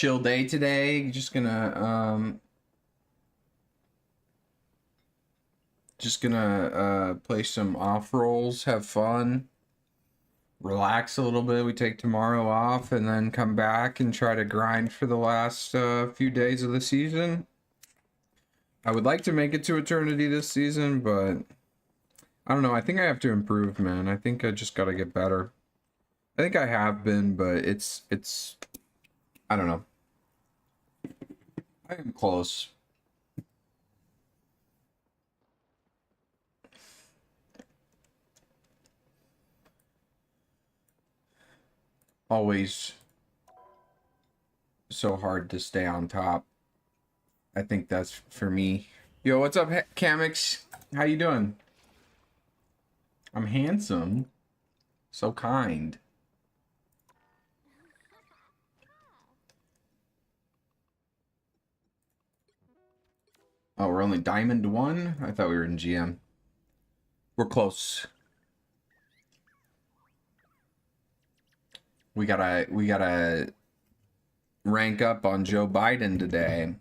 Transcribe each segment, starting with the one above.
chill day today. Just gonna play some off rolls, have fun, relax a little bit. We take tomorrow off and then come back and try to grind for the last few days of the season. I would like to make it to Eternity this season, but I don't know. I think I have to improve, man. I think I just gotta get better. I think I have been, but it's I don't know. I am close. Always so hard to stay on top. I think that's for me. Yo, what's up, Kamix? How you doing? I'm handsome. So kind. Oh, we're only Diamond 1? I thought we were in GM. We're close. We gotta rank up on Joe Biden today.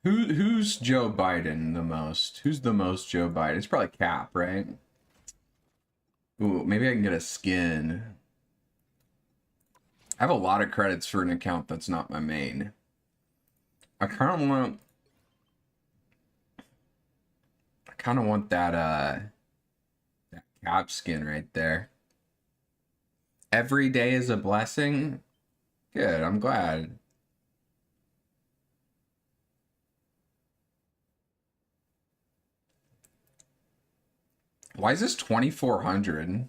Who's Joe Biden the most? Who's the most Joe Biden? It's probably Cap, right? Ooh, maybe I can get a skin. I have a lot of credits for an account that's not my main. I kind of want that Cap skin right there. Every day is a blessing. Good, I'm glad. Why is this 2,400?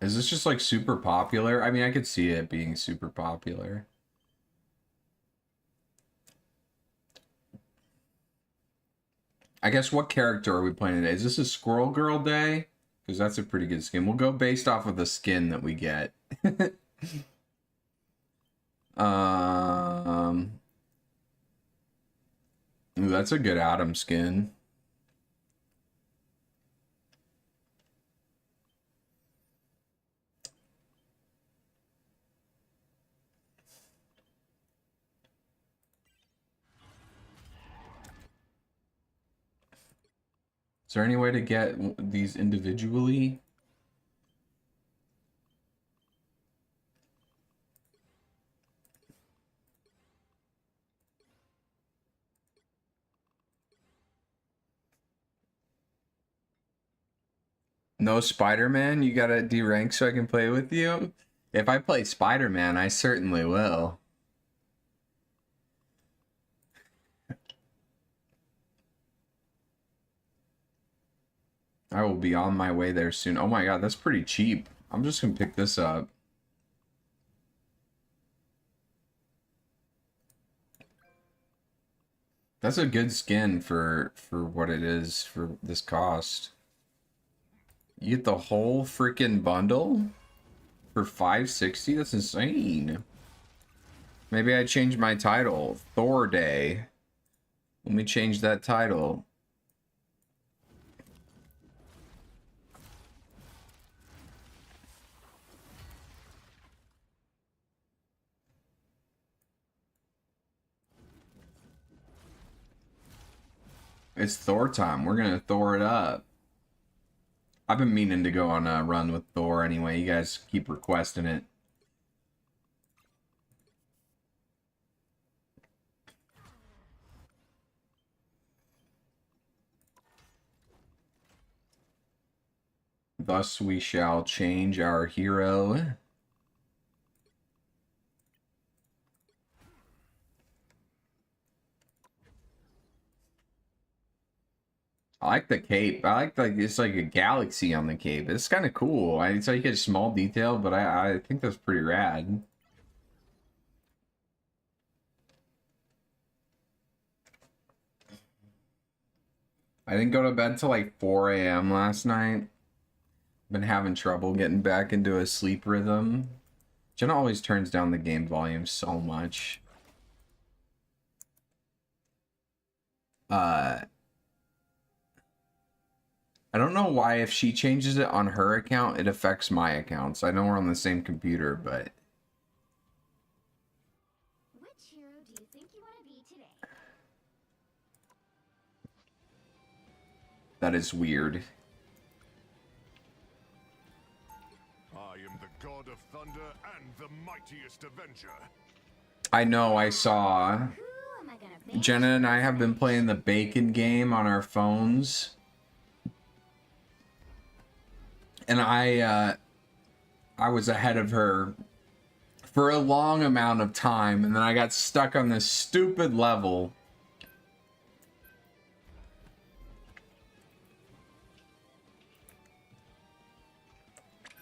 Is this just like super popular? I mean, I could see it being super popular. I guess what character are we playing today? Is this a Squirrel Girl day? Because that's a pretty good skin. We'll go based off of the skin that we get. Ooh, that's a good Adam skin. Is there any way to get these individually? No Spider-Man? You gotta derank so I can play with you? If I play Spider-Man, I certainly will. I will be on my way there soon. Oh my god, that's pretty cheap. I'm just gonna pick this up. That's a good skin for what it is for this cost. You get the whole freaking bundle for 560? That's insane. Maybe I change my title. Thor Day. Let me change that title. It's Thor time. We're gonna Thor it up. I've been meaning to go on a run with Thor anyway. You guys keep requesting it. Thus we shall change our hero. I like the cape. I like it's like a galaxy on the cape. It's kind of cool. It's like a small detail, but I think that's pretty rad. I didn't go to bed till like 4 a.m. last night. Been having trouble getting back into a sleep rhythm. Jenna always turns down the game volume so much. Uh, I don't know why if she changes it on her account, it affects my accounts. I know we're on the same computer, but... Which hero do you think you want to be today? That is weird. I am the god of thunder and the mightiest avenger. I know, I saw. Who am I gonna be? Jenna and I have been playing the bacon game on our phones. And I was ahead of her for a long amount of time, and then I got stuck on this stupid level.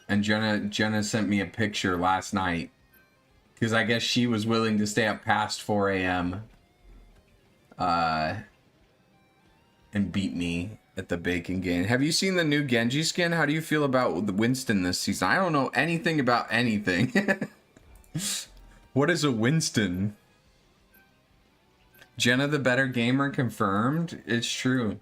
And Jenna sent me a picture last night, because I guess she was willing to stay up past 4 a.m. And beat me at the bacon game. Have you seen the new Genji skin? How do you feel about Winston this season? I don't know anything about anything. What is a Winston? Jenna the better gamer confirmed? It's true.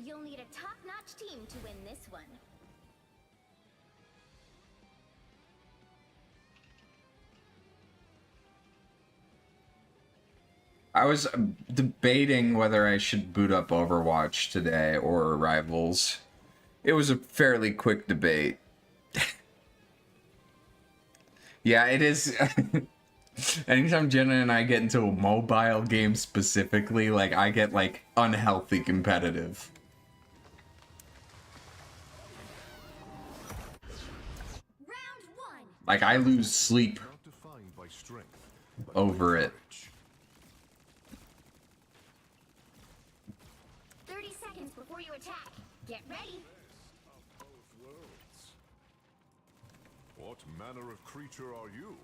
You'll need a top-notch team to win this one. I was debating whether I should boot up Overwatch today or Rivals. It was a fairly quick debate. Yeah, it is. Anytime Jenna and I get into a mobile game specifically, like, I get, like, unhealthy competitive. Round one. Like, I lose sleep Not defined by strength, but over it. courage. 30 seconds before you attack. Get ready. Of both worlds. What manner of creature are you?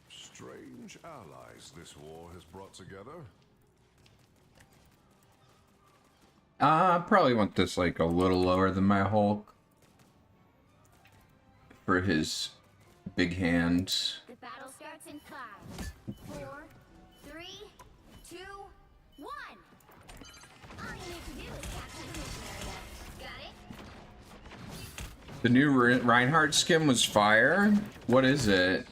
Strange allies this war has brought together. I probably want this, like, a little lower than my Hulk. For his big hands. The battle starts in 5, 4, 3, 2, 1. All you need to do is capture the mission area. Got it? The new Reinhardt skin was fire? What is it?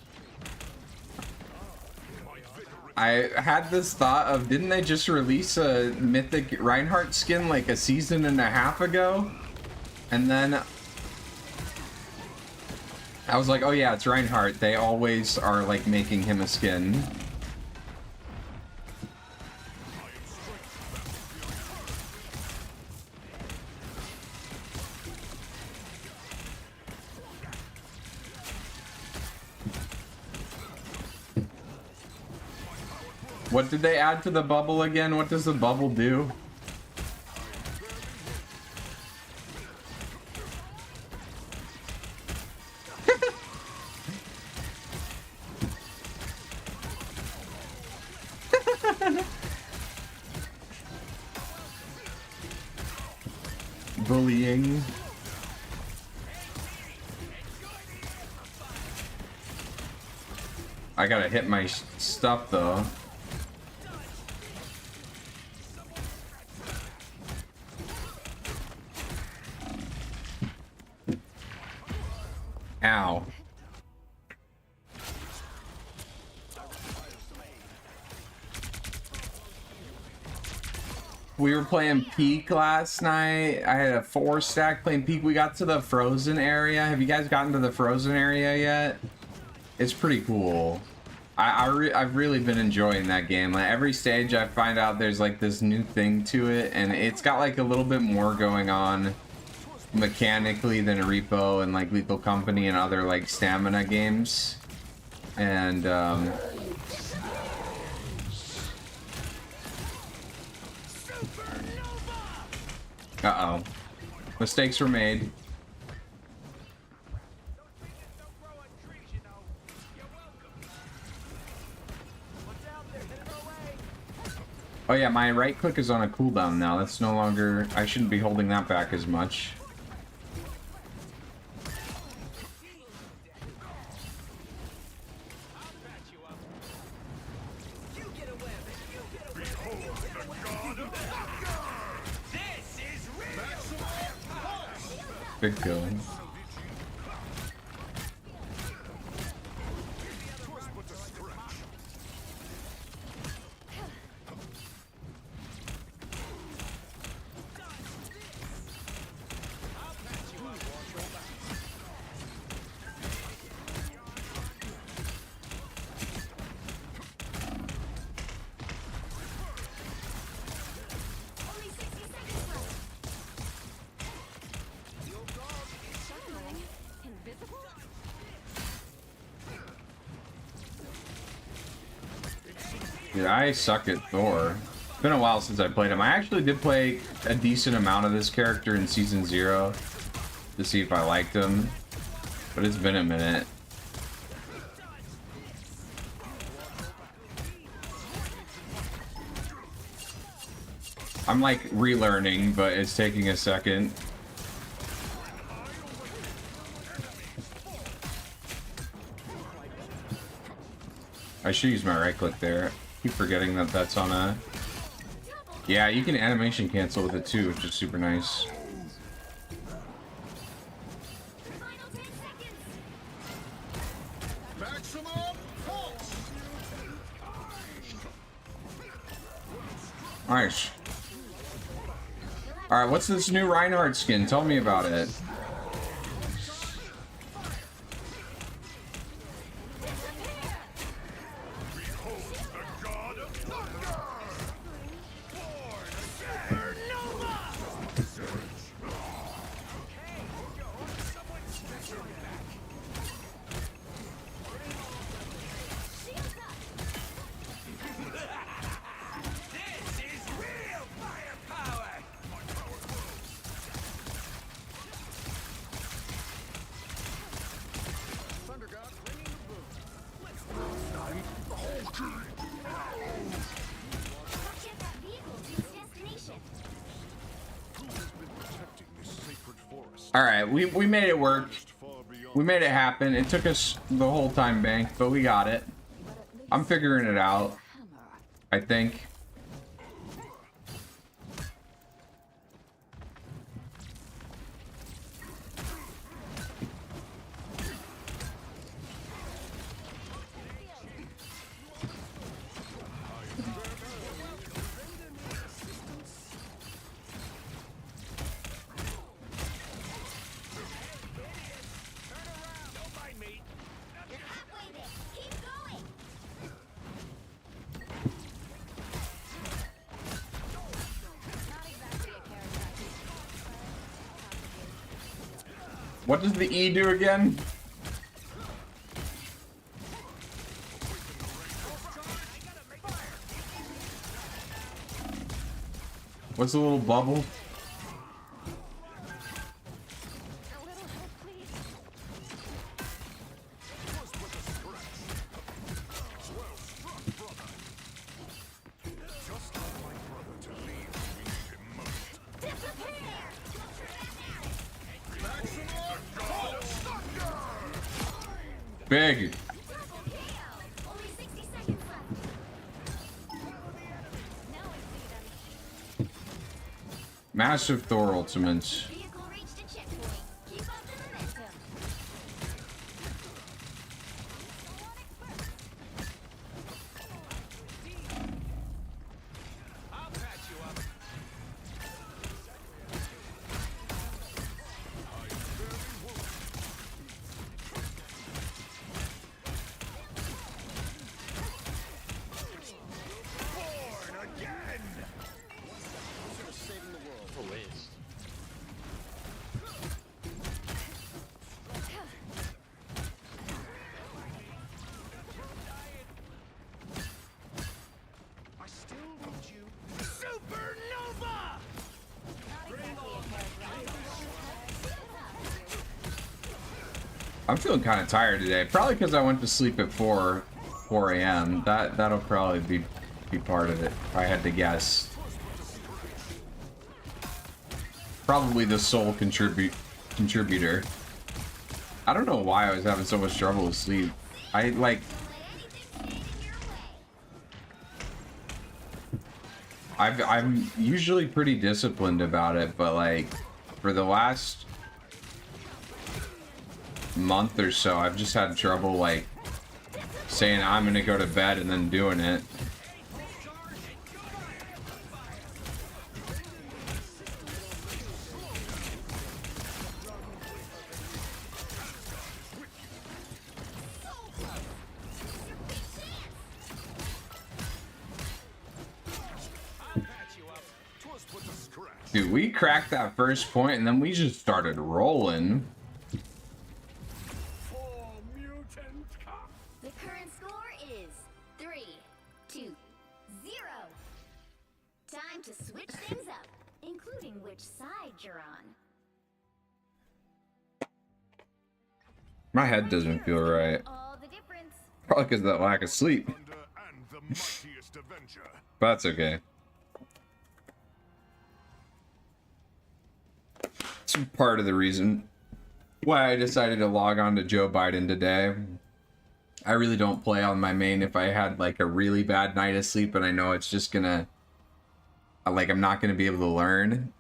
I had this thought of, didn't they just release a mythic Reinhardt skin like a season and a half ago? And then I was like, oh yeah, it's Reinhardt. They always are like making him a skin. What did they add to the bubble again? What does the bubble do? Bullying. I gotta hit my stuff though. Ow. We were playing Peak last night. I had a 4-stack playing Peak. We got to the frozen area. Have you guys gotten to the frozen area yet? It's pretty cool. I've really been enjoying that game. Like, every stage I find out there's like this new thing to it, and it's got like a little bit more going on mechanically than a Repo and like Lethal Company and other like stamina games. And uh-oh. Mistakes were made. Oh yeah, my right click is on a cooldown now. That's no longer... I shouldn't be holding that back as much. Big kill. Only 60 seconds left. Shining. Invisible? Dude, I suck at Thor. It's been a while since I played him. I actually did play a decent amount of this character in Season 0 to see if I liked him, but it's been a minute. I'm like relearning, but it's taking a second. I should use my right click there. Keep forgetting that that's on a... Yeah, you can animation cancel with it too, which is super nice. Final 10 seconds. Maximum force. Nice. Alright, what's this new Reinhardt skin? Tell me about it. Get that vehicle to its destination. Who has been protecting this sacred forest? Alright, we made it work. Far beyond We made it happen. It took us the whole time, Bank, but we got it. I'm figuring it out, I think. You're halfway there. Keep going. Not exactly a character I can What does the E do again? What's the little bubble? A little help, please. just like my brother to leave when we need him most. Disappear! Big. Double KO! Only 60 seconds left. Now I see them. Massive Thor ultimates. Vehicle reached a checkpoint. Keep up the momentum. I'll patch you up. Born again! Saving the world. For waste. I still need you. Supernova! Not exactly a character I can I'm feeling kind of tired today. Probably because I went to sleep at 4 a.m. That'll probably be part of it, if I had to guess. Probably the sole contributor. I don't know why I was having so much trouble with sleep. I like let anything stand in your way. I'm usually pretty disciplined about it, but like for the last month or so, I've just had trouble like saying I'm gonna go to bed and then doing it. Dude, we cracked that first point and then we just started rolling. The current score is 3-2-0. Time to switch things up, including which side you're on. My head doesn't feel right. All the difference. Probably because of that lack of sleep. And the mightiest avenger. But that's okay. It's part of the reason why I decided to log on to Joe Biden today. I really don't play on my main if I had like a really bad night of sleep and I know it's just gonna, like, I'm not gonna be able to learn.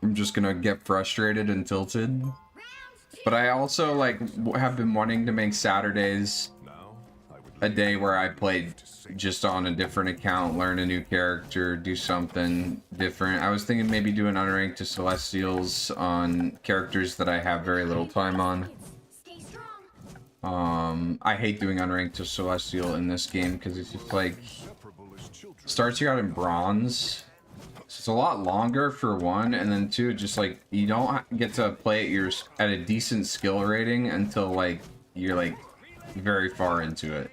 I'm just gonna get frustrated and tilted. But I also like have been wanting to make Saturdays Now, I would a day where I played just on a different account, learn a new character, do something different. I was thinking maybe do an unranked to Celestials on characters that I have very little time on. Stay strong. I hate doing unranked to Celestial in this game because it's just like separable as children. starts you out in bronze. So it's a lot longer for one, and then two, just like you don't get to play at a decent skill rating until like you're like very far into it.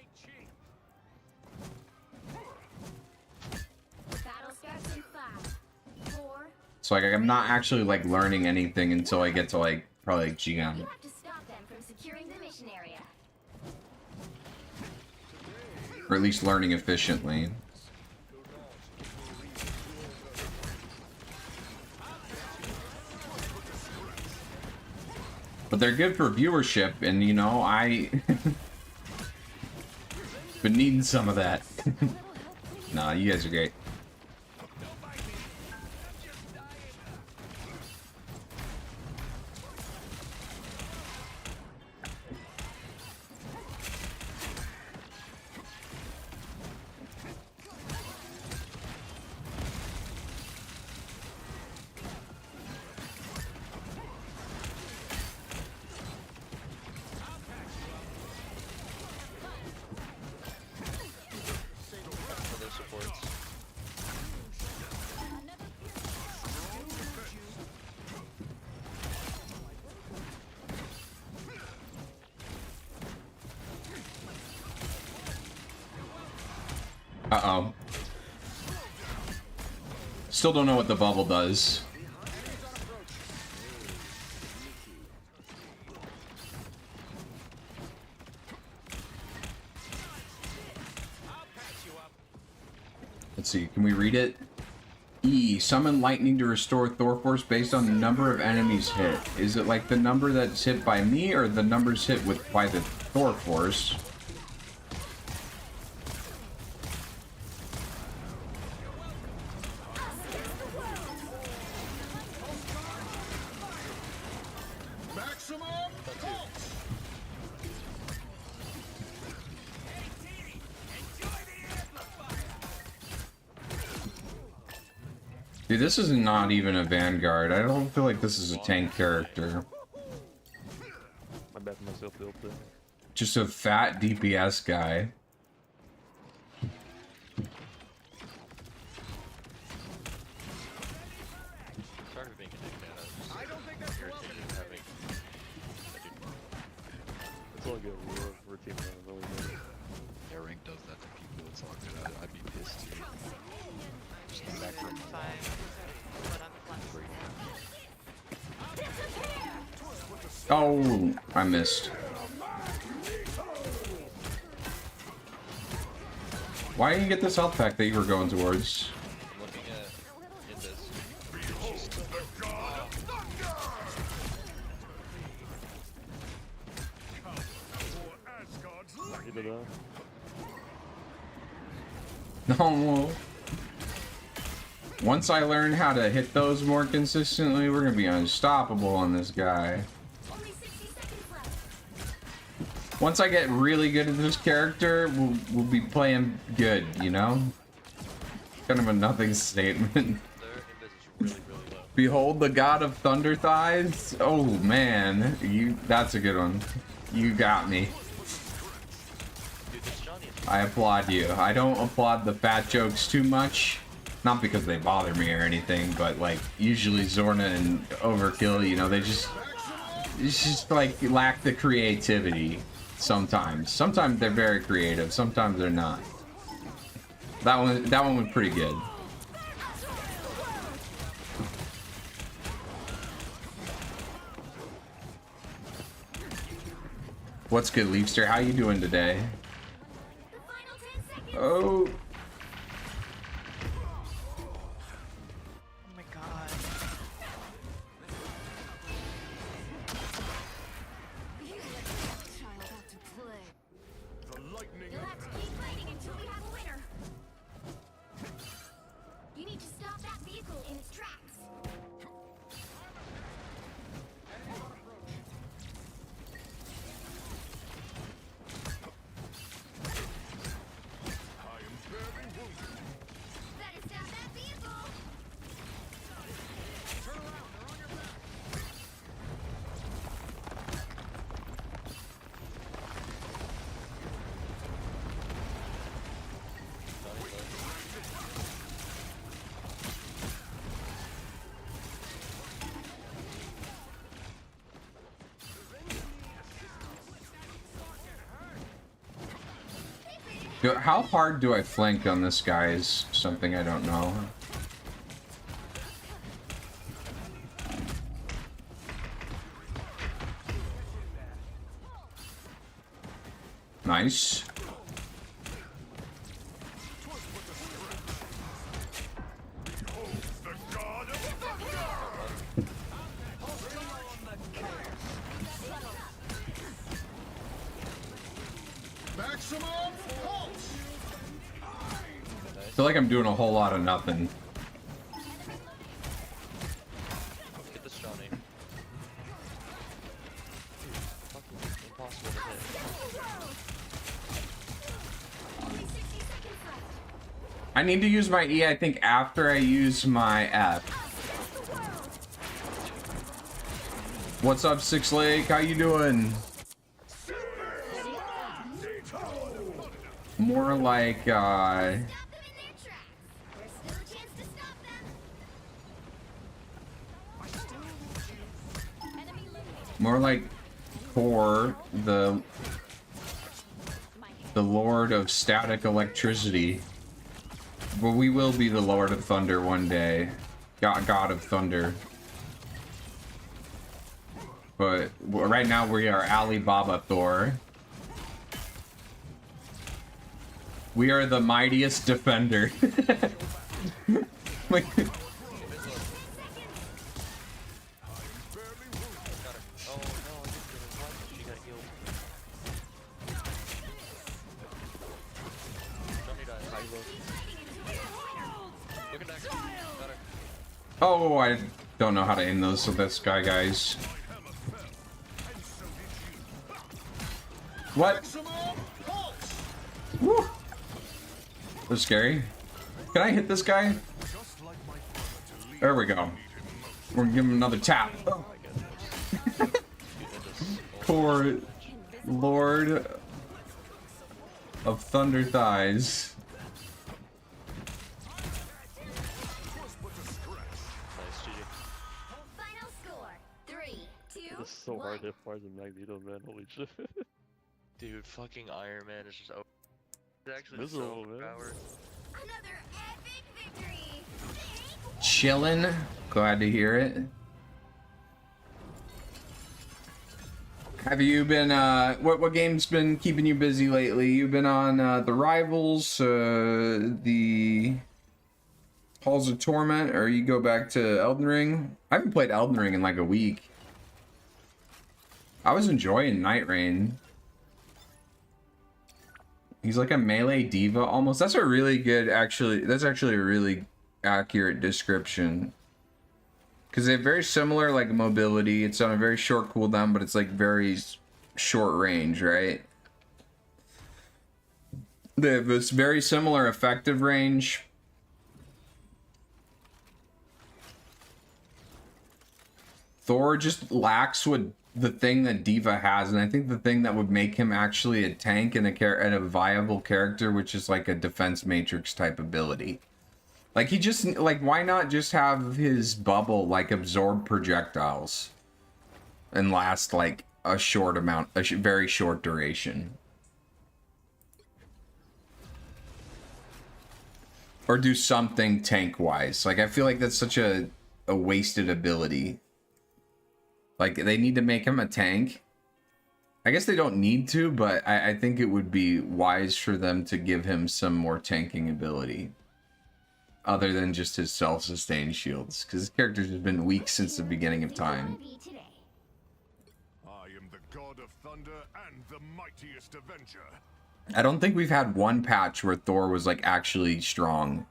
Battle starts in 5, 4. So like I'm not actually like learning anything until I get to like probably like GM, You have to stop them from securing the mission area. or at least learning efficiently. But they're good for viewership, and you know, I been needing some of that. Nah, you guys are great. For their supports. Uh-oh. Still don't know what the bubble does. Let's see, can we read it? E, summon lightning to restore Thor Force based on the number of enemies hit. Is it like the number that's hit by me or the numbers hit by the Thor Force? Maximum pulse. Dude, this is not even a Vanguard. I don't feel like this is a tank character. My bad for myself, built it. Just a fat DPS guy. Sorry for being a dickhead. I was just irritated at having. It's all good. We're team runs. Always good. Yeah, rank does that to people. It's all good. I'd be pissed too. Just come back from Oh, I missed. Why didn't you get this health pack that you were going towards? I'm looking at this. Either that. No. Once I learn how to hit those more consistently, we're gonna be unstoppable on this guy. Only 6 Once I get really good at this character, we'll be playing good, you know? Kind of a nothing statement. Their invis is really, really low. Behold the god of thunder thighs. Oh man, that's a good one. You got me. Dude, this Johnny is I applaud you. I don't applaud the fat jokes too much. Not because they bother me or anything, but like usually Zorna and Overkill, you know, it's just like lack the creativity sometimes. Sometimes they're very creative, sometimes they're not. That one was pretty good. What's good, Leafster? How you doing today? The final 10 seconds. Oh, Oh my god. You let the child out to play. The lightning You'll have to keep fighting until we have a winner. You need to stop that vehicle in its tracks. I am barely wounded. Better stop that vehicle. Turn around, they're on your back. how hard do I flank on this guy is something I don't know. Nice. The god of thunder! Maximum pulse! I feel like I'm doing a whole lot of nothing. Get this Johnny. Fucking impossible to hit. Only 60 seconds left. I need to use my E, I think, after I use my F. What's up, Six Lake? How you doing? More like, Stop them in their tracks. There's still a chance to stop them. Enemy located. more like Thor, the Lord of Static Electricity. But we will be the Lord of Thunder one day. God of Thunder. But right now we are Alibaba Thor. We are the mightiest defender. Like, Got her. Oh no, I didn't get her. What? She got healed. Johnny died. High low. Look at that. Got her. oh, I don't know how to aim those with this guy, guys. What? Maximum pulse! Woo. That was scary. Can I hit this guy? Just like my father to lead There we go. We're gonna give him another tap. Oh my goodness. Dude, that just. Poor Lord of Thunder Thighs. Nice, GG. Final score: 3, 2, It's so 1. hard to fire the Magneto, man. Holy shit. Dude, fucking Iron Man is just. It's actually so Miserable, man. overpowered. Another epic victory. Chillin'. Glad to hear it. Have you been, what game's been keeping you busy lately? You've been on, the Rivals, the Halls of Torment, or you go back to Elden Ring? I haven't played Elden Ring in like a week. I was enjoying Night Rain. He's like a melee diva almost. That's a really good, actually, that's actually a really accurate description. Because they have very similar, like, mobility. It's on a very short cooldown, but it's, like, very short range, right? They have this very similar effective range. Thor just lacks what the thing that Diva has, and I think the thing that would make him actually a tank and a viable character, which is like a defense matrix type ability. Like he just like why not just have his bubble like absorb projectiles and last like a short amount, very short duration. Or do something tank-wise. Like, I feel like that's such a wasted ability. Like, they need to make him a tank. I guess they don't need to, but I think it would be wise for them to give him some more tanking ability. Other than just his self-sustained shields. Because his character's has been weak since the beginning of time. I am the god of thunder and the mightiest avenger. I don't think we've had one patch where Thor was like actually strong.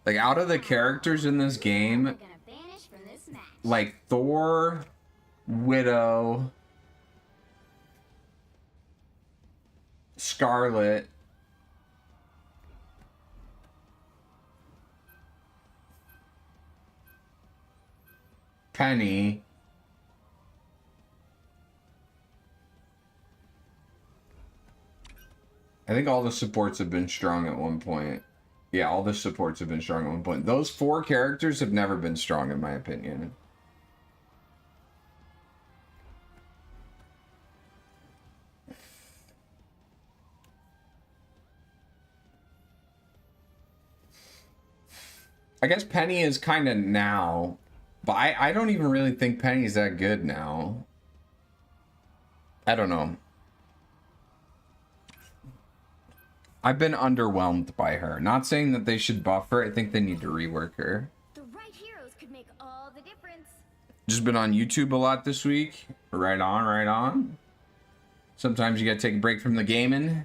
Like out of the characters in this game, like Thor, Widow, Scarlet, Penny, I think all the supports have been strong at one point. Yeah, all the supports have been strong at one point. Those 4 characters have never been strong, in my opinion. I guess Penny is kind of now, but I don't even really think Penny's that good now. I don't know. I've been underwhelmed by her. Not saying that they should buff her. I think they need to rework her. The right heroes could make all the difference. Just been on YouTube a lot this week. Right on, right on. Sometimes you gotta take a break from the gaming.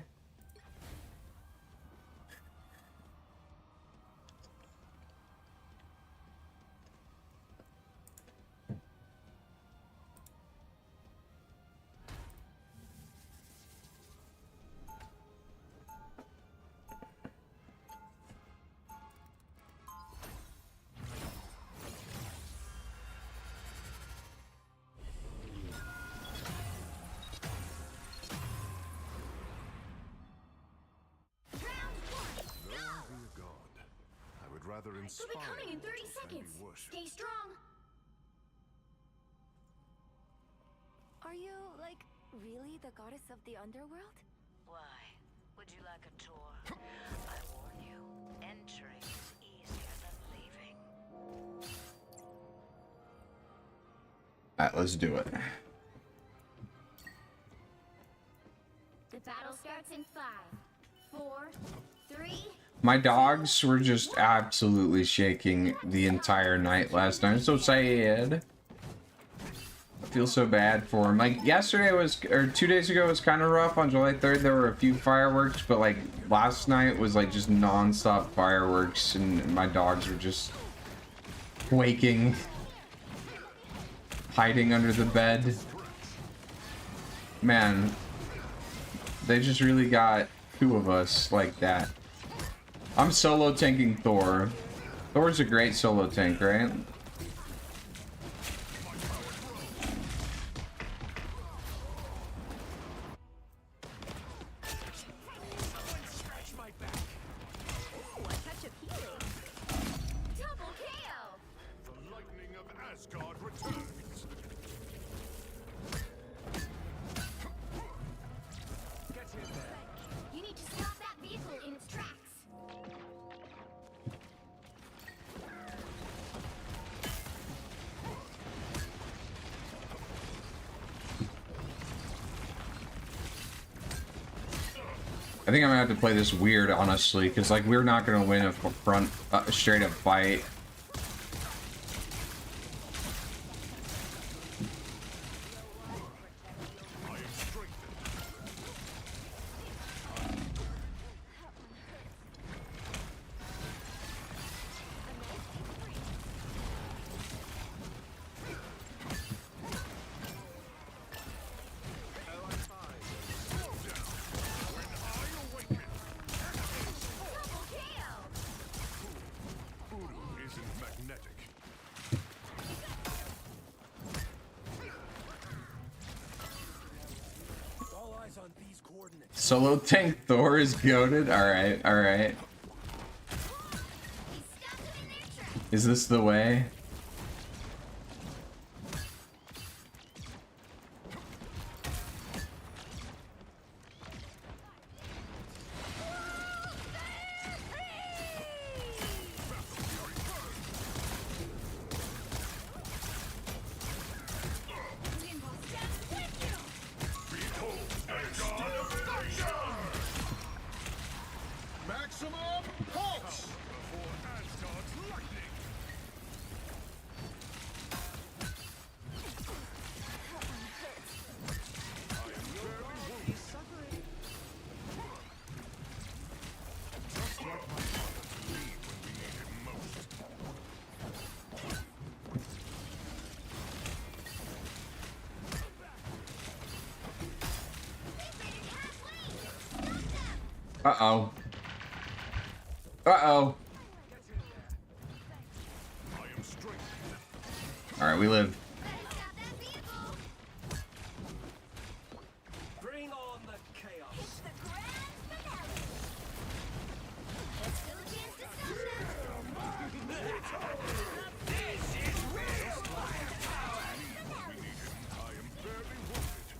Rather They'll be inspiring coming in 30 than seconds. be worshipped. Stay strong. Are you, like, really the goddess of the underworld? Why? Would you like a tour? I warn you, entering is easier than leaving. Alright, let's do it. The battle starts in 5, 4, 3. My dogs were just absolutely shaking the entire night last night. I'm so sad. I feel so bad for them. Like, yesterday was, or 2 days ago was kind of rough. On July 3rd, there were a few fireworks, but like, last night was like just non-stop fireworks, and my dogs were just waking, hiding under the bed. Man, they just really got 2 of us like that. I'm solo tanking Thor. Thor's a great solo tank, right? The lightning of Asgard returns. Get in there. You need to stop that vehicle in its tracks. I think I'm gonna have to play this weird, honestly, because like we're not gonna win a front straight up fight. Solo tank Thor is goated. Alright, alright. Is this the way? Maximum pulse! Before Asgard's lightning! I am very wounded. Just like my father to leave when we need him most. Uh-oh. Uh-oh. I am strength. Alright, we live. Bring on the chaos. I am very wounded.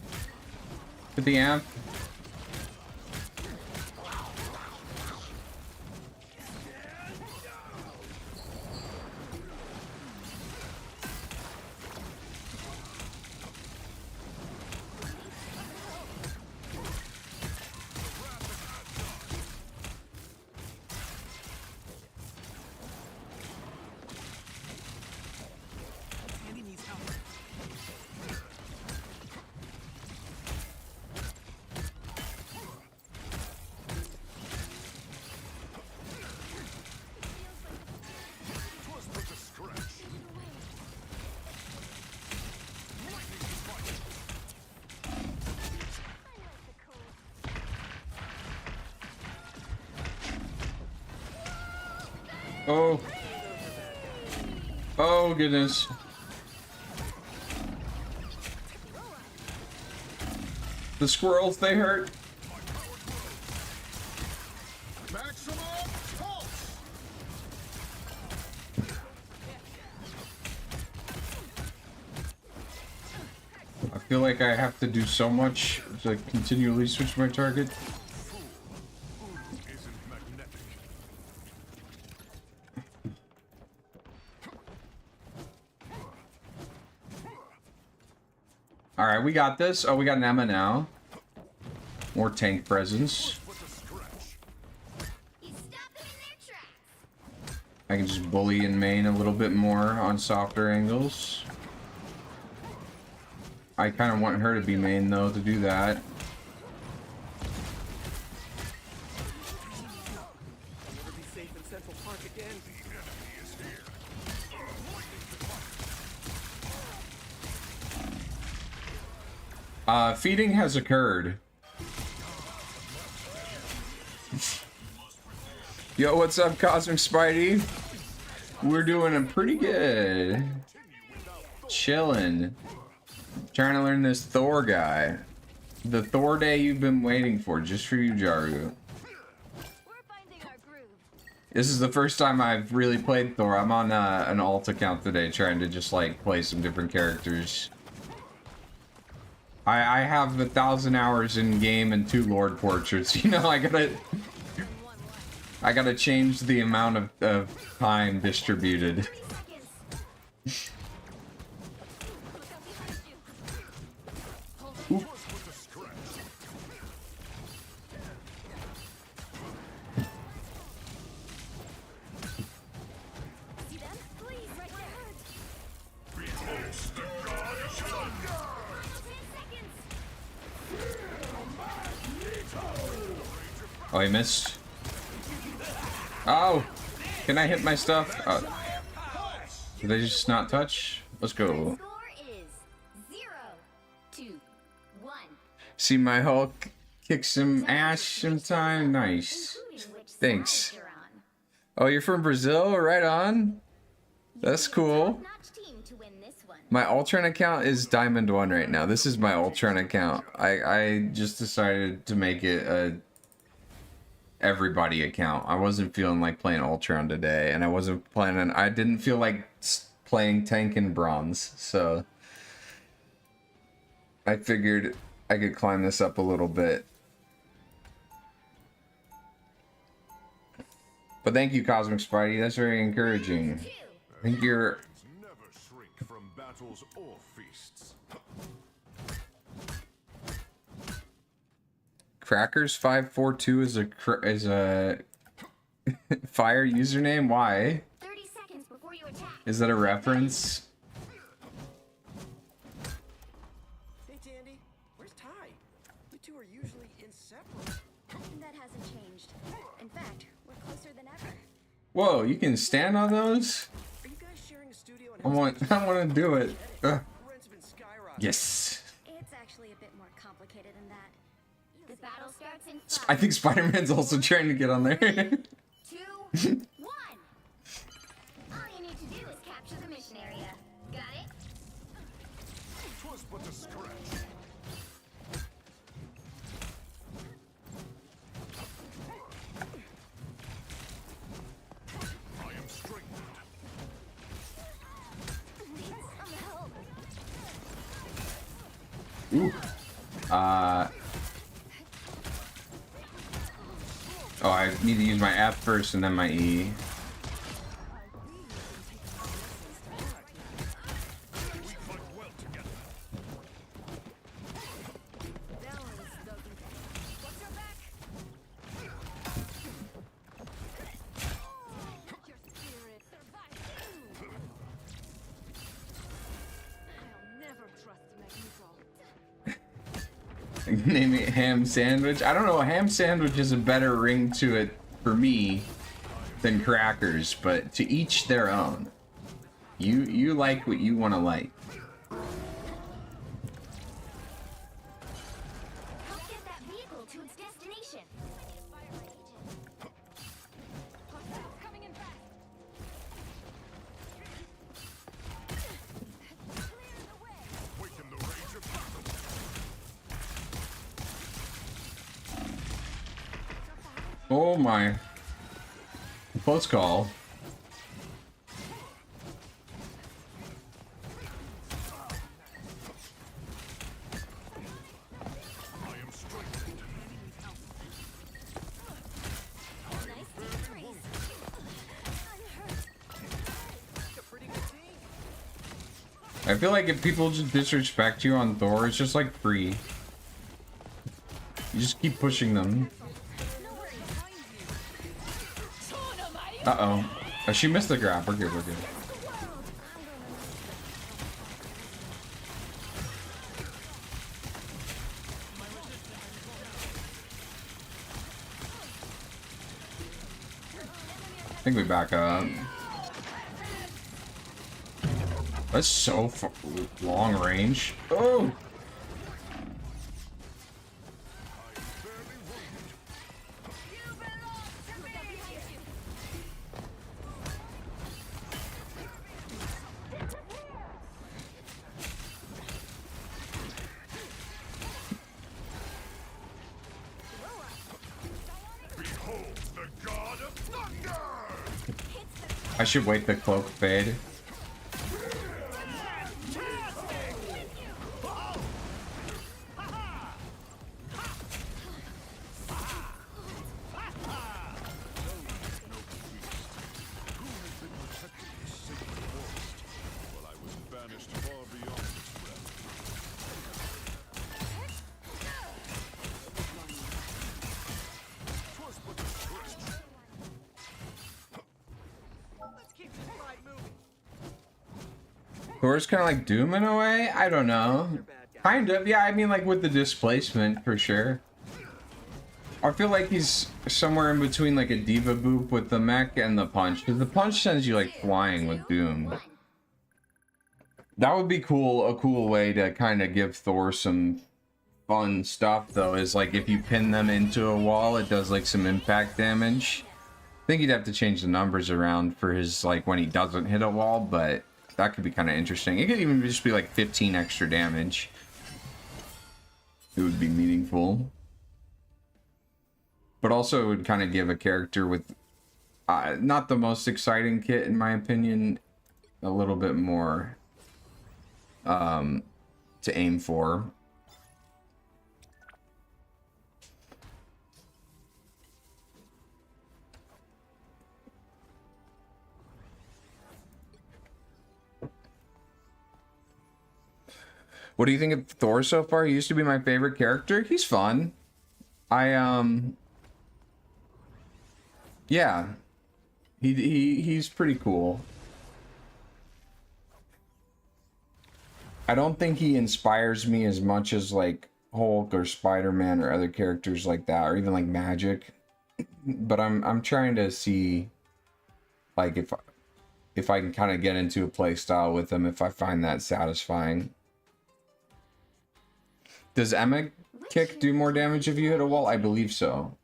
Hit the amp. Twas but a scratch. Oh. Oh, goodness. The squirrels, they hurt. Maximum pulse! I feel like I have to do so much to continually switch my target. Isn't magnetic. Alright, we got this. Oh, we got an Emma now. More tank presence. But a scratch. You stop them in their tracks. I can just bully and main a little bit more on softer angles. I kind of want her to be main, though, to do that. Never be safe in Central Park again. Feeding has occurred. Yo, what's up, Cosmic Spidey? We're doing it pretty good. Chillin'. Trying to learn this Thor guy. The Thor day you've been waiting for, just for you, Jaru. We're finding our groove. This is the first time I've really played Thor. I'm on an alt account today trying to just like play some different characters. I have 1,000 hours in game and 2 Lord portraits. You know, I gotta change the amount of time distributed. 30 seconds. Look out behind you. Hold on. Twas but a scratch. See them? Please, right there. Beholds the god of thunder! Final 10 seconds. Oh, he missed. Oh! Can I hit my stuff? Did they just not touch? Let's go. Score is 0-1. See my Hulk kick some ass sometime? Nice. Including which Thanks. side you're on. Oh, you're from Brazil? Right on. That's cool. Top-notch team to win this one. My Ultron account is Diamond 1 right now. This is my Ultron account. I just decided to make it a everybody account. I wasn't feeling like playing Ultron today, and I didn't feel like playing Tank and Bronze, so I figured I could climb this up a little bit. But thank you, Cosmic Spidey. That's very encouraging. I think you're... Never shrink from battles or feasts. Crackers542 is a fire username. Why? 30 seconds before you attack. Is that a reference? Hey, Tandy, where's Ty? You two are usually inseparable. That hasn't changed. In fact, we're closer than ever. Whoa, you can stand on those? Are you guys sharing a studio? I want to do it. Ugh. Rent's been skyrocketing. Yes. It's actually a bit more complicated than that. The battle starts in I 5, think Spider-Man's also trying to get on there. 2, 1. All you need to do is capture the mission area. Got it? 'Twas but a scratch. I am strengthened. Some help. Ooh. Oh, I need to use my F first and then my E. We fight well together. Name it ham sandwich. I don't know. Ham sandwich is a better ring to it for me than crackers, but to each their own. You like what you want to like. Help get that vehicle to its destination. Coming in fast. Clear the way. Waken the rage of battle. Oh my. Close call. I am strengthened. Nice decrease. I'm hurt. A pretty good team. I feel like if people just disrespect you on Thor, it's just like free. You just keep pushing them. Uh-oh. Oh, she missed the grab. We're good, we're good. I think we back up. That's so long range. Oh! Behold the god of thunder! I should wait the cloak fade. Well, I was banished far beyond this realm. Twas but a scratch. Let's keep this ride moving. Thor's kind of like Doom in a way? I don't know. Kind of, yeah, I mean like with the displacement for sure. I feel like he's somewhere in between like a diva boop with the mech and the punch. Because the punch sends you like flying with Doom. That would be cool, a cool way to kind of give Thor some fun stuff though, is like if you pin them into a wall, it does like some impact damage. I think you'd have to change the numbers around for his like when he doesn't hit a wall, but that could be kind of interesting. It could even just be like 15 extra damage. It would be meaningful. But also it would kind of give a character with not the most exciting kit, in my opinion, a little bit more to aim for. What do you think of Thor so far? He used to be my favorite character. He's fun. Yeah. He's pretty cool. I don't think he inspires me as much as like Hulk or Spider-Man or other characters like that, or even like Magic. But I'm trying to see like if I can kind of get into a play style with him, if I find that satisfying. Does Emma kick do more damage if you hit a wall? I believe so.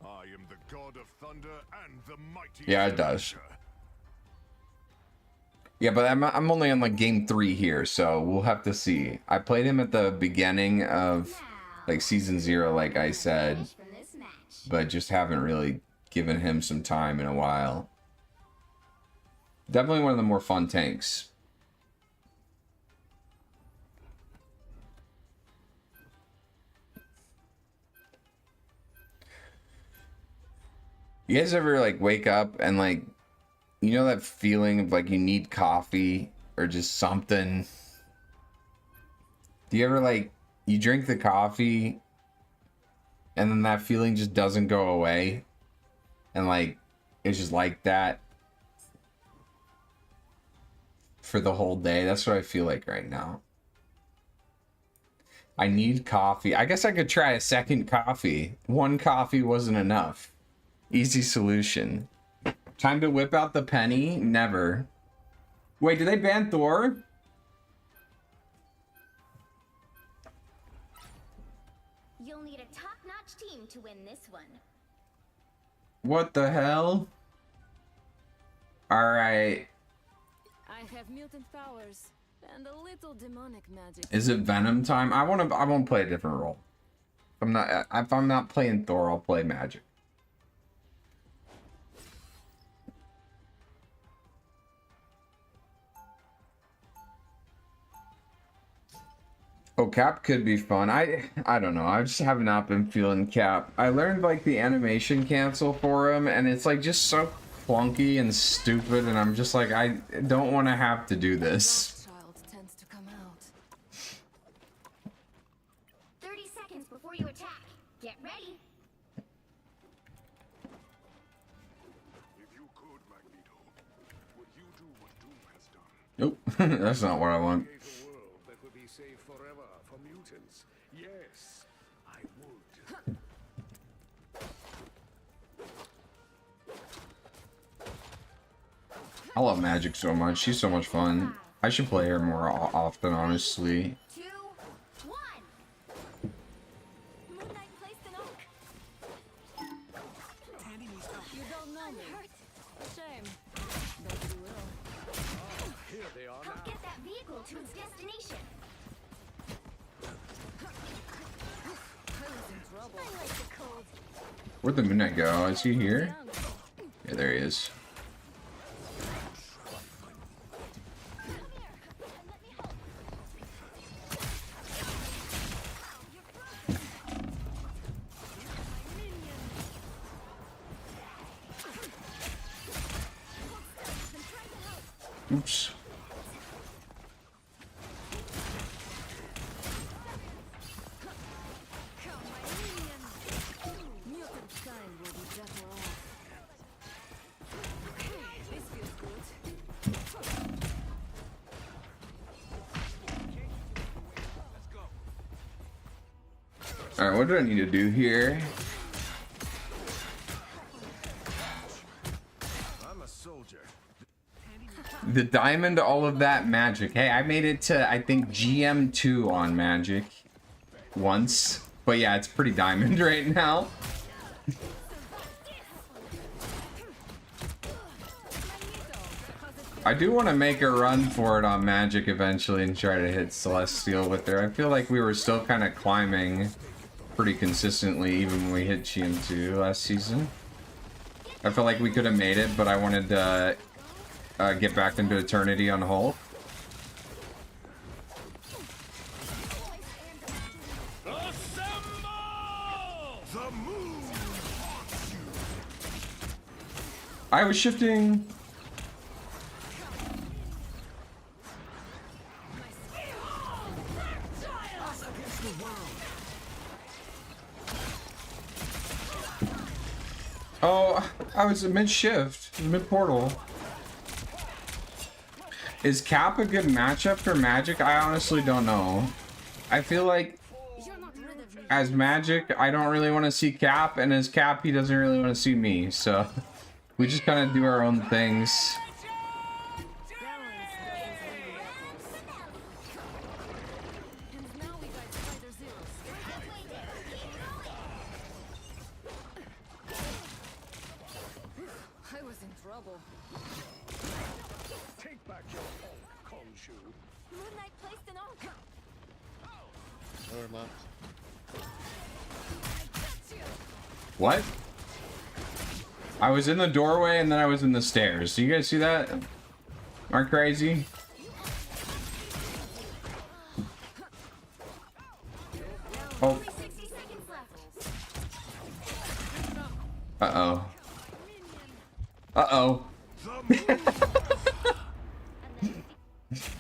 I am the god of thunder and the mighty. Yeah, it does. Yeah, but I'm only on like game 3 here, so we'll have to see. I played him at the beginning of like season 0, like I said, From this match. but just haven't really given him some time in a while. Definitely one of the more fun tanks. You guys ever like wake up and like, you know that feeling of like you need coffee or just something? Do you ever like, you drink the coffee and then that feeling just doesn't go away? And like, it's just like that for the whole day? That's what I feel like right now. I need coffee. I guess I could try a second coffee. One coffee wasn't enough. Easy solution. Time to whip out the penny? Never. Wait, did they ban Thor? You'll need a top-notch team to win this one. What the hell? Alright. I have mutant powers and a little demonic magic. Is it Venom time? I won't play a different role. If I'm not playing Thor, I'll play Magic. Oh, Cap could be fun. I don't know. I just have not been feeling Cap. I learned like the animation cancel for him, and it's like just so clunky and stupid, and I'm just like, I don't want to have to do this. Child tends to come out. 30 seconds before you attack. Get ready. If you could, Magneto, would you do what Doom has done? Nope, that's not what I want. Create a world that would be safe forever for mutants. Yes, I would. I love Magic so much. She's so much fun. I should play her more often, honestly. 2, 1. Moon Knight placed an oak. You don't know me. Shame. Bet you will. Here they are Help get that vehicle to its destination. I was in trouble. I like the cold. Where'd the Moon Knight go? Is he here? Yeah, there he is. Oops. Mutant kind will be better off. This feels good. Alright, what do I need to do here? I'm a soldier. The diamond, all of that Magic. Hey, I made it to, I think, GM2 on Magic once. But yeah, it's pretty diamond right now. Magneto, how's it feel I do want to make a run for it on Magic eventually and try to hit Celestial with her. I feel like we were still kind of climbing pretty consistently even when we hit GM2 last season. I felt like we could have made it, but I wanted to get back into Eternity on Hulk. I was shifting. Oh, I was mid-shift, mid-portal. Is Cap a good matchup for Magic? I honestly don't know. I feel like as Magic, I don't really want to see Cap, and as Cap, he doesn't really want to see me, so we just kind of do our own things. What? I was in the doorway and then I was in the stairs. Do you guys see that? Aren't crazy? Oh. Uh-oh. Uh-oh.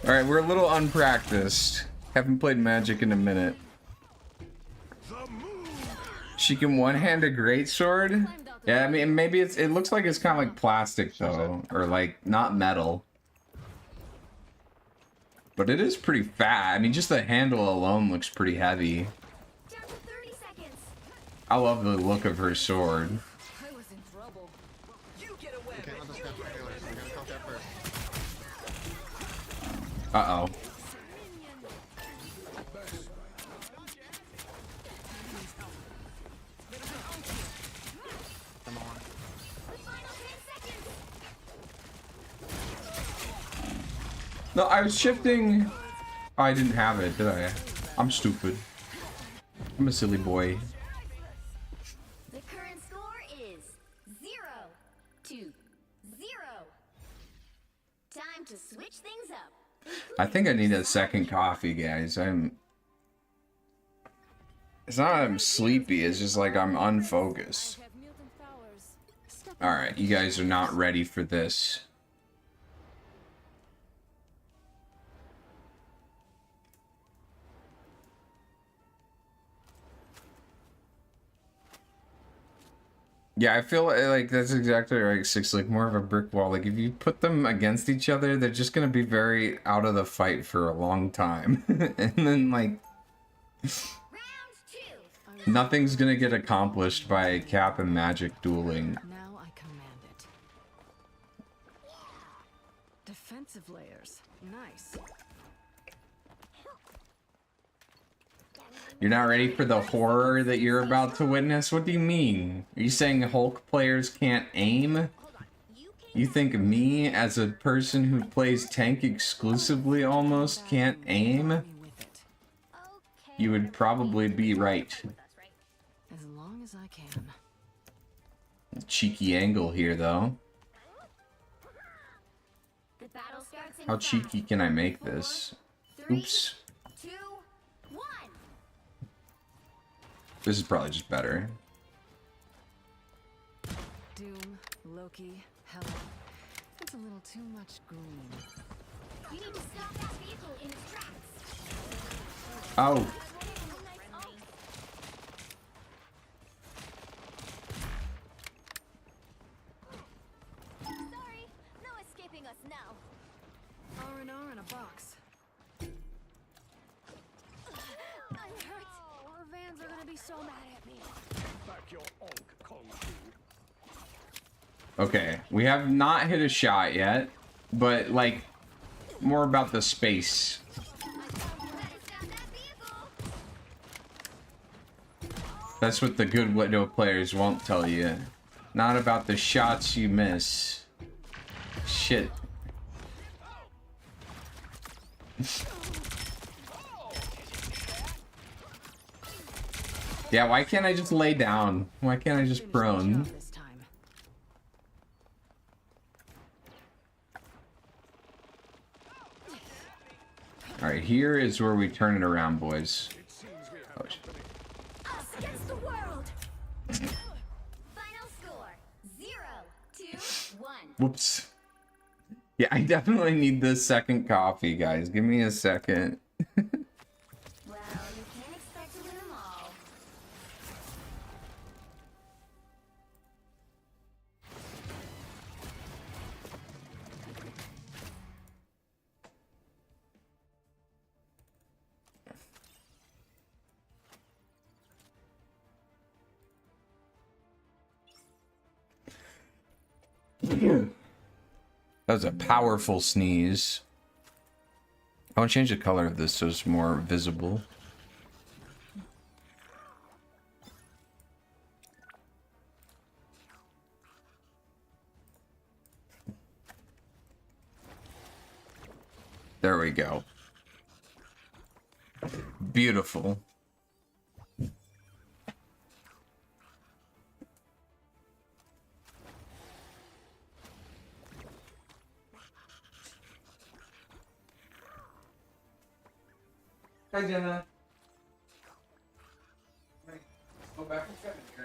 Alright, we're a little unpracticed. Haven't played Magic in a minute. She can one-hand a greatsword? Yeah, I mean, maybe it looks like it's kind of like plastic, though. Or, like, not metal. But it is pretty fat. I mean, just the handle alone looks pretty heavy. I love the look of her sword. Uh-oh. No, I was shifting. Oh, I didn't have it, did I? I'm stupid. I'm a silly boy. The current score is 0-0. Time to switch things up. I think I need a second coffee, guys. It's not I'm sleepy, it's just like I'm unfocused. Alright, you guys are not ready for this. Yeah, I feel like that's exactly right, Six. Like more of a brick wall. Like if you put them against each other, they're just gonna be very out of the fight for a long time, and then like nothing's gonna get accomplished by Cap and Magic dueling. Now I command it. Defensive layers. Nice. You're not ready for the horror that you're about to witness? What do you mean? Are you saying Hulk players can't aim? You think me, as a person who plays tank exclusively almost, can't aim? You would probably be right. As long as I can. Cheeky angle here, though. The battle starts in How cheeky can I make this? Oops. 2, 1. This is probably just better. Doom, Loki, Hela. It's a little too much green. You need to stop that vehicle in its tracks. Oh. Sorry, no escaping us now. R&R in a box. I'm hurt. Our vans are gonna be so mad at me. Okay, we have not hit a shot yet, but like more about the space. That's what the good Widow players won't tell you. Not about the shots you miss. Shit. Yeah, why can't I just lay down? Why can't I just Finish the prone? job this time. Alright, here is where we turn it around, boys. Oh, Us against the world. Final score 0-1. whoops. Yeah, I definitely need this second coffee, guys. Give me a second. Well, you can't expect to win them all. That was a powerful sneeze. I want to change the color of this so it's more visible. There we go. Beautiful. Hi, Jenna. Go back and set it.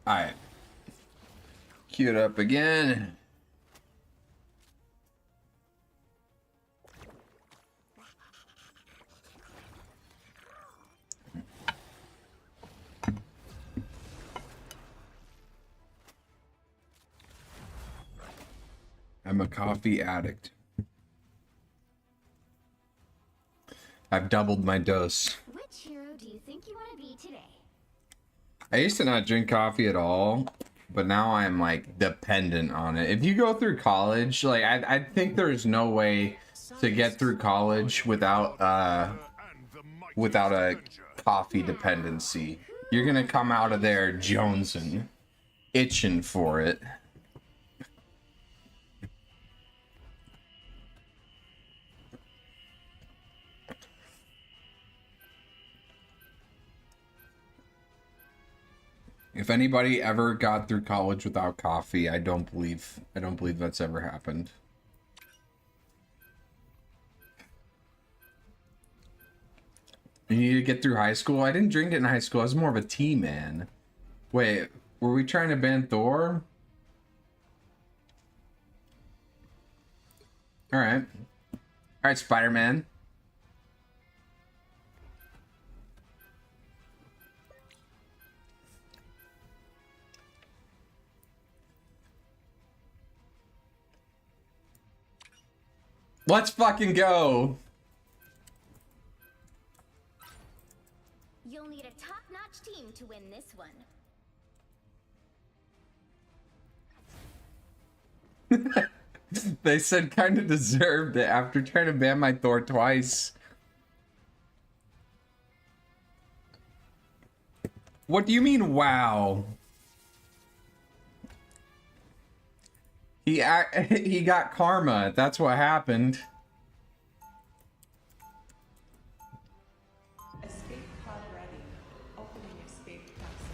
Alright. Cue it up again. I'm a coffee addict. I've doubled my dose. Which hero do you think you want to be today? I used to not drink coffee at all. but now I'm like dependent on it. If you go through college, like I think there's no way to get through college without a coffee dependency. You're gonna come out of there jonesing, itching for it. If anybody ever got through college without coffee, I don't believe that's ever happened. You need to get through high school? I didn't drink it in high school. I was more of a tea man. Wait, were we trying to ban Thor? Alright. Alright, Spider-Man. Let's fucking go! You'll need a top-notch team to win this one. They said kinda deserved it after trying to ban my Thor twice. What do you mean, wow? He got karma. That's what happened. Escape pod ready. Opening escape capsule.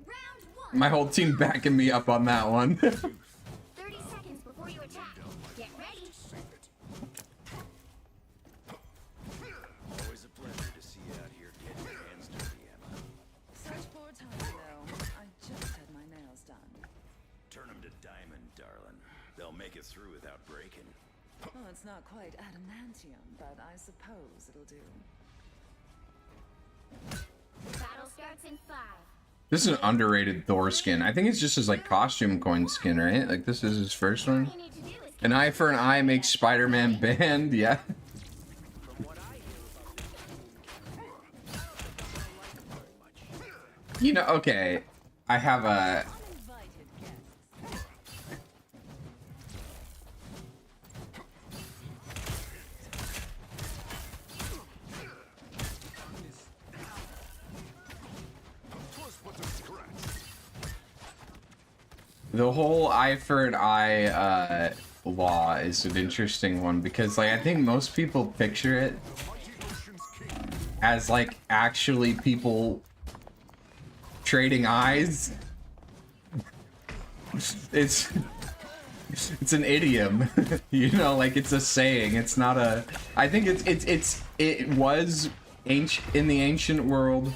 Round one. My whole team backing me up on that one. 30 seconds before you attack. Get ready. Always a pleasure to see you out here getting your hands dirty, Emma. Such poor timing, though. I just had my nails done. Turn them to diamond, darling. They'll make it through without breaking. Well, it's not quite adamantium, but I suppose it'll do. Battle starts in 5. This is an underrated Thor skin. I think it's just his like costume coin skin, right? Like this is his first one. All you need to do is An eye for an eye makes Spider-Man banned. Yeah. You know, okay. I have a Uninvited guests. the whole eye for an eye law is an interesting one because like I think most people picture it as like actually people trading eyes. It's an idiom. You know, like it's a saying. It's not a I think it was ancient in the ancient world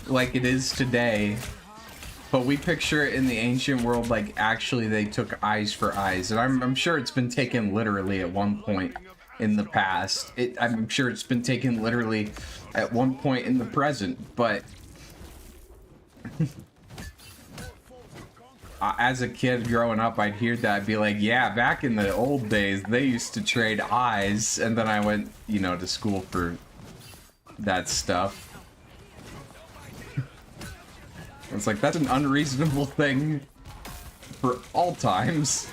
like it is today. But we picture it in the ancient world like actually they took eyes for eyes, and I'm sure it's been taken literally at one point in the past. I'm sure it's been taken literally at one point in the present, but as a kid growing up, I'd hear that, I'd be like, yeah, back in the old days, they used to trade eyes, and then I went, you know, to school for that stuff. It's like, that's an unreasonable thing for all times.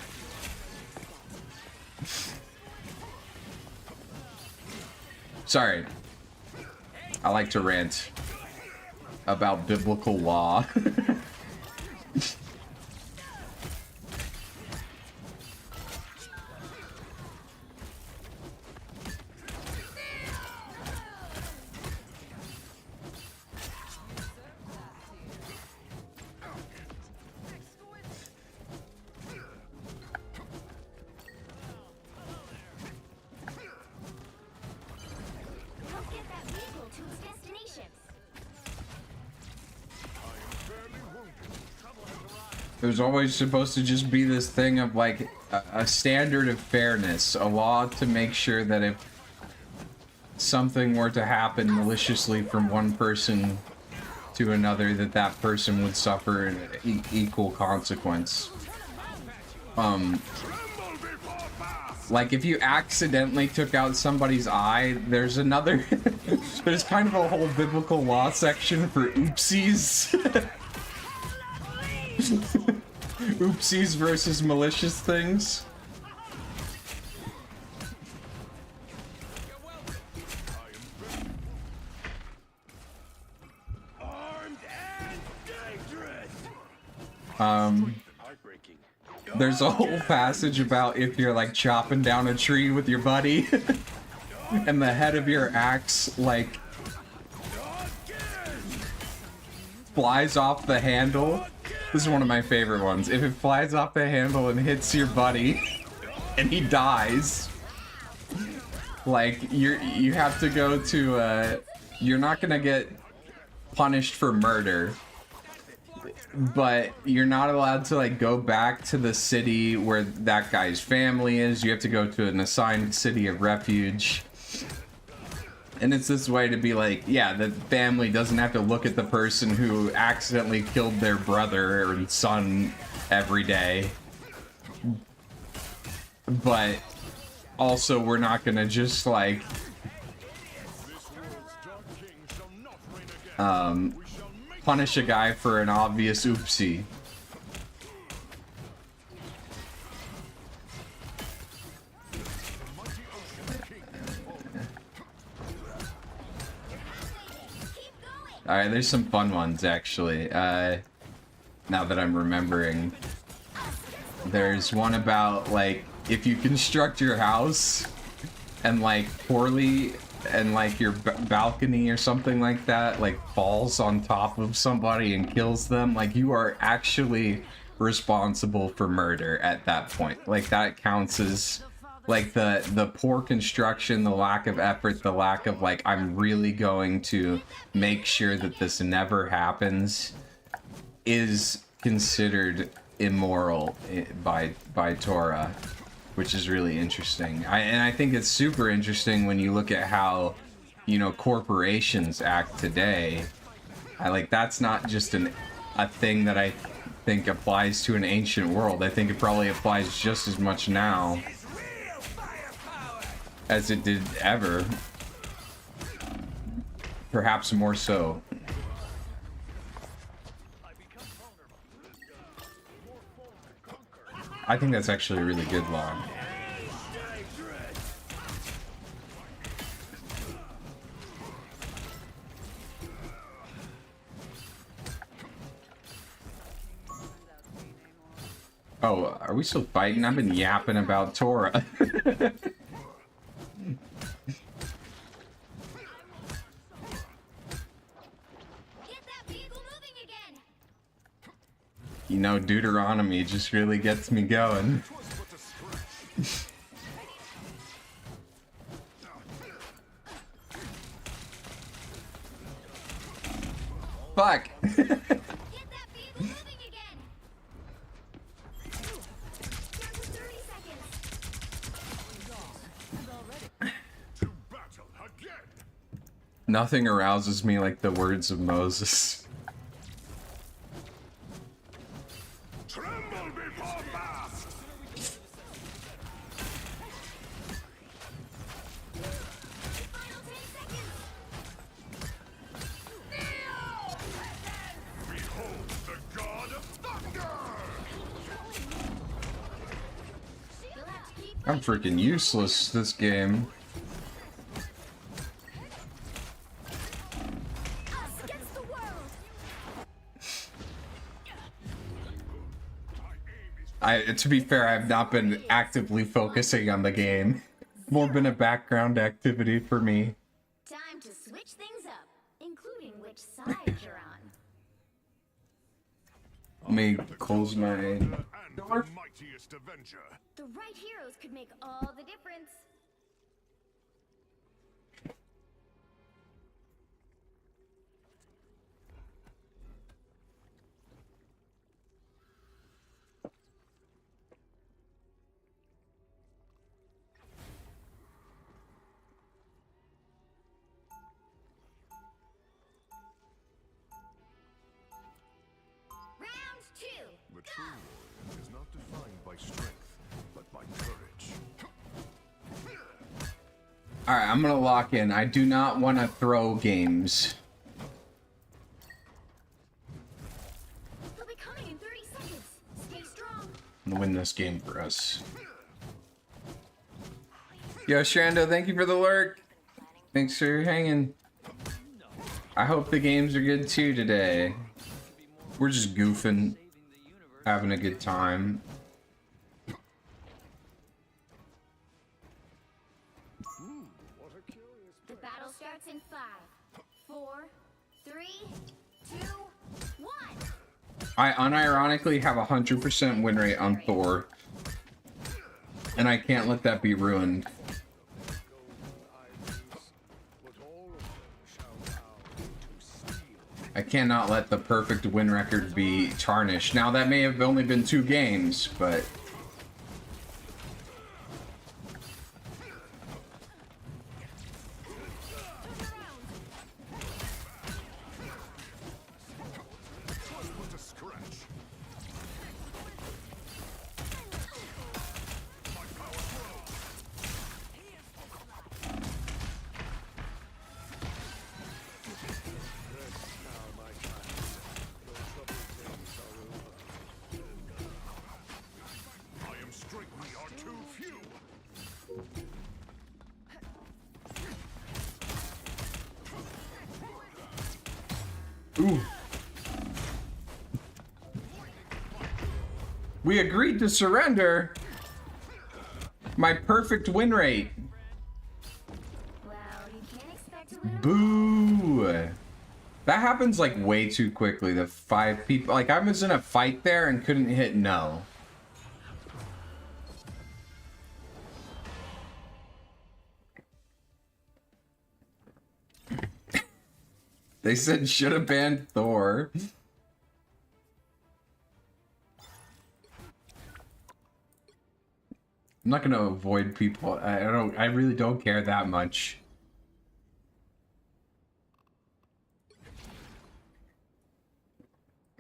Sorry. I like to rant about biblical law. help get that vehicle to its destination. There's always supposed to just be this thing of like a standard of fairness, a law to make sure that if something were to happen maliciously from one person to another, that that person would suffer an Like, if you accidentally took out somebody's eye, there's another... there's kind of a whole biblical law section for oopsies. Oopsies versus malicious things. There's a whole passage about if you're like chopping down a tree with your buddy and the head of your axe like flies off the handle. This is one of my favorite ones. If it flies off the handle and hits your buddy and he dies, like you have to go to you're not gonna get punished for murder, but you're not allowed to like go back to the city where that guy's family is. You have to go to an assigned city of refuge. And it's this way to be like, yeah, the family doesn't have to look at the person who accidentally killed their brother or son every day. But also we're not gonna just like punish a guy for an obvious oopsie. Alright, there's some fun ones actually. Now that I'm remembering. There's one about like if you construct your house and like poorly and like your balcony or something like that like falls on top of somebody and kills them, like you are actually responsible for murder at that point. Like that counts as like the poor construction, the lack of effort, the lack of like I'm really going to make sure that this never happens is considered immoral by Torah, which is really interesting. And I think it's super interesting when you look at how, you know, corporations act today. That's not just a thing that I think applies to an ancient world. I think it probably applies just as much now as it did ever. Perhaps more so. I think that's actually a really good line. Oh, are we still fighting? I've been yapping about Torah. You know, Deuteronomy just really gets me going. Fuck! Nothing arouses me like the words of Moses. I'm freaking useless this game. To be fair, I've not been actively focusing on the game. More been a background activity for me. Time to switch things up, including which side you're on. Let me close my door. The right heroes could make all the difference. Round 2. The true warrior is not defined by strength, but by courage. Alright, I'm gonna lock in. I do not want to throw games. They'll be coming in 30 seconds. Stay strong. I'm gonna win this game for us. Yo, Shrando, thank you for the lurk. Thanks for hanging. I hope the games are good too today. We're just goofing, having a good time. The battle starts in 5, 4, 3, 2, 1. I unironically have a 100% win rate on Thor. And I can't let that be ruined. I cannot let the perfect win record be tarnished. Now, that may have only been 2 games, but... Ooh. We agreed to surrender. My perfect win rate. Well, you can't expect to win. Boo. That happens like way too quickly. The 5 people, like I was in a fight there and couldn't hit no. They said should have banned Thor. I'm not gonna avoid people. I really don't care that much.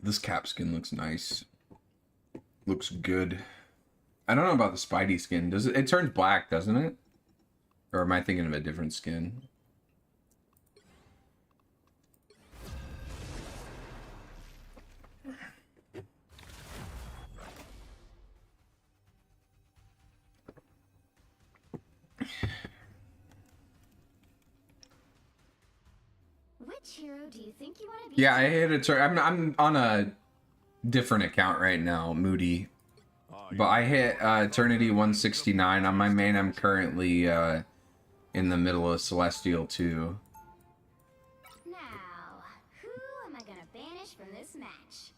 This cap skin looks nice. Looks good. I don't know about the Spidey skin. Does it turns black, doesn't it? Or am I thinking of a different skin? Which hero do you think you want to be? Yeah, I hit a turn. I'm on a different account right now, Moody. But I hit Eternity 169 on my main. I'm currently in the middle of Celestial 2. Now, who am I gonna banish from this match?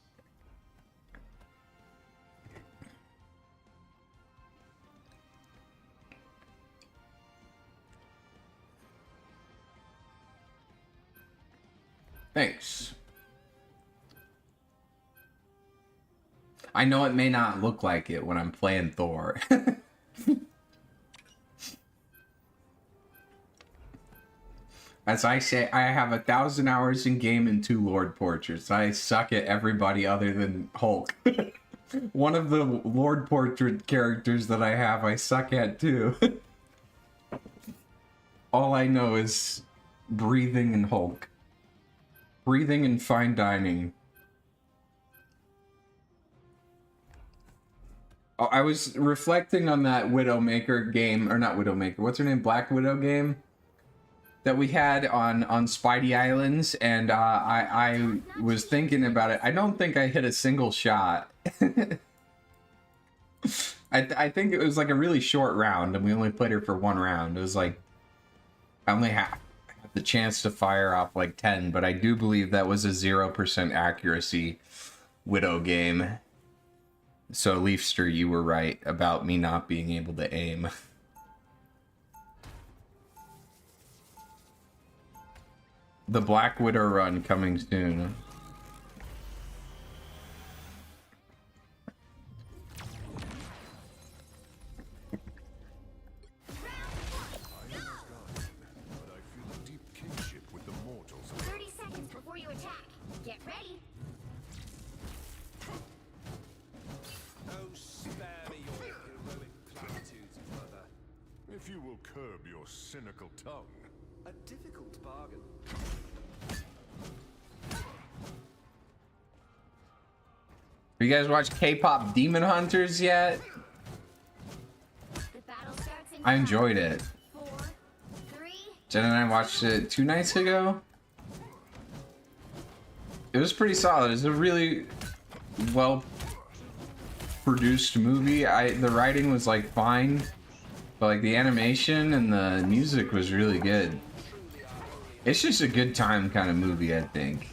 Thanks. I know it may not look like it when I'm playing Thor. As I say, I have 1,000 hours in game and 2 Lord Portraits. I suck at everybody other than Hulk. One of the Lord Portrait characters that I have, I suck at too. All I know is breathing and Hulk. Breathing and fine dining. Oh, I was reflecting on that Widowmaker game, or not Widowmaker, what's her name? Black Widow game that we had on Spidey Islands, and I was thinking about it. I don't think I hit a single shot. I think it was like a really short round, and we only played her for 1 round. It was like, I only had the chance to fire off like 10, but I do believe that was a 0% accuracy Widow game. So Leafster, you were right about me not being able to aim. The Black Widow run coming soon. If you will curb your cynical tongue. A difficult bargain. Have you guys watched K-pop Demon Hunters yet? The battle starts in I enjoyed it. 4, 3. Jen and I watched it 2 nights ago. It was pretty solid. It's a really well produced movie. The writing was like fine, but like the animation and the music was really good. It's just a good time kind of movie, I think.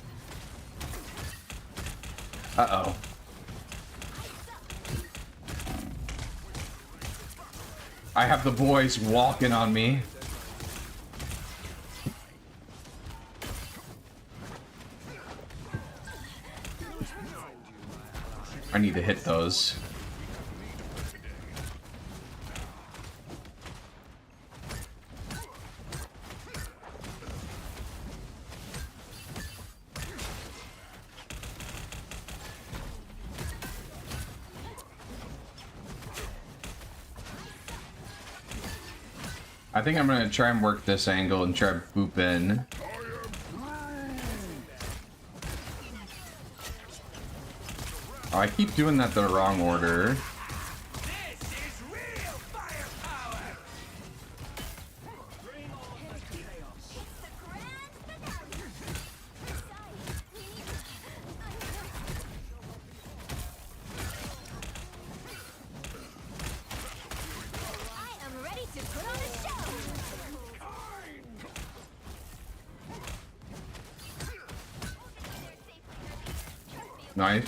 Uh-oh. I have the boys walking on me. I need to hit those. I think I'm gonna try and work this angle and try to boop in. Oh, I keep doing that the wrong order. I am ready to put on a show. Nice.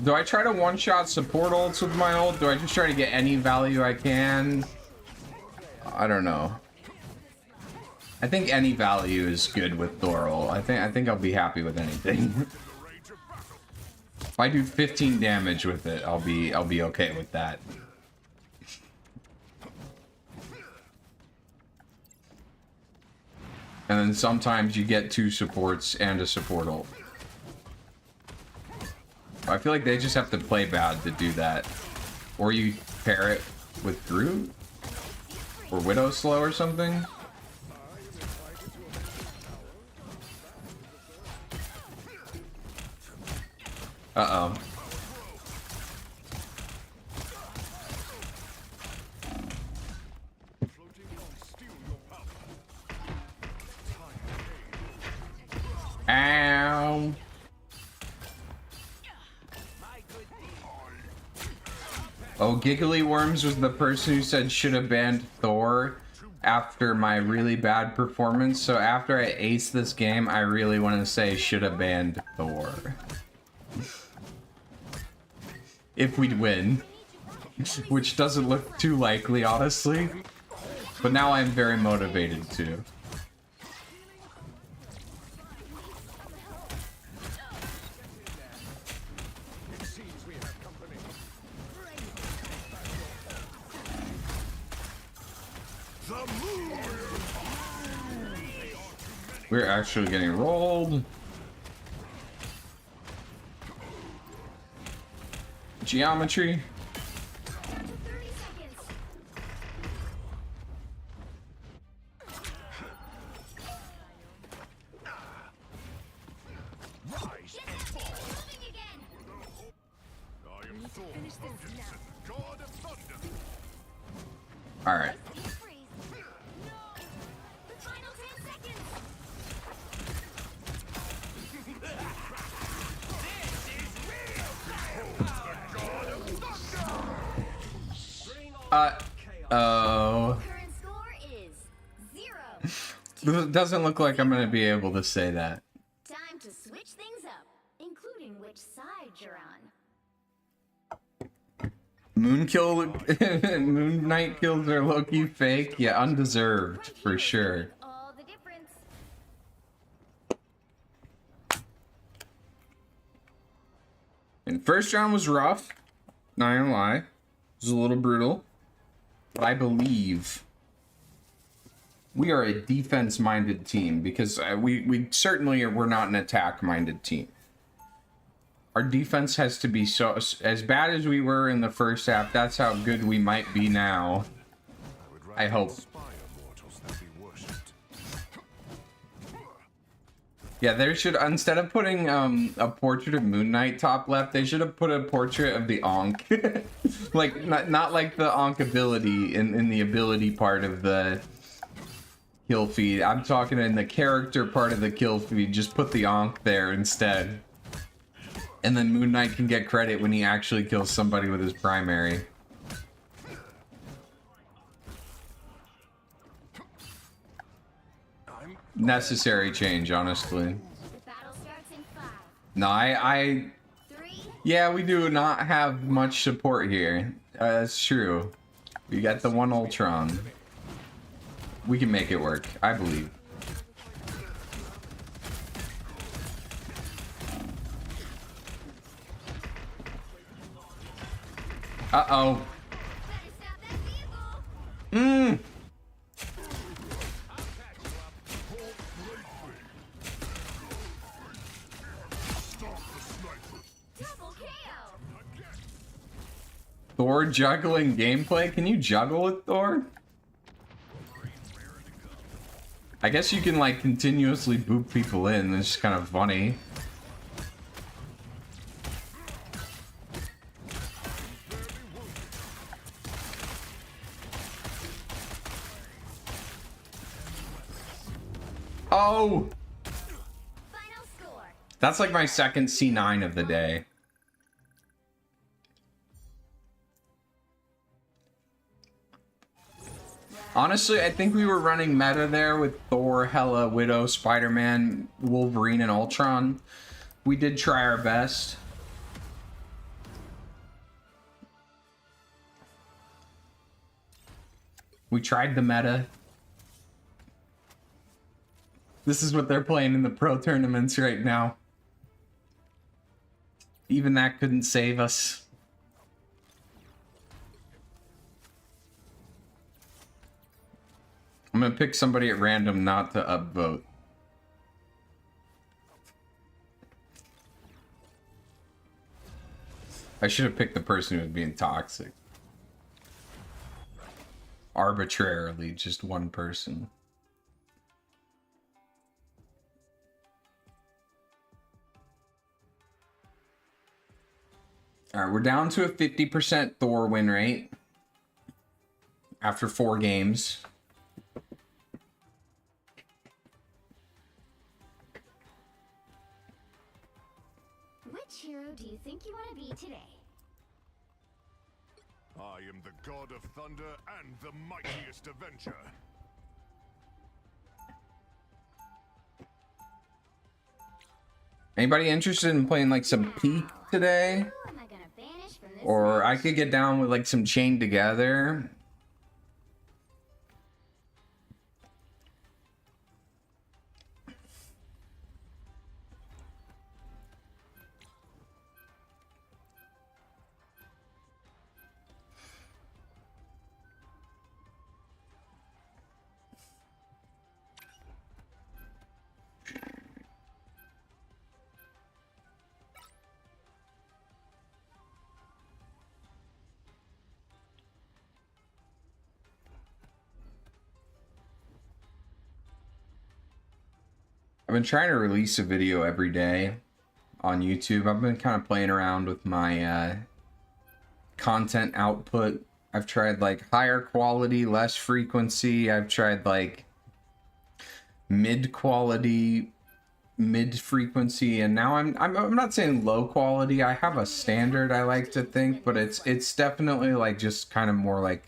Do I try to one-shot support ults with my ult? Do I just try to get any value I can? I don't know. I think any value is good with Thor ult. I think I'll be happy with anything. If I do 15 damage with it, I'll be okay with that. And then sometimes you get 2 supports and a support ult. I feel like they just have to play bad to do that. Or you pair it with Groot? Or Widow Slow or something? Uh-oh. Ow. Oh, Giggly Worms was the person who said should have banned Thor after my really bad performance. So after I ace this game, I really want to say should have banned Thor. If we'd win. Which doesn't look too likely, honestly. But now I'm very motivated to. We're actually getting rolled. Geometry. 30 seconds. Moving again. I am Thor, God of Thunder. All right. Freeze. No. The final 10 seconds. Oh. Current score is 0. It doesn't look like I'm gonna be able to say that. Time to switch things up, including which side you're on. Moon Knight kills are low-key fake. Yeah, undeserved for sure. All the difference. And first round was rough. Not gonna lie, it was a little brutal. But I believe we are a defense-minded team because we certainly we're not an attack-minded team. Our defense has to be so as bad as we were in the first half. That's how good we might be now. I hope. Yeah, there should, instead of putting a portrait of Moon Knight top left, they should have put a portrait of the Ankh. Like, not like the Ankh ability in the ability part of the kill feed. I'm talking in the character part of the kill feed. Just put the Ankh there instead. And then Moon Knight can get credit when he actually kills somebody with his primary. Necessary change, honestly. The battle starts in 5, No, 3, yeah, we do not have much support here. That's true. We got the one Ultron. We can make it work, I believe. Uh-oh. better stop that vehicle. Double KO. Thor juggling gameplay? Can you juggle with Thor? I guess you can like continuously boop people in. It's kind of funny. Oh! Final score. That's like my second C9 of the day. Honestly, I think we were running meta there with Thor, Hela, Widow, Spider-Man, Wolverine, and Ultron. We did try our best. We tried the meta. This is what they're playing in the pro tournaments right now. Even that couldn't save us. I'm gonna pick somebody at random not to upvote. I should have picked the person who was being toxic. Arbitrarily, just one person. Alright, we're down to a 50% Thor win rate after 4 games. Which hero do you think you want to be today? I am the god of thunder and the mightiest avenger. Anybody interested in playing like some Peak today? Who am I gonna banish from this Or I match? could get down with like some Chained Together. I've been trying to release a video every day on YouTube. I've been kind of playing around with my content output. I've tried like higher quality, less frequency. I've tried like mid quality, mid frequency, and now I'm not saying low quality. I have a standard I like to think, but it's definitely like just kind of more like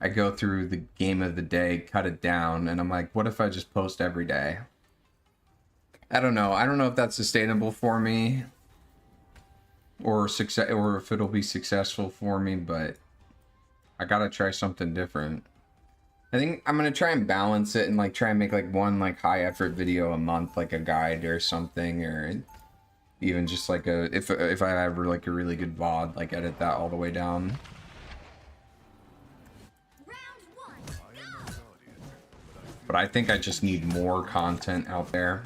I go through the game of the day, cut it down, and I'm like, what if I just post every day? I don't know. I don't know if that's sustainable for me or if it'll be successful for me, but I gotta try something different. I think I'm gonna try and balance it and like try and make like one like high effort video a month, like a guide or something, or even just like a if I have like a really good VOD, like edit that all the way down. Round 1, go! But I think I just need more content out there.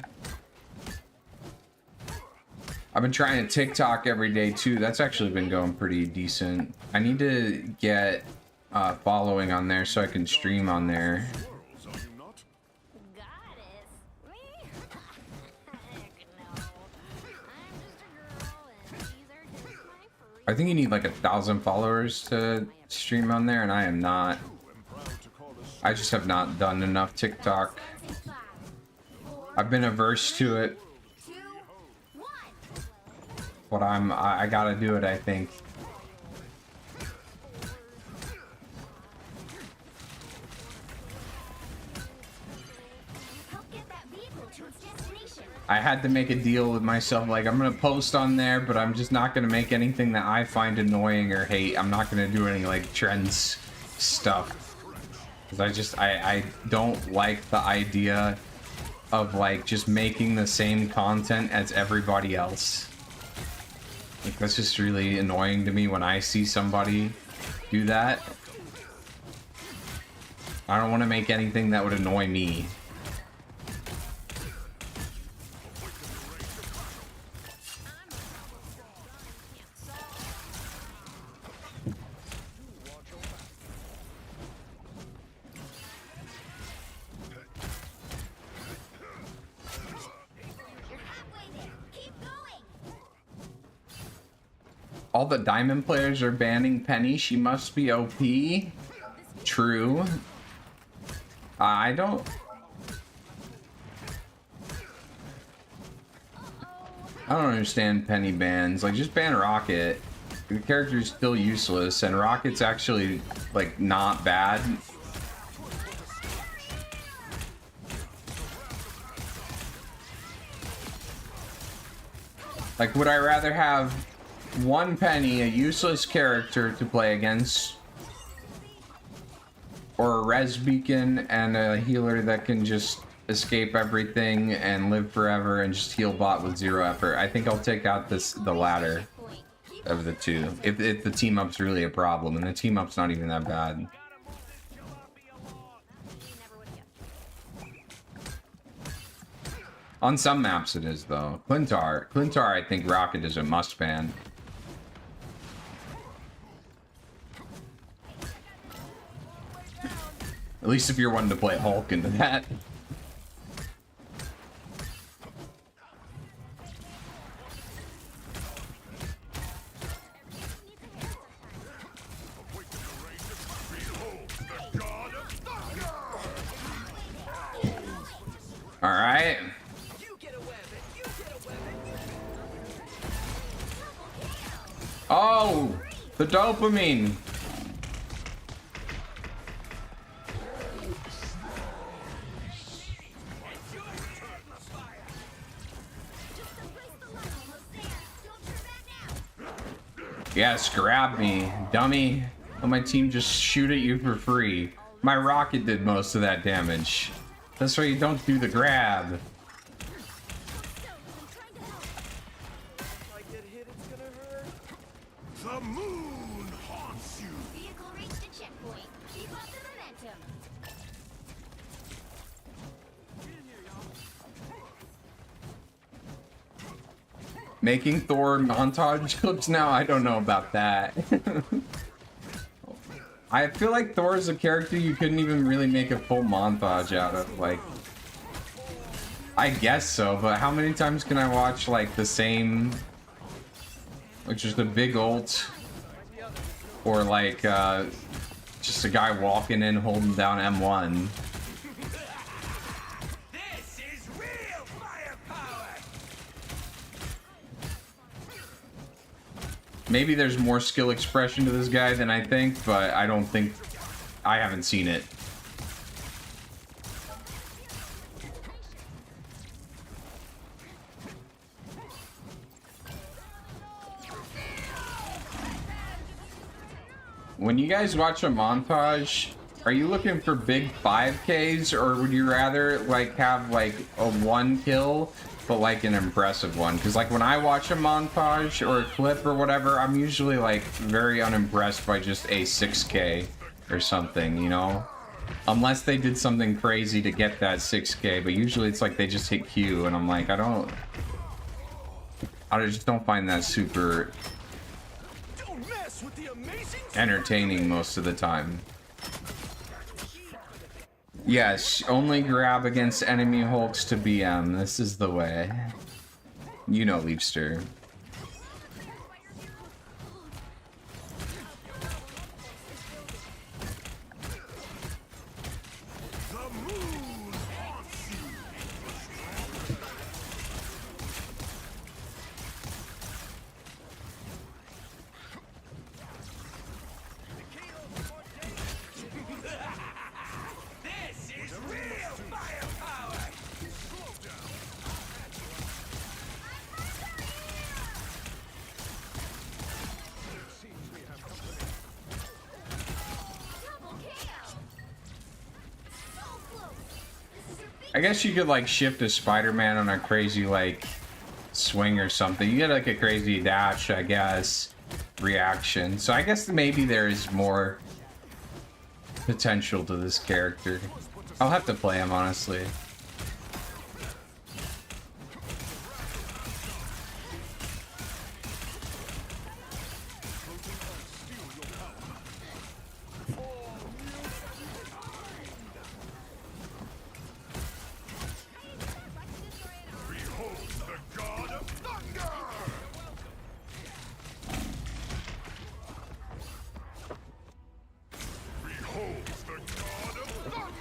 I've been trying to TikTok every day too. That's actually been going pretty decent. I need to get following on there so I can stream on there. Squirrels, are you not? Goddess? Me? Heck no. I'm just a girl, and these are just my free. I think you need like 1,000 followers to stream on there, and I am not. I'm proud to call us. I just have not done enough TikTok. In 5, 4, I've been averse to it, 2, 1. but I gotta do it, I think. Help get that vehicle to its destination. I had to make a deal with myself, like I'm gonna post on there, but I'm just not gonna make anything that I find annoying or hate. I'm not gonna do any like trends stuff. Because I don't like the idea of like just making the same content as everybody else. Like that's just really annoying to me when I see somebody do that. I don't want to make anything that would annoy me. You're halfway there. Keep going. All the diamond players are banning Penny. She must be OP. True. I don't understand Penny bans. Like, just ban Rocket. The character's still useless, and Rocket's actually, like, not bad. Like, would I rather have one Penny, a useless character to play against, or a res beacon and a healer that can just escape everything and live forever and just heal bot with 0 effort? I think I'll take out the latter of the two. If the team up's really a problem, and the team up's not even that bad. On some maps it is though. Clintar, I think Rocket is a must ban. At least if you're wanting to play Hulk into that. All right. Oh, the dopamine. Yes, grab me, dummy. Let my team just shoot at you for free. My rocket did most of that damage. That's why you don't do the grab. The moon haunts you. Vehicle reached the checkpoint. Keep up the momentum. Making Thor montage clips now? I don't know about that. I feel like Thor is a character you couldn't even really make a full montage out of. Like, I guess so, but how many times can I watch like the same, like just a big ult, or like just a guy walking in holding down M1? This is real firepower. Maybe there's more skill expression to this guy than I think, but I don't think, I haven't seen it. When you guys watch a montage, are you looking for big 5Ks, or would you rather like have like a 1 kill but like an impressive one? Because like when I watch a montage or a clip or whatever, I'm usually like very unimpressed by just a 6K or something, you know, unless they did something crazy to get that 6K. But usually it's like they just hit Q, and I'm like, I don't I just don't find that super Don't mess with the amazing entertaining most of the time. Yes, only grab against enemy hulks to BM. This is the way. You know, Leapster. I guess you could like shift a Spider-Man on a crazy like swing or something. You get like a crazy dash, I guess, reaction. So I guess maybe there is more potential to this character. I'll have to play him, honestly.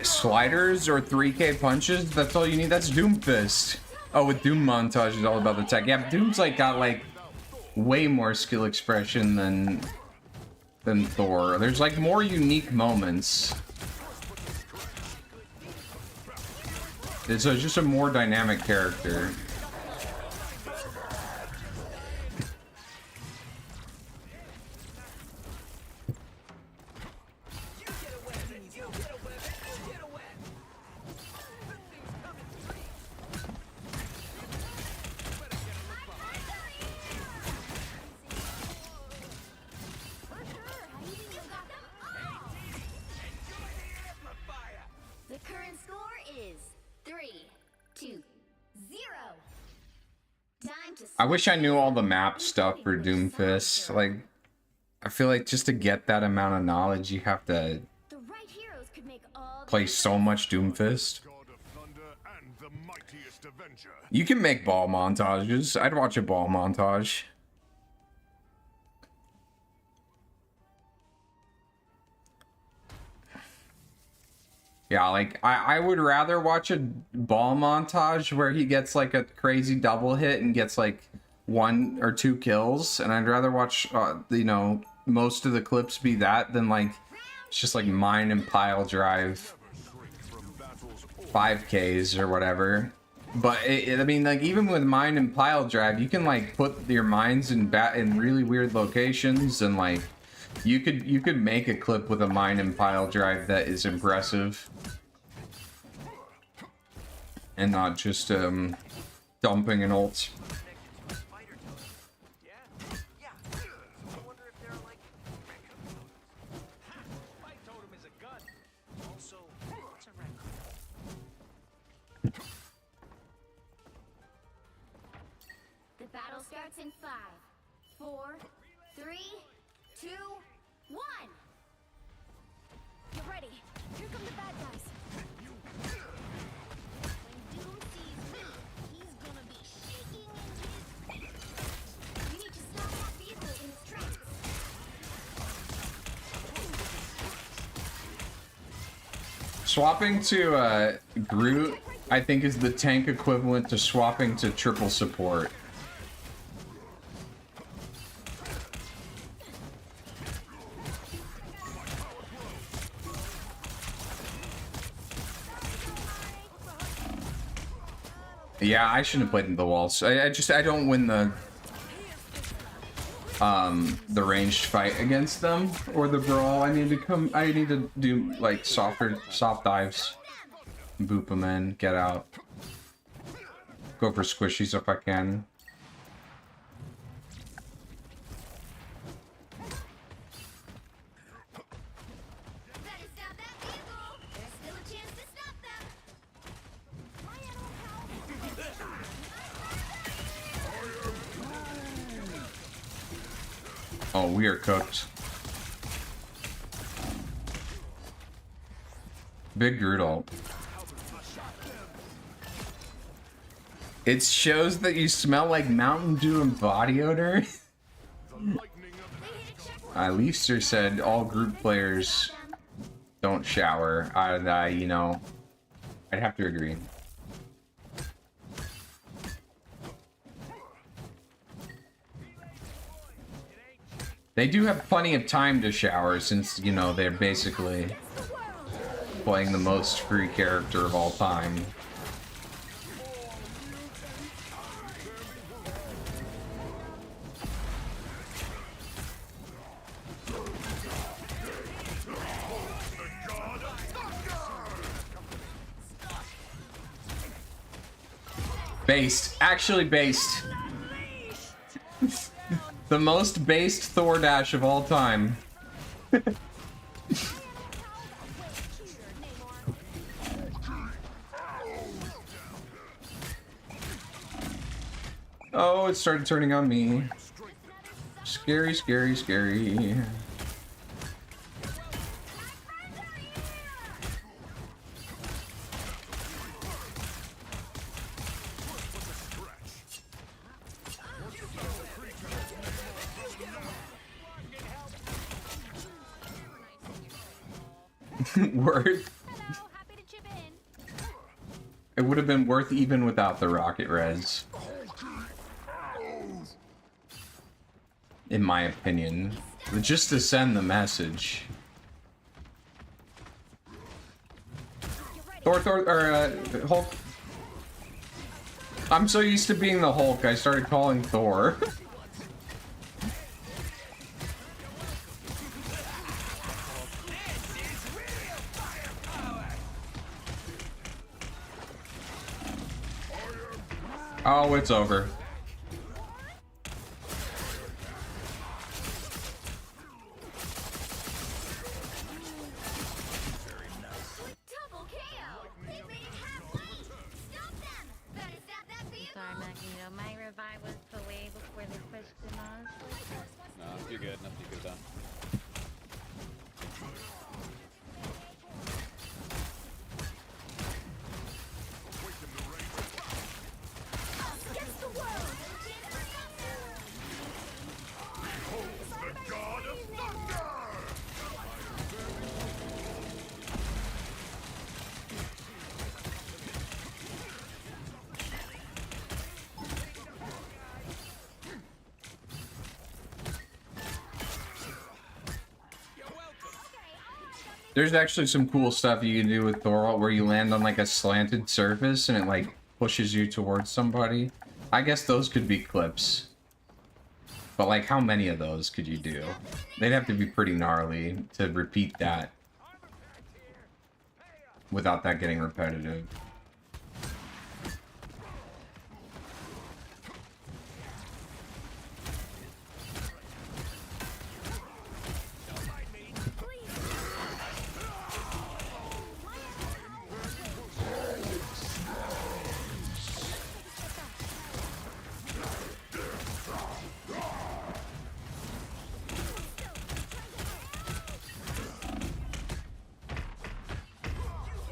Sliders or 3K punches, that's all you need. That's Doomfist. Oh, with Doom montage is all about the tech. Yeah, but Doom's like got like way more skill expression than Thor. There's like more unique moments. It's just a more dynamic character. The current score is 3-2-0. Time to I wish I knew all the map stuff for Doomfist. Like, I feel like just to get that amount of knowledge, you have to the right heroes could make all play so much Doomfist. God of thunder and the mightiest avenger. You can make ball montages. I'd watch a ball montage. Yeah, like, I would rather watch a ball montage where he gets, like, a crazy double hit and gets, like, 1 or 2 kills. And I'd rather watch, you know, most of the clips be that than, like, it's just, like, mine and pile drive 5Ks or whatever. But, I mean, like, even with mine and pile drive, you can, like, put your mines in really weird locations and, like, you could make a clip with a mine and pile drive that is impressive. And not just dumping an ult. The battle starts in 5, 4, 3, 2, 1. Get ready. Here come the bad guys. When Doom sees me, he's gonna be shaking in his boots. We need to stop that vehicle in its tracks. Swapping to Groot, I think, is the tank equivalent to swapping to triple support. Yeah, I shouldn't have played in the walls. I don't win the ranged fight against them or the brawl. I need to do like soft dives, boop them in, get out, go for squishies if I can. Better stop that vehicle. There's still a chance to stop them. My ammo pal. Oh, we are cooked. Big Groodle. It shows that you smell like Mountain Dew and body odor. Leafster said all group players don't shower. You know, I'd have to agree. They do have plenty of time to shower since, you know, they're basically playing the most free character of all time. Based. Actually based. The most based Thor dash of all time. Oh, it started turning on me. Scary, scary, scary. Worth. It would have been worth even without the rocket res. In my opinion. Just to send the message. Thor, Hulk. I'm so used to being the Hulk, I started calling Thor. Oh, it's over. Sorry, Magneto. My revive was so way before the question asked. No, you're good. Nothing you could have done. There's actually some cool stuff you can do with Thor where you land on like a slanted surface and it like pushes you towards somebody. I guess those could be clips. But like how many of those could you do? They'd have to be pretty gnarly to repeat that without that getting repetitive.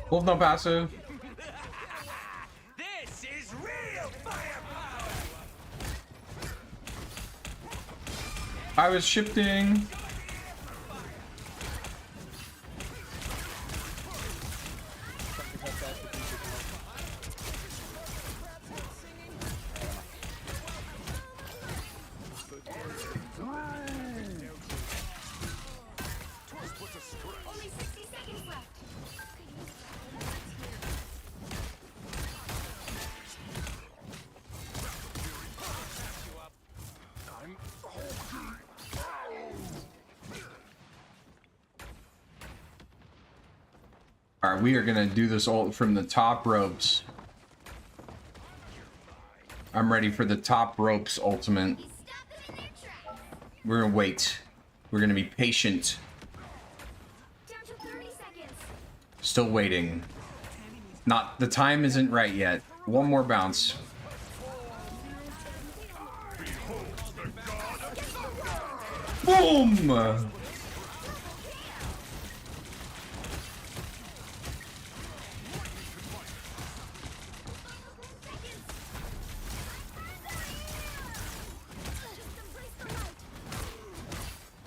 Wolf no passive. This is real firepower. I was shifting. Only 60 seconds left. Alright, we are gonna do this ult from the top ropes. I'm ready for the top ropes ultimate. We're gonna wait. We're gonna be patient. Down to 30 seconds. Still waiting. Not, the time isn't right yet. One more bounce. Boom!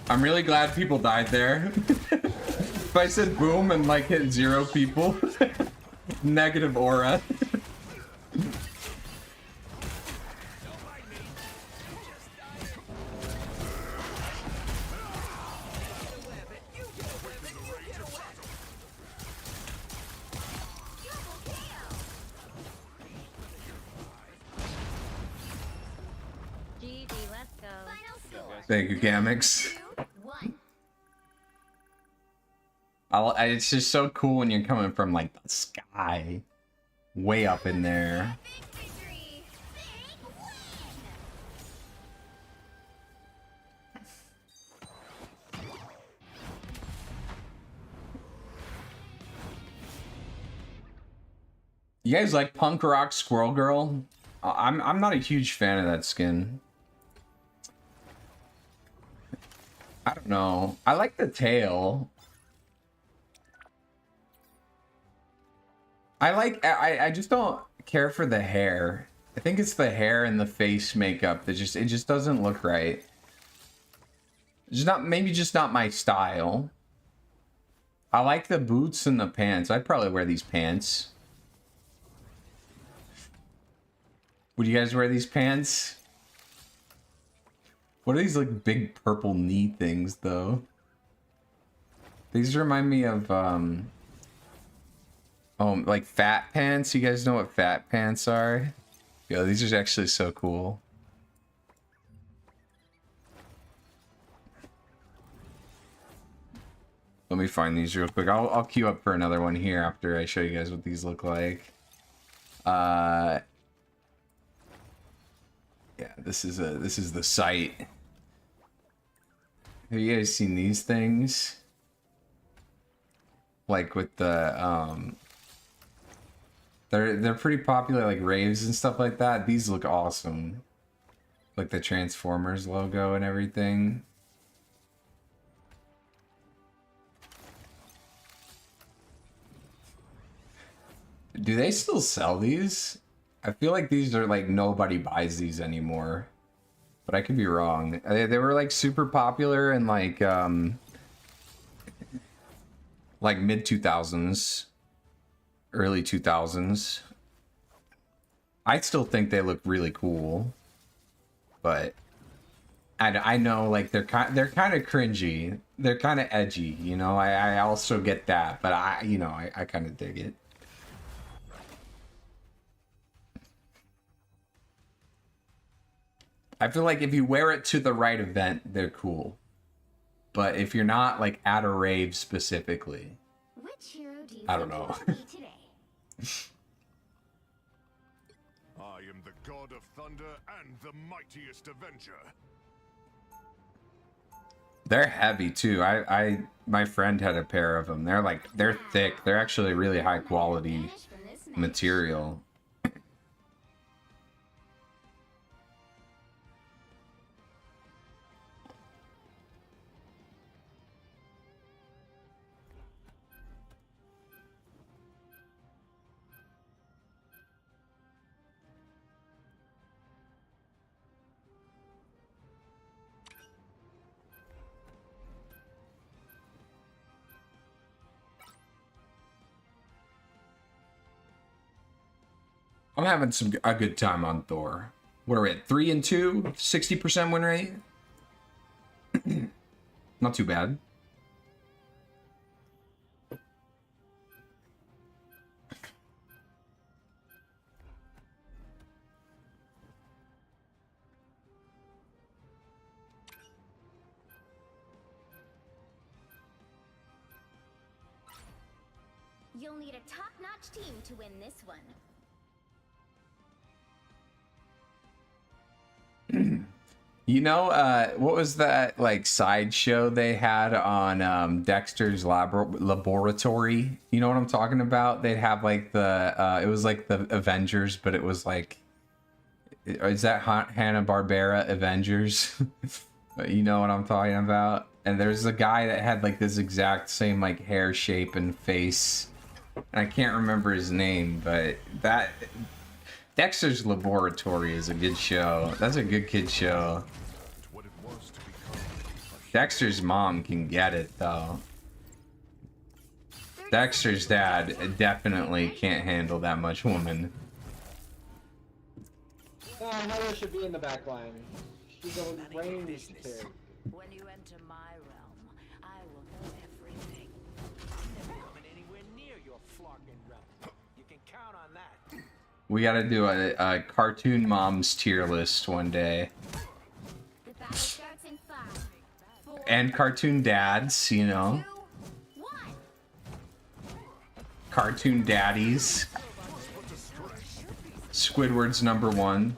I'm really glad people died there. If I said boom and like hit 0 people, negative aura. GG, let's go. Final score. Thank you, Gamix. 1. It's just so cool when you're coming from like the sky, way up in there. Big victory. Big win. You guys like Punk Rock Squirrel Girl? I'm not a huge fan of that skin. I don't know. I like the tail. I just don't care for the hair. I think it's the hair and the face makeup that it just doesn't look right. Just not, maybe just not my style. I like the boots and the pants. I'd probably wear these pants. Would you guys wear these pants? What are these like big purple knee things though? These remind me of like fat pants. You guys know what fat pants are? Yo, these are actually so cool. Let me find these real quick. I'll queue up for another one here after I show you guys what these look like. Yeah, this is the site. Have you guys seen these things? Like with the they're pretty popular, like raves and stuff like that. These look awesome. Like the Transformers logo and everything. Do they still sell these? I feel like these are like nobody buys these anymore. But I could be wrong. They were like super popular in like mid 2000s, early 2000s. I still think they look really cool, but I know like they're kind of cringy. They're kind of edgy, you know. I also get that, but I kind of dig it. I feel like if you wear it to the right event, they're cool. But if you're not like at a rave specifically, Which hero do you I don't think know. you will be today? I am the god of thunder and the mightiest avenger. They're heavy too. My friend had a pair of them. They're thick. They're actually really high quality Vanish from this match. material. I'm having a good time on Thor. What are we at? 3 and 2? 60% win rate? Not too bad. You'll need a top-notch team to win this one. You know, what was that like sideshow they had on Dexter's Laboratory? You know what I'm talking about? They'd have like it was like the Avengers, but it was like, is that Hanna-Barbera Avengers? You know what I'm talking about? And there's a guy that had like this exact same like hair shape and face. And I can't remember his name, but that Dexter's Laboratory is a good show. That's a good kid show. What it was to become. Dexter's mom can get it though. Dexter's dad definitely can't handle that much woman. Heather should be in the back line. She's a ranged character. When you enter my realm, I will know everything. Never coming anywhere near your flarkin' realm. You can count on that. We gotta do a cartoon moms tier list one day. The battle starts in 5, 4, And cartoon dads, you know. 2, 1. Cartoon daddies. Squidward's number 1.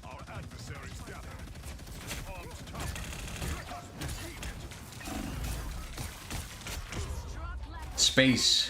Our adversaries gather. Arms tower. Space.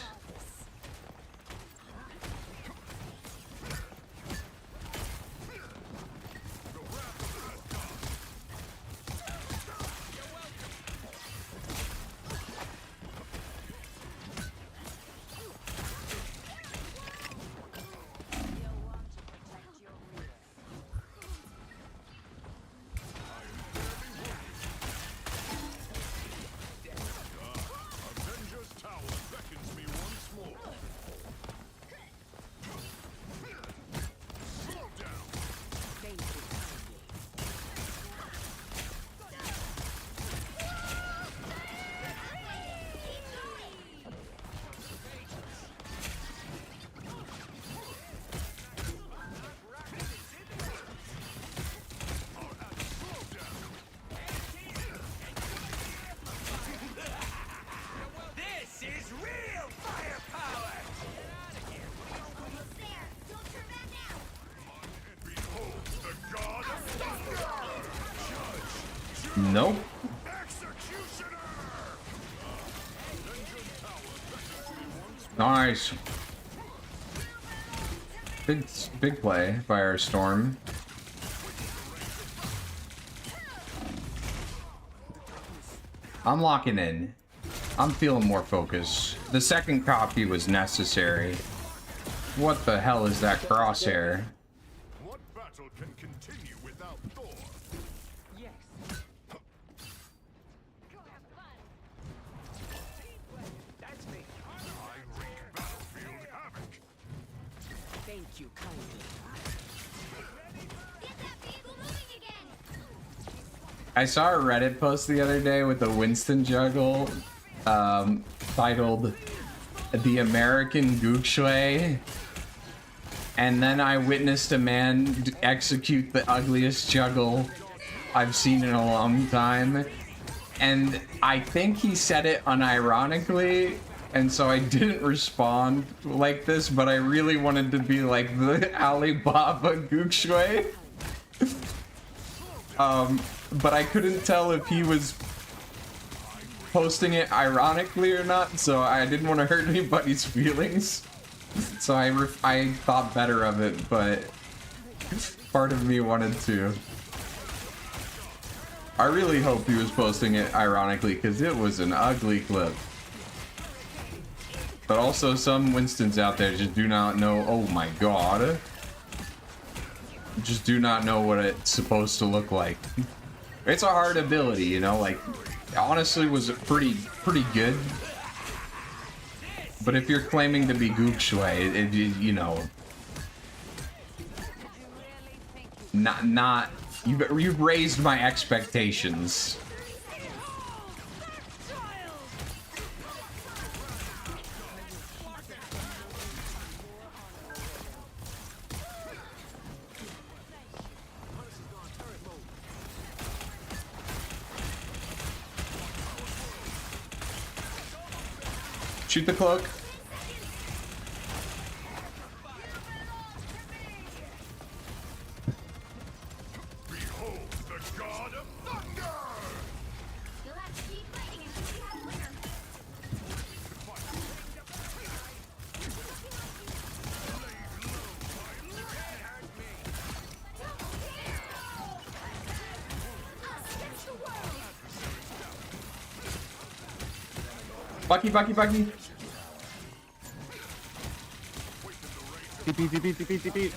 Avengers Tower beckons me once more. Slow down. This is real firepower! Almost there. Don't turn back now. Behold the god of Nope. executioner! Avengers Tower beckons me once Nice. Big play, Firestorm. I'm locking in. I'm feeling more focus. The second copy was necessary. What the hell is that crosshair? What battle can continue without Thor? Yes. That's me. I wreak battlefield havoc. Thank you kindly. Get that vehicle moving again. I saw a Reddit post the other day with a Winston juggle titled "The American Gook Shui," and then I witnessed a man execute the ugliest juggle I've seen in a long time, and I think he said it unironically, and so I didn't respond like this, but I really wanted to be like the Alibaba Gook Shui. But I couldn't tell if he was posting it ironically or not, so I didn't want to hurt anybody's feelings. So I thought better of it, but part of me wanted to. I really hope he was posting it ironically, because it was an ugly clip. But also some Winstons out there just do not know, oh my god. Just do not know what it's supposed to look like. It's a hard ability, you know, like, honestly was pretty good. But if you're claiming to be Gook Shui, you know, you've raised my expectations. Shoot the cloak. Behold the god of thunder! You'll have to keep fighting until you have a winner. Bucky, Bucky, Bucky. TP, TP, TP, TP.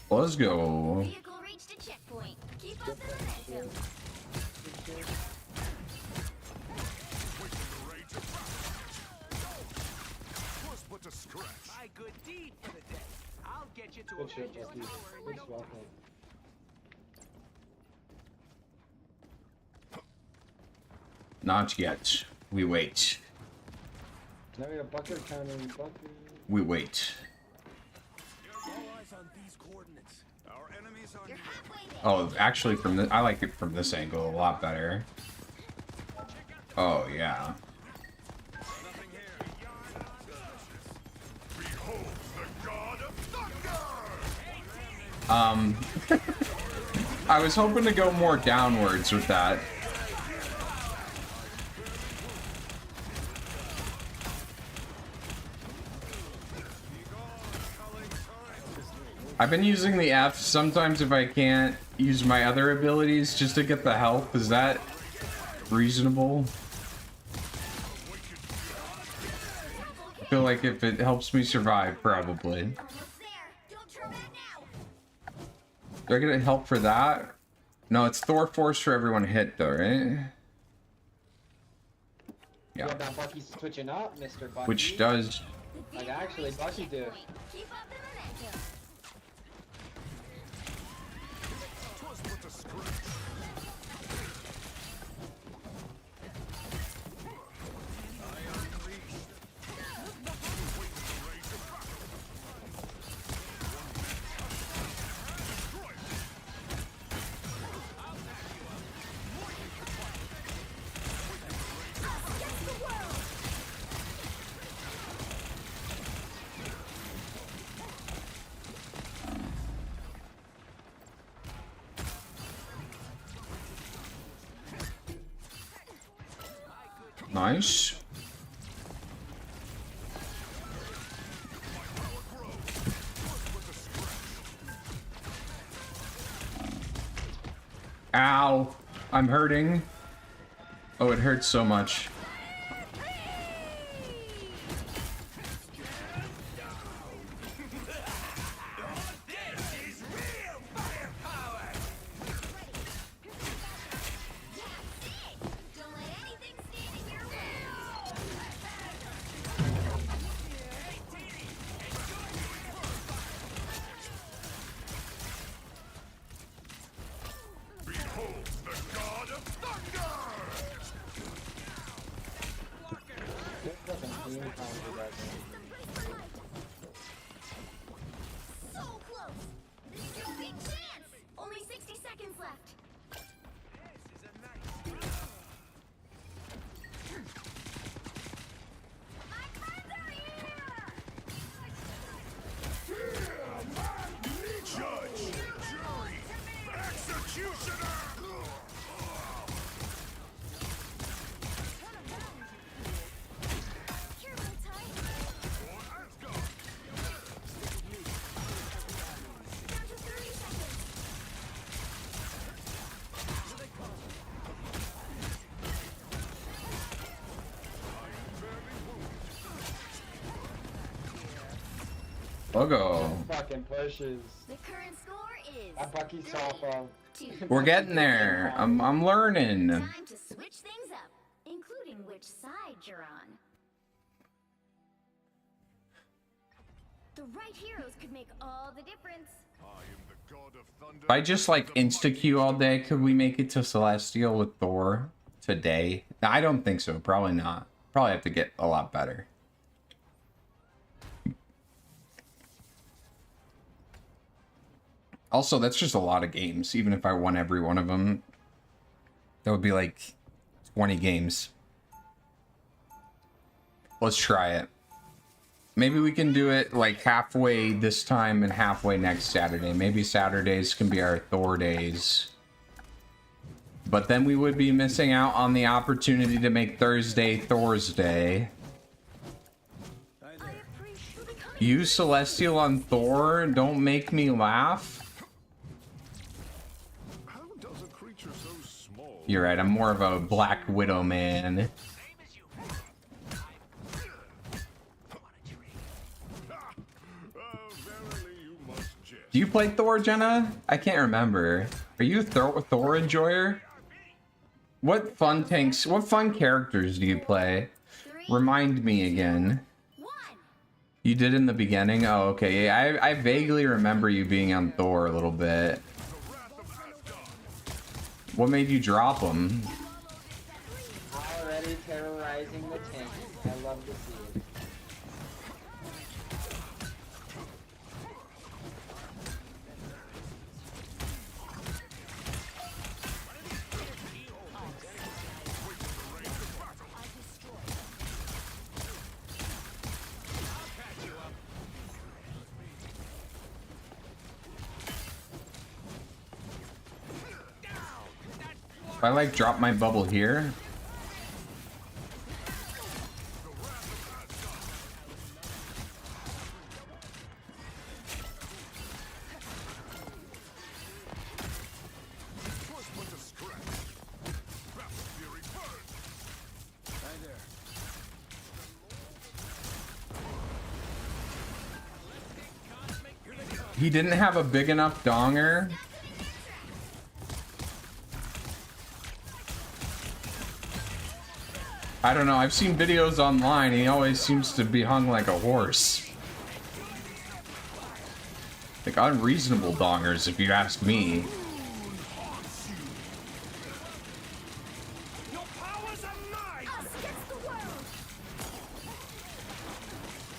Let's go. Vehicle reached a checkpoint. Keep up the momentum. Was but a scratch. My good deed for the day. I'll get you to Good shit, Avengers Bucky. Tower in Good no swap. Not yet. We wait. Now we have Bucker counting Bucker. We wait. All eyes on these coordinates. Our enemies are You're halfway there. Oh, actually, from this, I like it from this angle a lot better. Oh yeah. nothing here. Behold the god of thunder! I was hoping to go more downwards with that. I've been using the F sometimes if I can't use my other abilities just to get the health. Is that reasonable? I feel like if it helps me survive, probably. Almost there. Don't turn back now. Do I get help for that? No, it's Thor Force for everyone hit though, right? Yeah, Yeah. that Bucky's switching up, Mr. Bucky. Which does. The Like, vehicle actually, reached a Bucky did. checkpoint. Keep up the momentum. Was but a scratch. Nice. Ow. I'm hurting. Oh, it hurts so much. Don't let anything stand in your way. Behold the god of thunder! This doesn't mean counter right now. So close. This is your big chance. Only 60 seconds left. My friends are here. Judge, jury, executioner! Here, my tie. Down to 30 seconds. Logo. Fucking pushes. The current score is That Bucky's softball. 2. We're getting there. I'm learning. Time to switch things up, including which side you're on. The right heroes could make all the difference. I am the god of thunder. If I just like insta Q all day, could we make it to Celestial with Thor today? I don't think so. Probably not. Probably have to get a lot better. Also, that's just a lot of games. Even if I won every one of them, that would be like 20 games. Let's try it. Maybe we can do it like halfway this time and halfway next Saturday. Maybe Saturdays can be our Thor days. But then we would be missing out on the opportunity to make Thursday Thor's Day. Use Celestial on Thor, don't make me laugh. How does a creature so small? You're right, I'm more of a Black Widow man. Verily you must jest. Do you play Thor, Jenna? I can't remember. Are you a Thor enjoyer? What fun characters do you play? Remind me again. You did in the beginning? Oh, okay. Yeah, I vaguely remember you being on Thor a little bit. What made you drop him? Already terrorizing the tank. I love to see it. If I like drop my bubble here. He didn't have a big enough donger. I don't know, I've seen videos online, he always seems to be hung like a horse. Like, unreasonable dongers, if you ask me.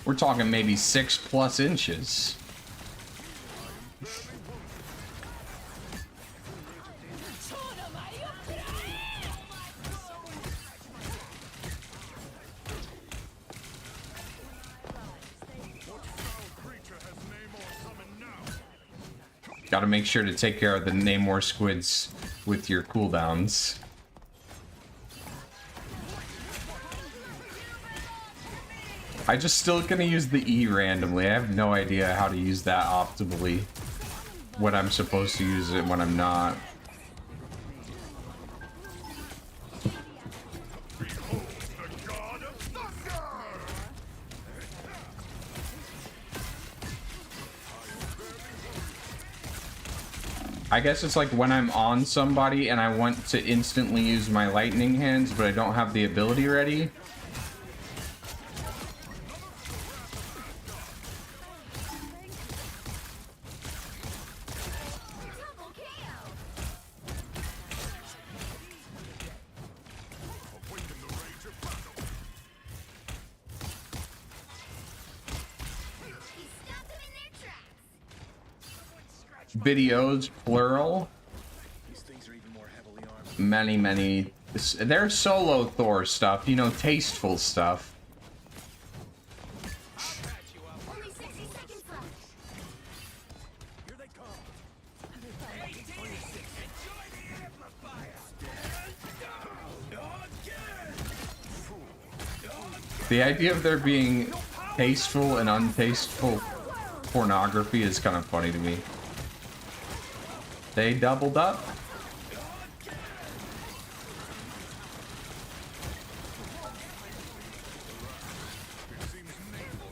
We're talking maybe 6+ inches. Gotta make sure to take care of the Namor squids with your cooldowns. I just still gonna use the E randomly. I have no idea how to use that optimally. When I'm supposed to use it, when I'm not. I guess it's like when I'm on somebody and I want to instantly use my lightning hands, but I don't have the ability ready. Videos, plural. Many. They're solo Thor stuff, you know, tasteful stuff. Only 60 seconds left. Here they come. The idea of there being tasteful and untasteful pornography is kind of funny to me. They doubled up.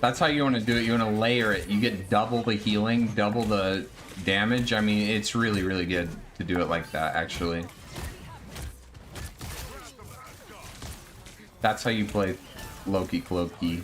That's how you want to do it. You want to layer it. You get double the healing, double the damage. I mean, it's really, really good to do it like that, actually. That's how you play Loki Cloaky.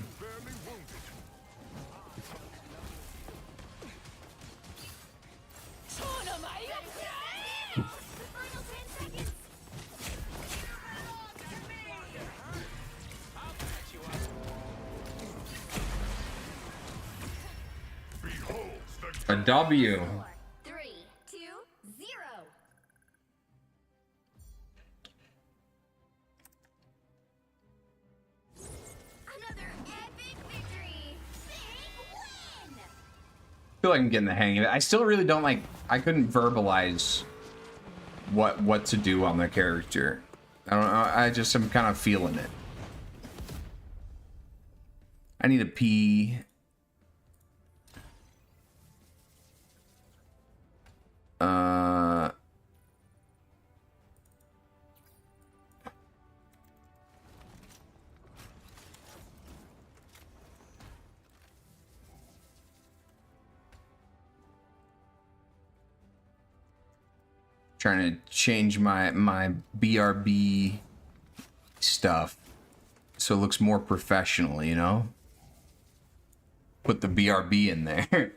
A W. 3, 2, 0. Another epic victory. feel like I'm getting the hang of it. I still really don't like. I couldn't verbalize what to do on the character. I don't know. I just am kind of feeling it. I need a pee. Trying to change my BRB stuff so it looks more professional, you know? Put the BRB in there.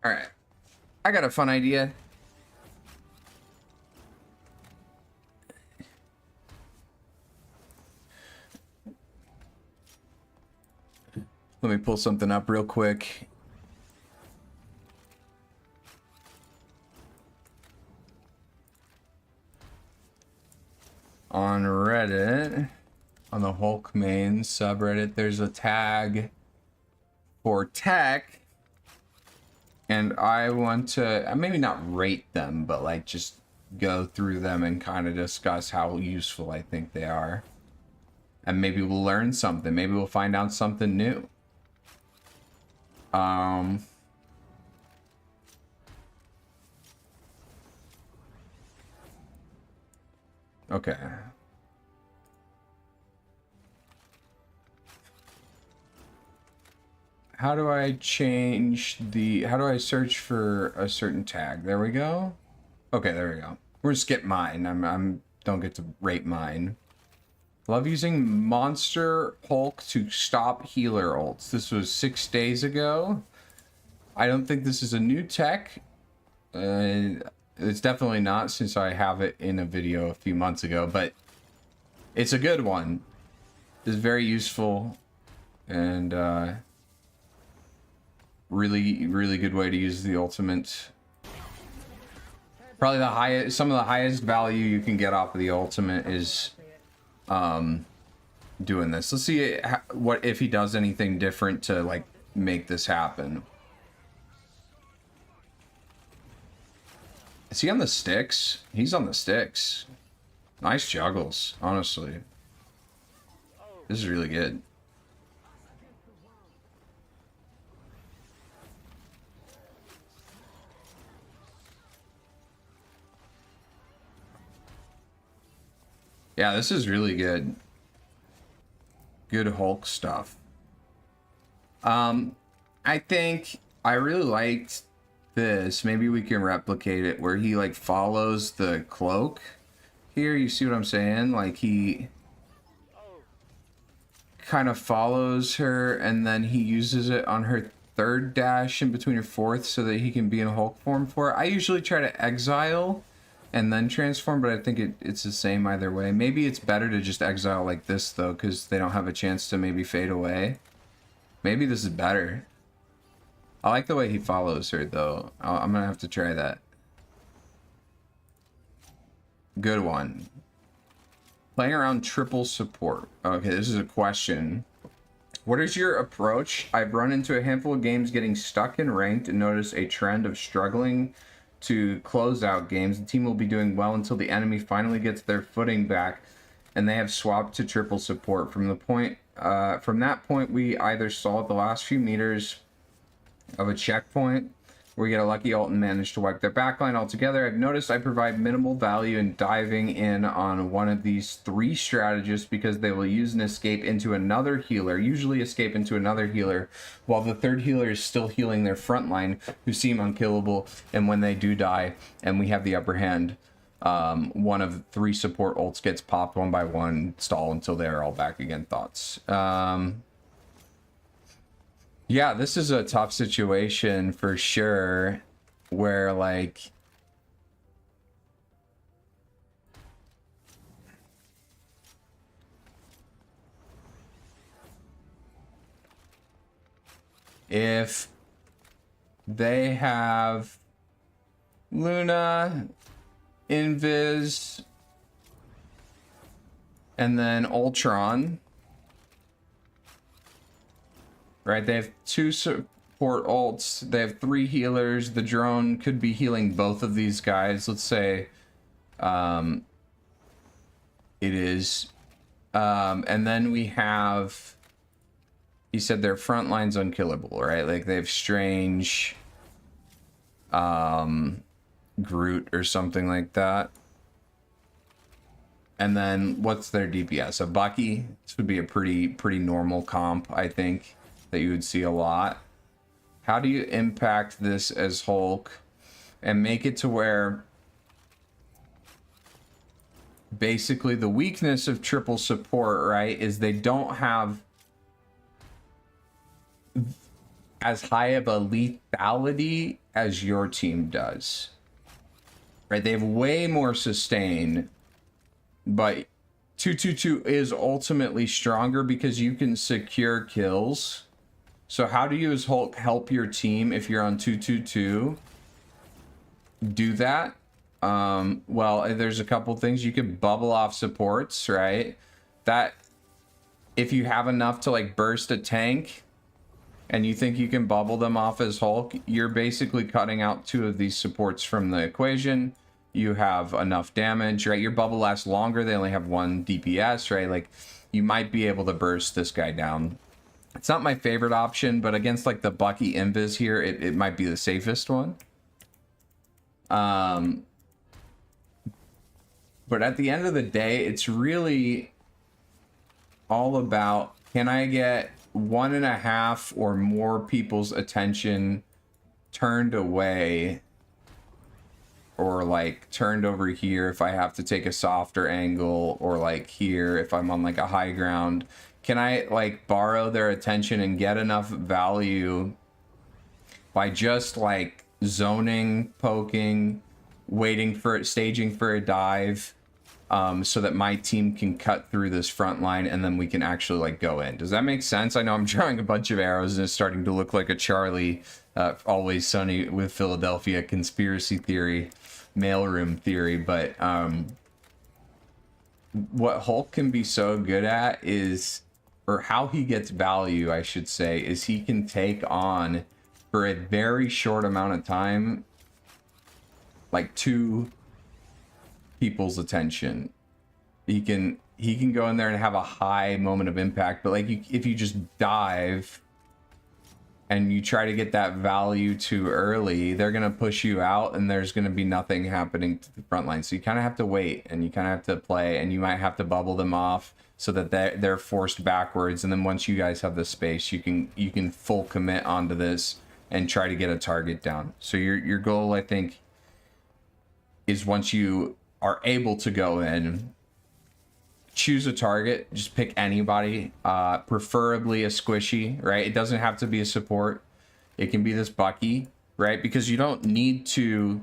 All right, I got a fun idea. Let me pull something up real quick. On Reddit, on the Hulk main subreddit, there's a tag for tech. And I want to maybe not rate them, but like just go through them and kind of discuss how useful I think they are. And maybe we'll learn something. Maybe we'll find out something new. Okay. How do I change the... How do I search for a certain tag? There we go. Okay, there we go. We're just skip mine. I'm don't get to rate mine. Love using Monster Hulk to stop healer ults. This was 6 days ago. I don't think this is a new tech. It's definitely not, since I have it in a video a few months ago, but it's a good one. It's very useful and really good way to use the ultimate. Probably the highest, some of the highest value you can get off of the ultimate is doing this. Let's see what if he does anything different to like make this happen. Is he on the sticks? He's on the sticks. Nice juggles, honestly. This is really good. Yeah, this is really good. Good Hulk stuff. I think I really liked this. Maybe we can replicate it where he like follows the cloak. Here, you see what I'm saying? Like he kind of follows her and then he uses it on her third dash in between her fourth so that he can be in Hulk form for her. I usually try to exile and then transform, but I think it's the same either way. Maybe it's better to just exile like this though, because they don't have a chance to maybe fade away. Maybe this is better. I like the way he follows her, though. I'm gonna have to try that. Good one. Playing around triple support. Okay, this is a question. What is your approach? I've run into a handful of games getting stuck in ranked and noticed a trend of struggling to close out games. The team will be doing well until the enemy finally gets their footing back and they have swapped to triple support. From that point, we either stall at the last few meters of a checkpoint, where we get a lucky ult and manage to wipe their backline altogether. I've noticed I provide minimal value in diving in on one of these three strategists because they will use an escape into another healer, usually escape into another healer, while the third healer is still healing their front line, who seem unkillable, and when they do die and we have the upper hand, one of three support ults gets popped one by one, stall until they're all back again. Thoughts? Yeah, this is a tough situation for sure, where like if they have Luna, Invis, and then Ultron, right? They have two support ults. They have three healers. The drone could be healing both of these guys. Let's say it is. And then we have, he said their front line's unkillable, right? Like they have Strange, Groot or something like that. And then what's their DPS? A Bucky. This would be a pretty normal comp, I think, that you would see a lot. How do you impact this as Hulk and make it to where basically the weakness of triple support, right, is they don't have as high of a lethality as your team does, right? They have way more sustain, but 222 is ultimately stronger because you can secure kills. So how do you as Hulk help your team if you're on 222 do that? Well, there's a couple things. You can bubble off supports, right? That if you have enough to like burst a tank and you think you can bubble them off as Hulk, you're basically cutting out two of these supports from the equation. You have enough damage, right? Your bubble lasts longer. They only have 1 DPS, right? Like you might be able to burst this guy down. It's not my favorite option, but against like the Bucky Invis here, it might be the safest one. But at the end of the day, it's really all about, can I get 1.5 or more people's attention turned away, or like turned over here if I have to take a softer angle, or like here if I'm on like a high ground. Can I like borrow their attention and get enough value by just like zoning, poking, waiting for it, staging for a dive, so that my team can cut through this front line and then we can actually like go in? Does that make sense? I know I'm drawing a bunch of arrows and it's starting to look like a Charlie Always Sunny with Philadelphia conspiracy theory, mailroom theory, but what Hulk can be so good at is, or how he gets value, I should say, is he can take on, for a very short amount of time, like 2 people's attention. He can go in there and have a high moment of impact, but like if you just dive and you try to get that value too early, they're gonna push you out and there's gonna be nothing happening to the front line. So you kind of have to wait and you kind of have to play, and you might have to bubble them off so that they're forced backwards, and then once you guys have the space, you can full commit onto this and try to get a target down. So your goal, I think, is once you are able to go in, choose a target, just pick anybody, preferably a squishy, right? It doesn't have to be a support. It can be this Bucky, right? Because you don't need to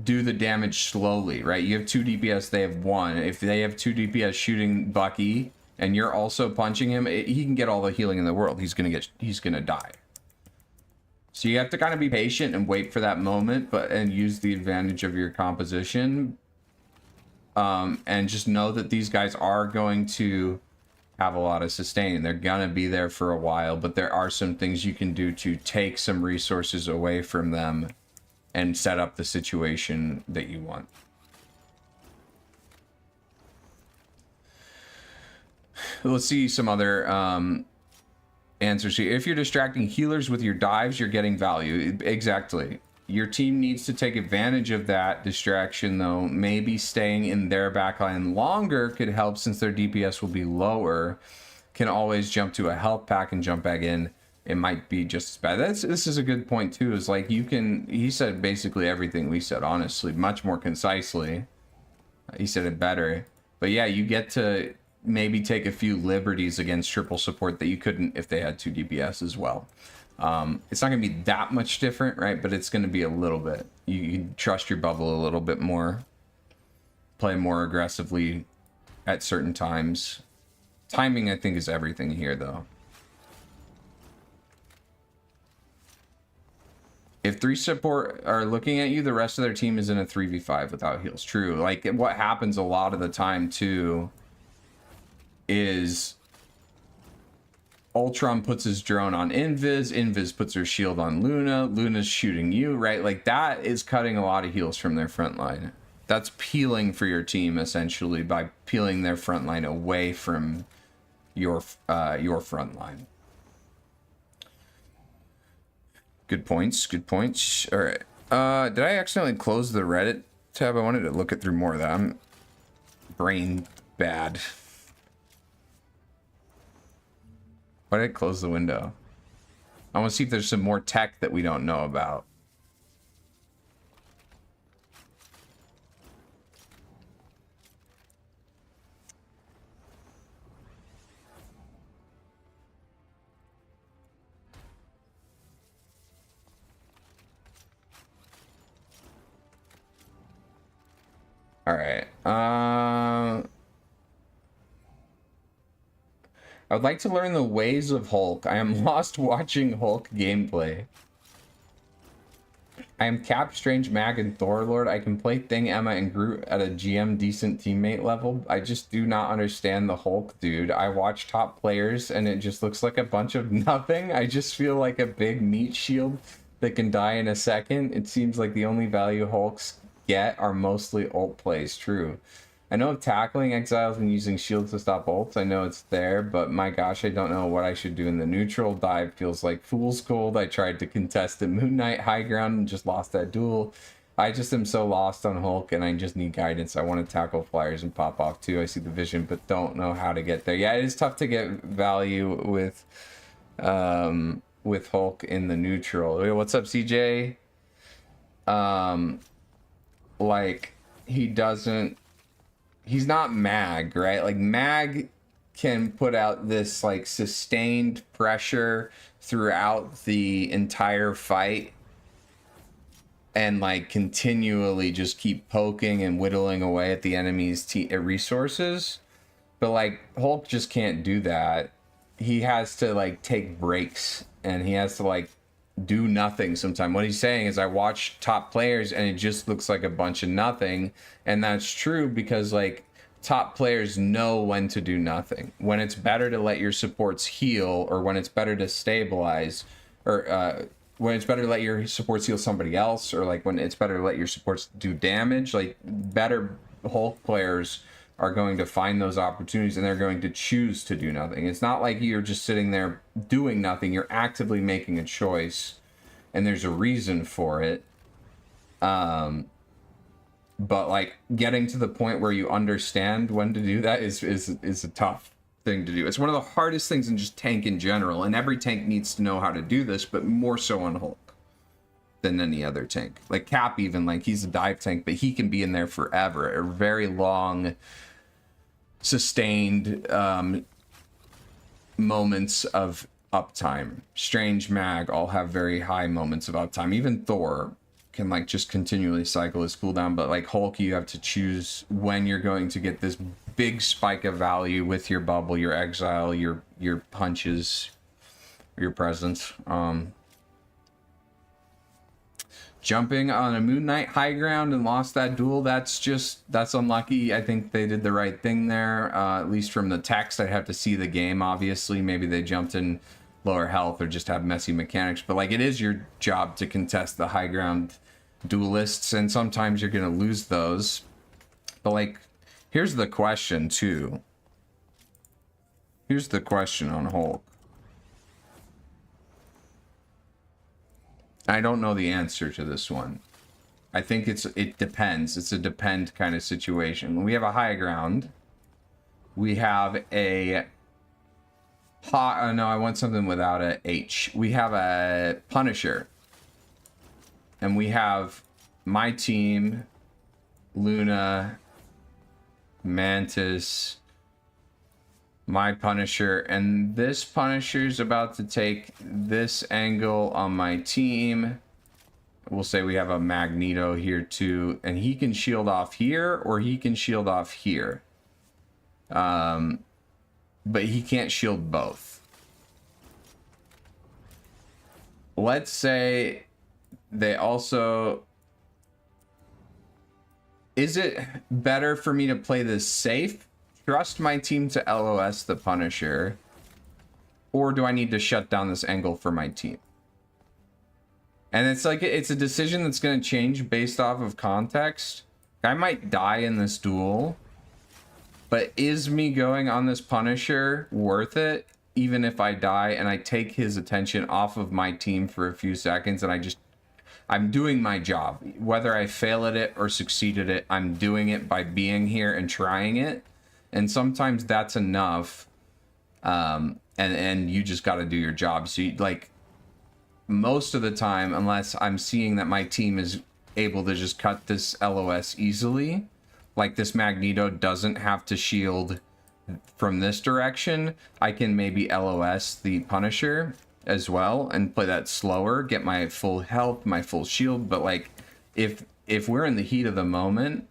do the damage slowly, right? You have 2 DPS, they have 1. If they have 2 DPS shooting Bucky and you're also punching him, he can get all the healing in the world. He's gonna die. So you have to kind of be patient and wait for that moment, and use the advantage of your composition. And just know that these guys are going to have a lot of sustain. They're gonna be there for a while, but there are some things you can do to take some resources away from them and set up the situation that you want. Let's see some other answers here. If you're distracting healers with your dives, you're getting value. Exactly. Your team needs to take advantage of that distraction, though. Maybe staying in their backline longer could help, since their DPS will be lower. Can always jump to a health pack and jump back in. It might be just as bad. This is a good point, too. Is like, you can... He said basically everything we said, honestly. Much more concisely. He said it better. But yeah, you get to maybe take a few liberties against triple support that you couldn't if they had 2 DPS as well. It's not going to be that much different, right? But it's going to be a little bit. You trust your bubble a little bit more. Play more aggressively at certain times. Timing, I think, is everything here, though. If 3 support are looking at you, the rest of their team is in a 3v5 without heals. True. Like, what happens a lot of the time, too, is Ultron puts his drone on Invis, Invis puts her shield on Luna, Luna's shooting you, right? Like, that is cutting a lot of heals from their front line. That's peeling for your team, essentially, by peeling their front line away from your front line. Good points, good points. All right. Did I accidentally close the Reddit tab? I wanted to look it through more of that. I'm brain bad. Why did I close the window? I want to see if there's some more tech that we don't know about. All right. I would like to learn the ways of Hulk. I am lost watching Hulk gameplay. I am Cap, Strange, Mag, and Thor Lord. I can play Thing, Emma, and Groot at a GM decent teammate level. I just do not understand the Hulk, dude. I watch top players, and it just looks like a bunch of nothing. I just feel like a big meat shield that can die in a second. It seems like the only value Hulks get are mostly ult plays. True. I know of tackling exiles and using shields to stop ults. I know it's there, but my gosh, I don't know what I should do in the neutral. Dive feels like fool's gold. I tried to contest at Moon Knight high ground and just lost that duel. I just am so lost on Hulk, and I just need guidance. I want to tackle flyers and pop off too. I see the vision, but don't know how to get there. Yeah, it is tough to get value with Hulk in the neutral. Hey, what's up, CJ? Like, he's not Mag, right? Like, Mag can put out this like sustained pressure throughout the entire fight and like continually just keep poking and whittling away at the enemy's resources. But like, Hulk just can't do that. He has to like take breaks, and he has to like do nothing sometimes. What he's saying is, I watch top players and it just looks like a bunch of nothing. And that's true, because like, top players know when to do nothing, when it's better to let your supports heal, or when it's better to stabilize, or when it's better to let your supports heal somebody else, or like when it's better to let your supports do damage. Like, better Hulk players are going to find those opportunities, and they're going to choose to do nothing. It's not like you're just sitting there doing nothing. You're actively making a choice, and there's a reason for it. But like, getting to the point where you understand when to do that is a tough thing to do. It's one of the hardest things in just tank in general, and every tank needs to know how to do this, but more so on Hulk than any other tank. Like Cap, even, like, he's a dive tank, but he can be in there forever. A very long, sustained moments of uptime. Strange, Mag all have very high moments of uptime. Even Thor can like just continually cycle his cooldown, but like Hulk, you have to choose when you're going to get this big spike of value with your bubble, your exile, your punches, your presence. Jumping on a Moon Knight high ground and lost that duel, that's unlucky. I think they did the right thing there, at least from the text. I'd have to see the game, obviously. Maybe they jumped in lower health or just have messy mechanics. But, like, it is your job to contest the high ground duelists, and sometimes you're going to lose those. But, like, here's the question, too. Here's the question on Hulk. I don't know the answer to this one. I think it depends. It's a depend kind of situation. When we have a high ground, we have a no, I want something without a H. We have a Punisher. And we have my team, Luna, Mantis, my Punisher, and this Punisher's about to take this angle on my team. We'll say we have a Magneto here too, and he can shield off here or he can shield off here. But he can't shield both. Let's say they also... Is it better for me to play this safe? Trust my team to LOS the Punisher, or do I need to shut down this angle for my team? And it's like, it's a decision that's going to change based off of context. I might die in this duel, but is me going on this Punisher worth it? Even if I die and I take his attention off of my team for a few seconds and I'm doing my job. Whether I fail at it or succeed at it, I'm doing it by being here and trying it. And sometimes that's enough, and you just got to do your job. So, like, most of the time, unless I'm seeing that my team is able to just cut this LOS easily, like this Magneto doesn't have to shield from this direction, I can maybe LOS the Punisher as well and play that slower, get my full health, my full shield. But, like, if we're in the heat of the moment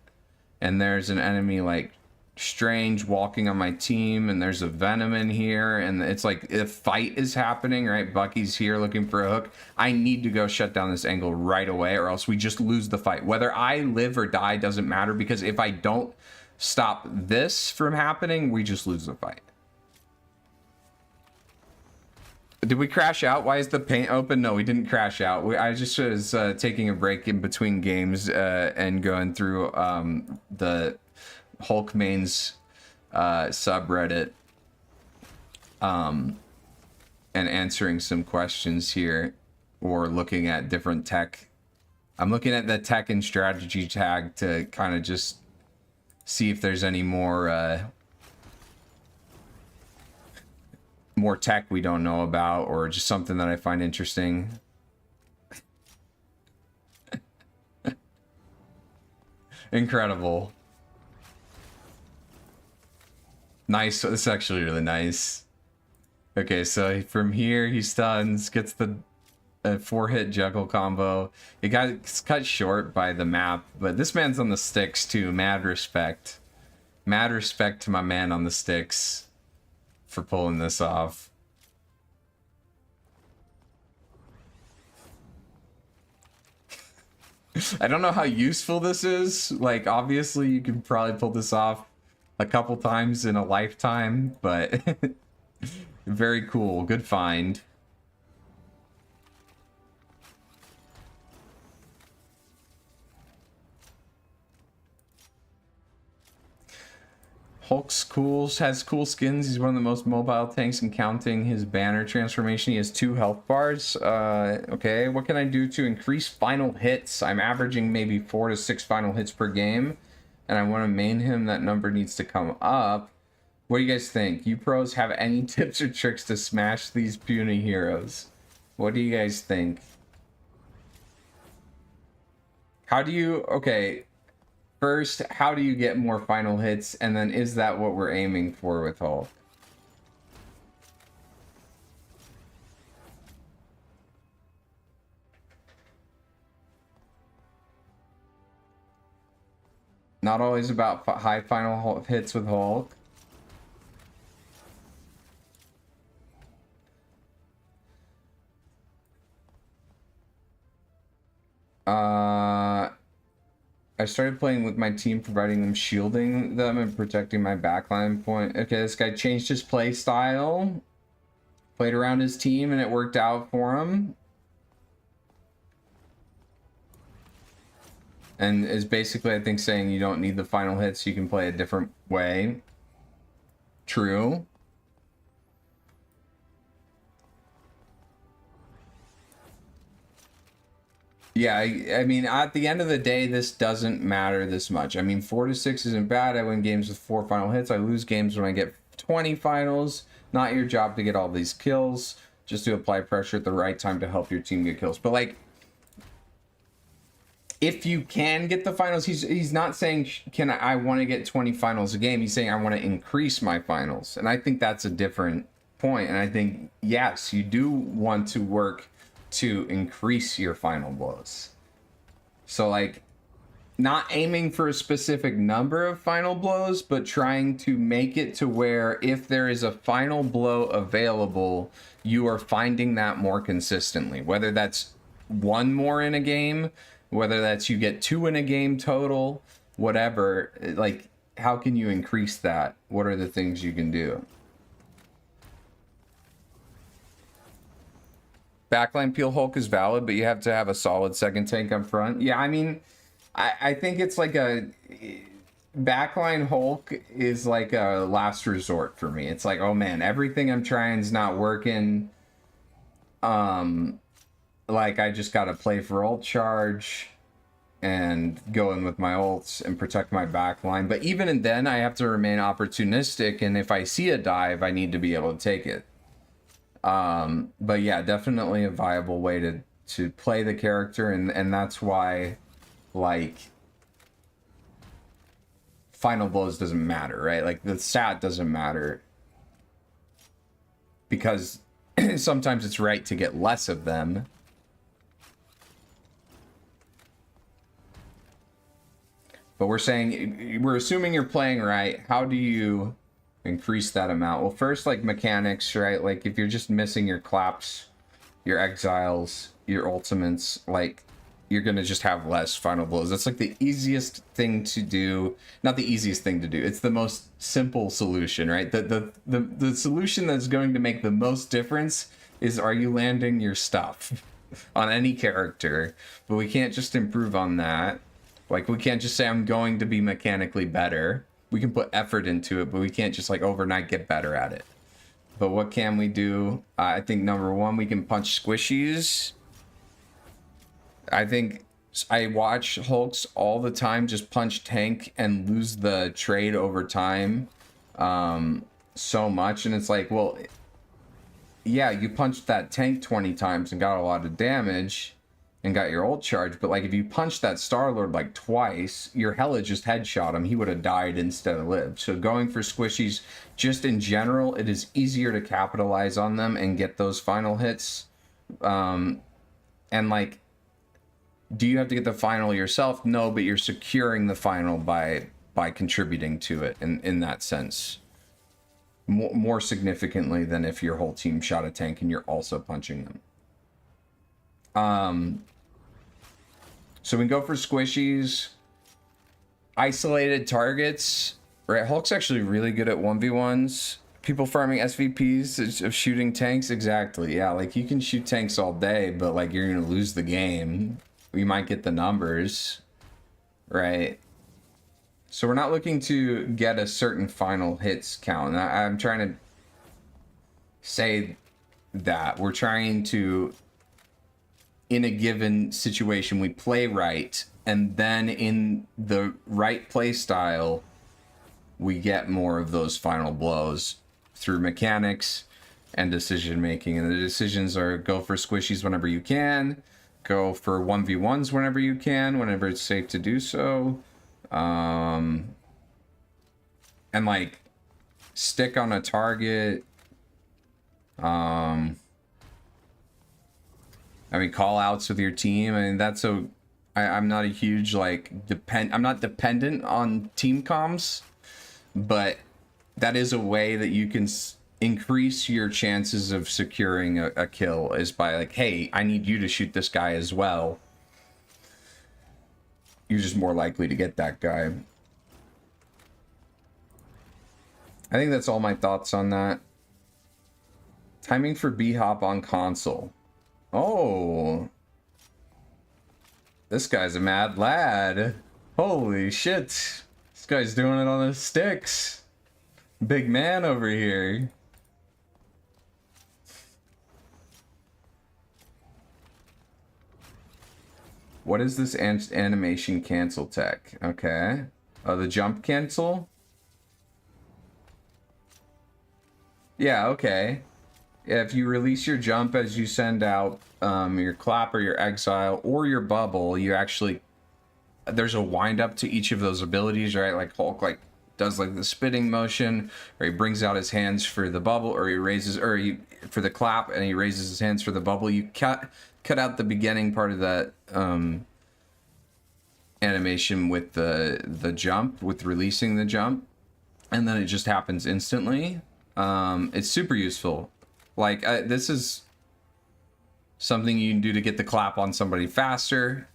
and there's an enemy like Strange walking on my team and there's a Venom in here and it's like a fight is happening, right? Bucky's here looking for a hook. I need to go shut down this angle right away or else we just lose the fight. Whether I live or die doesn't matter, because if I don't stop this from happening, we just lose the fight. Did we crash out? Why is the paint open? No, we didn't crash out. I just was taking a break in between games and going through the Hulk mains subreddit and answering some questions here, or looking at different tech. I'm looking at the tech and strategy tag to kind of just see if there's any more tech we don't know about, or just something that I find interesting. Incredible. Nice. This is actually really nice. Okay, so from here he stuns, gets the 4-hit juggle combo. It got cut short by the map, but this man's on the sticks too. Mad respect. Mad respect to my man on the sticks for pulling this off. I don't know how useful this is. Like, obviously you could probably pull this off a couple times in a lifetime, but very cool. Good find. Hulk's has cool skins. He's one of the most mobile tanks, and counting his banner transformation, he has 2 health bars. Okay, what can I do to increase final hits? I'm averaging maybe 4 to 6 final hits per game, and I want to main him. That number needs to come up. What do you guys think? You pros have any tips or tricks to smash these puny heroes? What do you guys think? How do you... Okay... First, how do you get more final hits? And then, is that what we're aiming for with Hulk? Not always about high final hits with Hulk. I started playing with my team, providing them, shielding them, and protecting my backline point. Okay, this guy changed his play style, played around his team, and it worked out for him. And is basically, I think, saying you don't need the final hits, you can play a different way. True. Yeah, I mean, at the end of the day, this doesn't matter this much. I mean, 4 to 6 isn't bad. I win games with 4 final hits. I lose games when I get 20 finals. Not your job to get all these kills. Just to apply pressure at the right time to help your team get kills. But, like, if you can get the finals, he's not saying, I want to get 20 finals a game. He's saying, I want to increase my finals. And I think that's a different point. And I think, yes, you do want to work to increase your final blows. So, like, not aiming for a specific number of final blows, but trying to make it to where if there is a final blow available, you are finding that more consistently. Whether that's 1 more in a game, whether that's you get 2 in a game total, whatever. Like, how can you increase that? What are the things you can do? Backline peel Hulk is valid, but you have to have a solid second tank up front. Yeah, I mean, I think it's like a... Backline Hulk is like a last resort for me. It's like, oh man, everything I'm trying is not working. Like, I just gotta play for ult charge and go in with my ults and protect my backline. But even then, I have to remain opportunistic, and if I see a dive, I need to be able to take it. But yeah, definitely a viable way to play the character, and that's why, like, final blows doesn't matter, right? Like, the stat doesn't matter, because sometimes it's right to get less of them. But we're assuming you're playing right. How do you increase that amount? Well, first, like, mechanics, right? Like, if you're just missing your claps, your exiles, your ultimates, like, you're gonna just have less final blows. That's like the easiest thing to do. Not the easiest thing to do. It's the most simple solution, right? The solution that's going to make the most difference is, are you landing your stuff on any character? But we can't just improve on that. Like, we can't just say, I'm going to be mechanically better. We can put effort into it, but we can't just, like, overnight get better at it. But what can we do? I think number 1, we can punch squishies. I think I watch Hulks all the time just punch tank and lose the trade over time so much. And it's like, well, yeah, you punched that tank 20 times and got a lot of damage and got your ult charge, but, like, if you punched that Star-Lord, like, twice, your Hela just headshot him. He would have died instead of lived. So going for squishies, just in general, it is easier to capitalize on them and get those final hits. And, like, do you have to get the final yourself? No, but you're securing the final by contributing to it in that sense. More significantly than if your whole team shot a tank and you're also punching them. So we can go for squishies. Isolated targets. Right, Hulk's actually really good at 1v1s. People farming SVPs of shooting tanks. Exactly, yeah. Like, you can shoot tanks all day, but, like, you're going to lose the game. We might get the numbers. Right? So we're not looking to get a certain final hits count. I'm trying to say that. We're trying to... in a given situation, we play right, and then in the right play style, we get more of those final blows through mechanics and decision making. And the decisions are: go for squishies whenever you can, go for 1v1s whenever you can, whenever it's safe to do so, and, like, stick on a target. I mean, call outs with your team. I mean, that's a I'm not a huge like I'm not dependent on team comms, but that is a way that you can increase your chances of securing a kill is by like, hey, I need you to shoot this guy as well. You're just more likely to get that guy. I think that's all my thoughts on that. Timing for B-Hop on console. Oh. This guy's a mad lad. Holy shit. This guy's doing it on his sticks. Big man over here. What is this animation cancel tech? Okay. Oh, the jump cancel? Yeah, okay. Yeah, if you release your jump as you send out your clap or your exile or your bubble, you actually... There's a wind up to each of those abilities, right? Like Hulk does like the spitting motion, or he brings out his hands for the bubble, or he raises, or he for the clap, and he raises his hands for the bubble. You cut out the beginning part of that animation with the jump, with releasing the jump, and then it just happens instantly. It's super useful. Like this is something you can do to get the clap on somebody faster,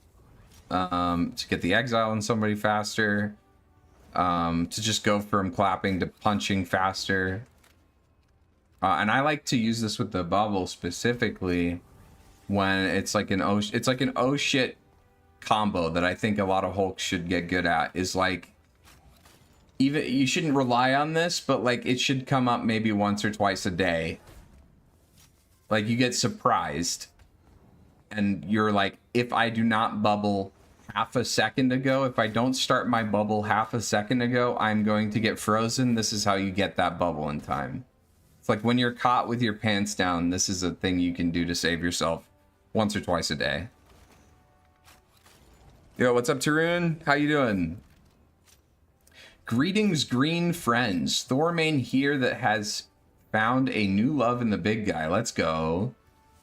to get the exile on somebody faster, to just go from clapping to punching faster. And I like to use this with the bubble specifically when it's like an oh shit combo that I think a lot of Hulks should get good at, is like, even you shouldn't rely on this, but like it should come up maybe once or twice a day. Like you get surprised and you're like, if I do not bubble half a second ago, if I don't start my bubble half a second ago, I'm going to get frozen. This is how you get that bubble in time. It's like when you're caught with your pants down, this is a thing you can do to save yourself once or twice a day. Yo, what's up, Tarun? How you doing? Greetings, green friends. Thormain here that has found a new love in the big guy. Let's go.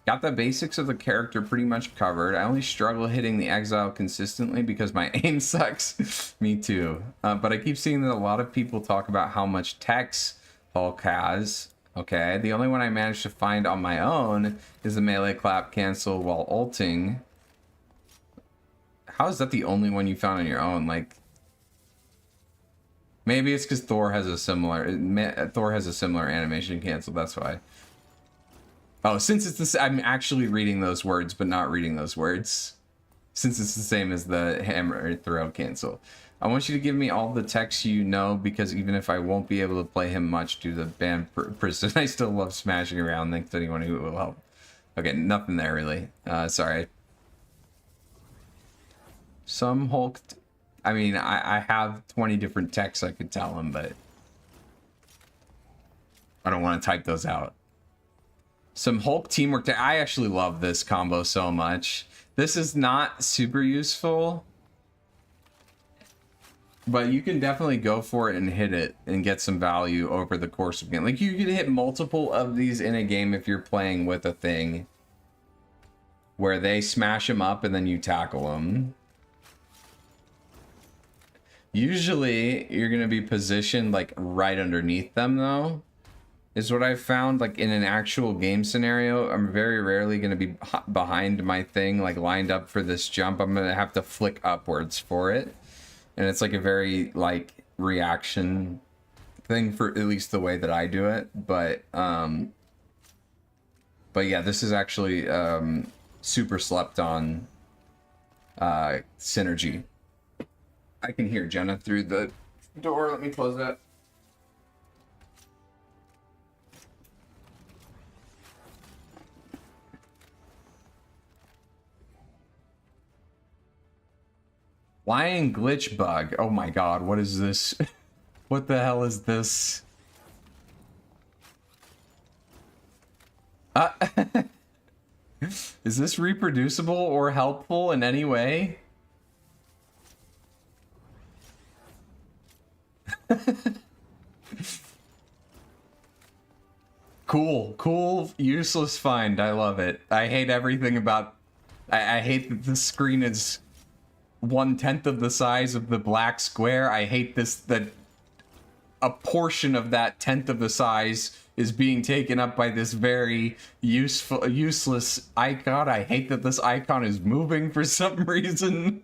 Got the basics of the character pretty much covered. I only struggle hitting the exile consistently because my aim sucks. Me too. But I keep seeing that a lot of people talk about how much text Hulk has. Okay, the only one I managed to find on my own is the melee clap cancel while ulting. How is that the only one you found on your own? Like, maybe it's because Thor has a similar animation cancel. That's why. Oh, since it's this, I'm actually reading those words, but not reading those words. Since it's the same as the hammer throw cancel. I want you to give me all the text you know, because even if I won't be able to play him much due to the ban person, I still love smashing around. Thanks to anyone who will help. Okay, nothing there really. Sorry. Some Hulk... I mean, I have 20 different texts I could tell him, but I don't want to type those out. Some Hulk teamwork. I actually love this combo so much. This is not super useful, but you can definitely go for it and hit it and get some value over the course of the game. Like, you can hit multiple of these in a game if you're playing with a thing where they smash them up and then you tackle them. Usually, you're going to be positioned, like, right underneath them, though, is what I've found. Like, in an actual game scenario, I'm very rarely going to be behind my thing, like, lined up for this jump. I'm going to have to flick upwards for it. And it's, like, a very, like, reaction thing for at least the way that I do it. But yeah, this is actually super slept on synergy. I can hear Jenna through the door. Let me close that. Lion glitch bug. Oh my god, what is this? What the hell is this? Is this reproducible or helpful in any way? Cool, useless find. I love it. I hate everything about... I hate that the screen is 1/10 of the size of the black square. I hate this, that a portion of that 1/10 of the size is being taken up by this very useless icon. I hate that this icon is moving for some reason.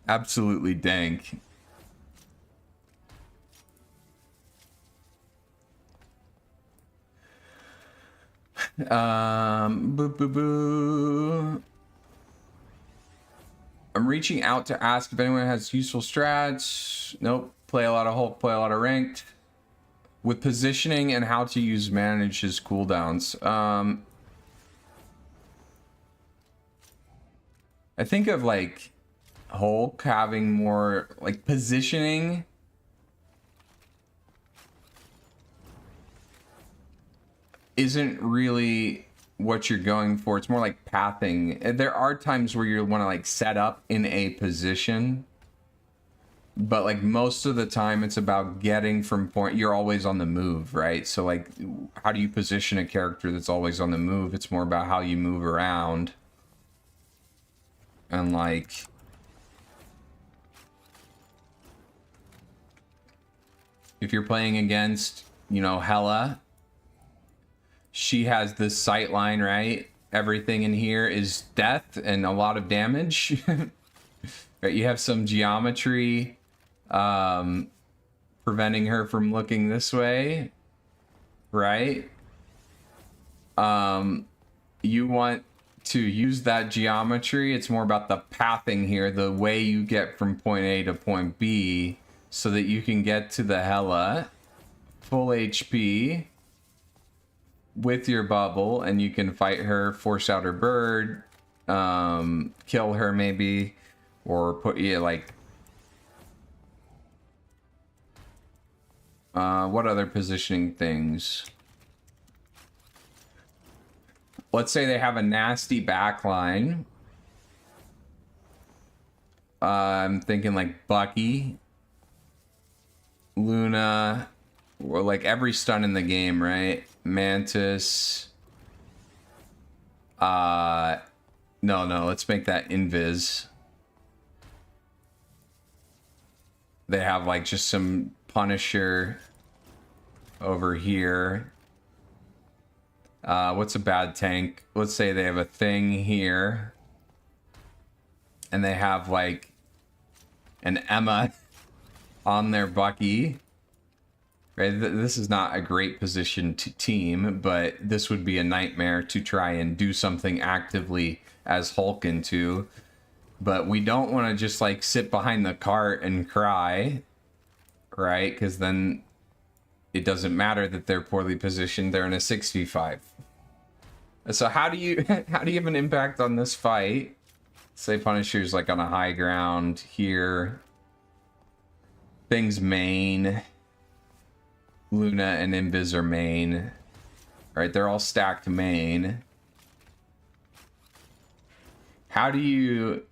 Absolutely dank. Boo boo boo. I'm reaching out to ask if anyone has useful strats. Nope. Play a lot of Hulk, play a lot of ranked. With positioning and how to manage his cooldowns. I think of like Hulk having more like positioning. Isn't really what you're going for. It's more like pathing. There are times where you want to like set up in a position, but like most of the time it's about getting from point. You're always on the move, right? So like, how do you position a character that's always on the move? It's more about how you move around. And like, if you're playing against, you know, Hela, she has this sight line, right? Everything in here is death and a lot of damage. Right? You have some geometry preventing her from looking this way, right? You want to use that geometry. It's more about the pathing here, the way you get from point A to point B, so that you can get to the Hela full HP with your bubble, and you can fight her, force out her bird, kill her maybe, or put you like what other positioning things? Let's say they have a nasty backline. I'm thinking like Bucky, Luna, or like every stun in the game, right? Mantis. No, let's make that Invis. They have like just some Punisher over here. What's a bad tank? Let's say they have a thing here. And they have like an Emma on their Bucky. Right? This is not a great position to team, but this would be a nightmare to try and do something actively as Hulk into. But we don't want to just like sit behind the cart and cry, right? Because then it doesn't matter that they're poorly positioned. They're in a 6v5. So how do you have an impact on this fight? Say Punisher's like on a high ground here. Things main. Luna and Invis are main. Right, they're all stacked main. How do you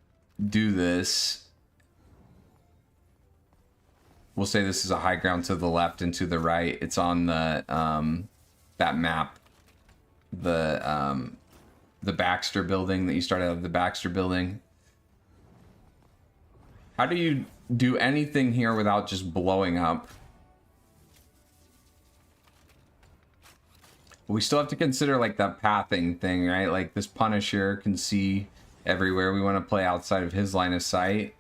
do this? We'll say this is a high ground to the left and to the right. It's on the that map. The Baxter building that you start out of the Baxter building. How do you do anything here without just blowing up? We still have to consider like that pathing thing, right? Like this Punisher can see everywhere. We want to play outside of his line of sight.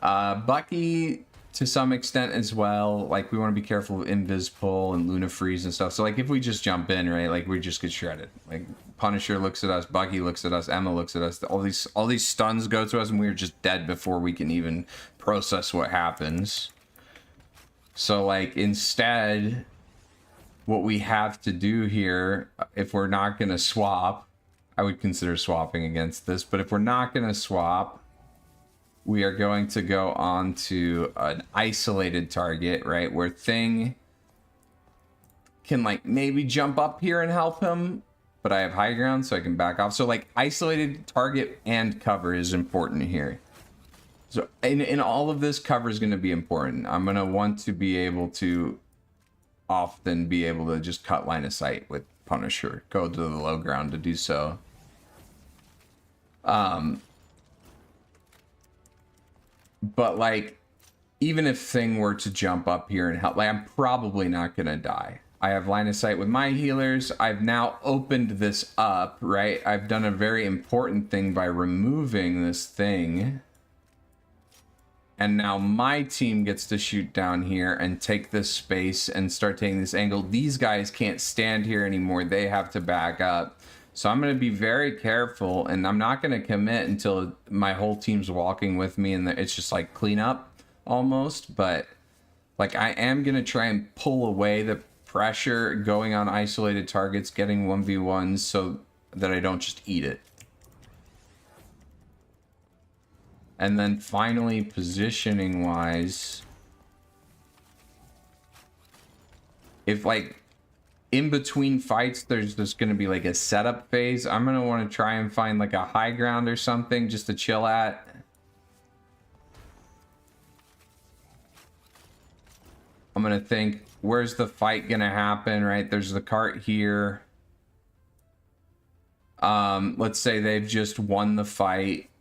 Bucky to some extent as well. Like we want to be careful of Invis pull and Luna freeze and stuff. So like if we just jump in, right, like we just get shredded. Like Punisher looks at us, Bucky looks at us, Emma looks at us. All these stuns go to us, and we're just dead before we can even process what happens. So like instead, what we have to do here, if we're not going to swap, I would consider swapping against this, but if we're not going to swap, we are going to go on to an isolated target, right? Where Thing can like maybe jump up here and help him, but I have high ground so I can back off. So like isolated target and cover is important here. So in all of this, cover is going to be important. I'm going to want to be able to often be able to just cut line of sight with Punisher. Go to the low ground to do so. But like, even if Thing were to jump up here and help, like, I'm probably not gonna die. I have line of sight with my healers. I've now opened this up, right? I've done a very important thing by removing this thing. And now my team gets to shoot down here and take this space and start taking this angle. These guys can't stand here anymore. They have to back up. So I'm going to be very careful, and I'm not going to commit until my whole team's walking with me and it's just like cleanup almost. But like, I am going to try and pull away the pressure going on isolated targets, getting 1v1s so that I don't just eat it. And then finally, positioning wise, if like in between fights there's just going to be like a setup phase, I'm going to want to try and find like a high ground or something just to chill at. I'm going to think, where's the fight going to happen, right? There's the cart here. Let's say they've just won the fight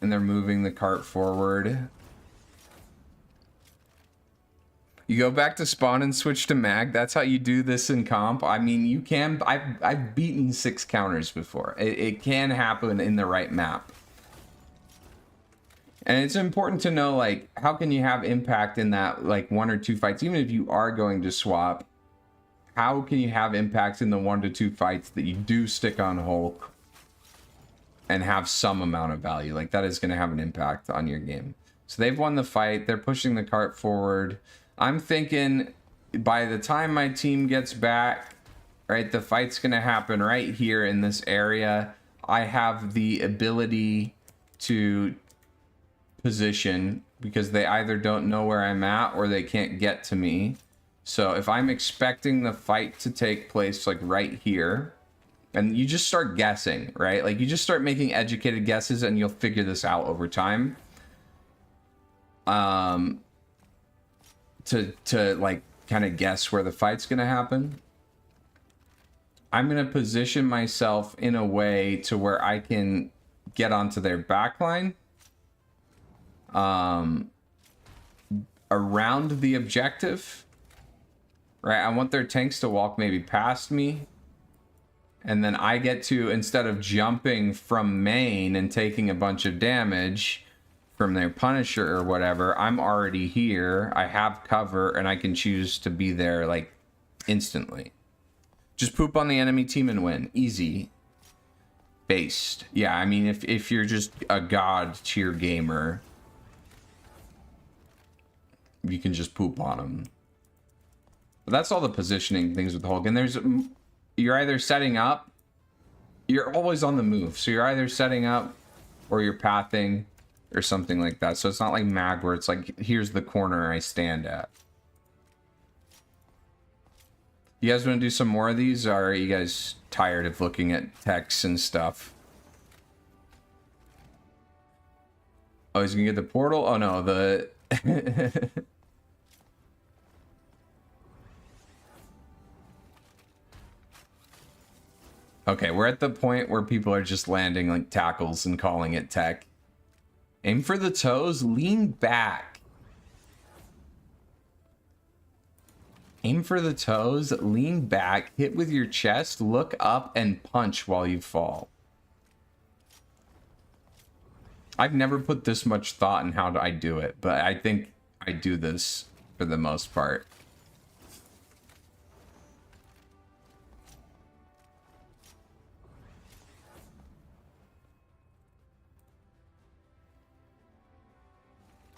and they're moving the cart forward. You go back to spawn and switch to mag. That's how you do this in comp. I mean, you can. I've beaten 6 counters before. It can happen in the right map. And it's important to know, like, how can you have impact in that, like, 1 or 2 fights? Even if you are going to swap, how can you have impact in the 1 to 2 fights that you do stick on Hulk and have some amount of value? Like, that is going to have an impact on your game. So they've won the fight. They're pushing the cart forward. I'm thinking by the time my team gets back, right, the fight's going to happen right here in this area. I have the ability to position because they either don't know where I'm at or they can't get to me. So if I'm expecting the fight to take place like right here, and you just start guessing, right? Like, you just start making educated guesses and you'll figure this out over time. To like kind of guess where the fight's going to happen. I'm going to position myself in a way to where I can get onto their backline. Around the objective. Right? I want their tanks to walk maybe past me. And then I get to, instead of jumping from main and taking a bunch of damage from their Punisher or whatever, I'm already here. I have cover and I can choose to be there like instantly. Just poop on the enemy team and win. Easy. Based. Yeah, I mean, if you're just a god tier gamer, you can just poop on them. But that's all the positioning things with Hulk. And you're either setting up, you're always on the move. So you're either setting up or you're pathing or something like that. So it's not like mag where it's like, here's the corner I stand at. You guys want to do some more of these, or are you guys tired of looking at texts and stuff? Oh, he's gonna get the portal? Oh no, the... Okay, we're at the point where people are just landing like tackles and calling it tech. Aim for the toes, lean back. Aim for the toes, lean back, hit with your chest, look up, and punch while you fall. I've never put this much thought in how I do it, but I think I do this for the most part.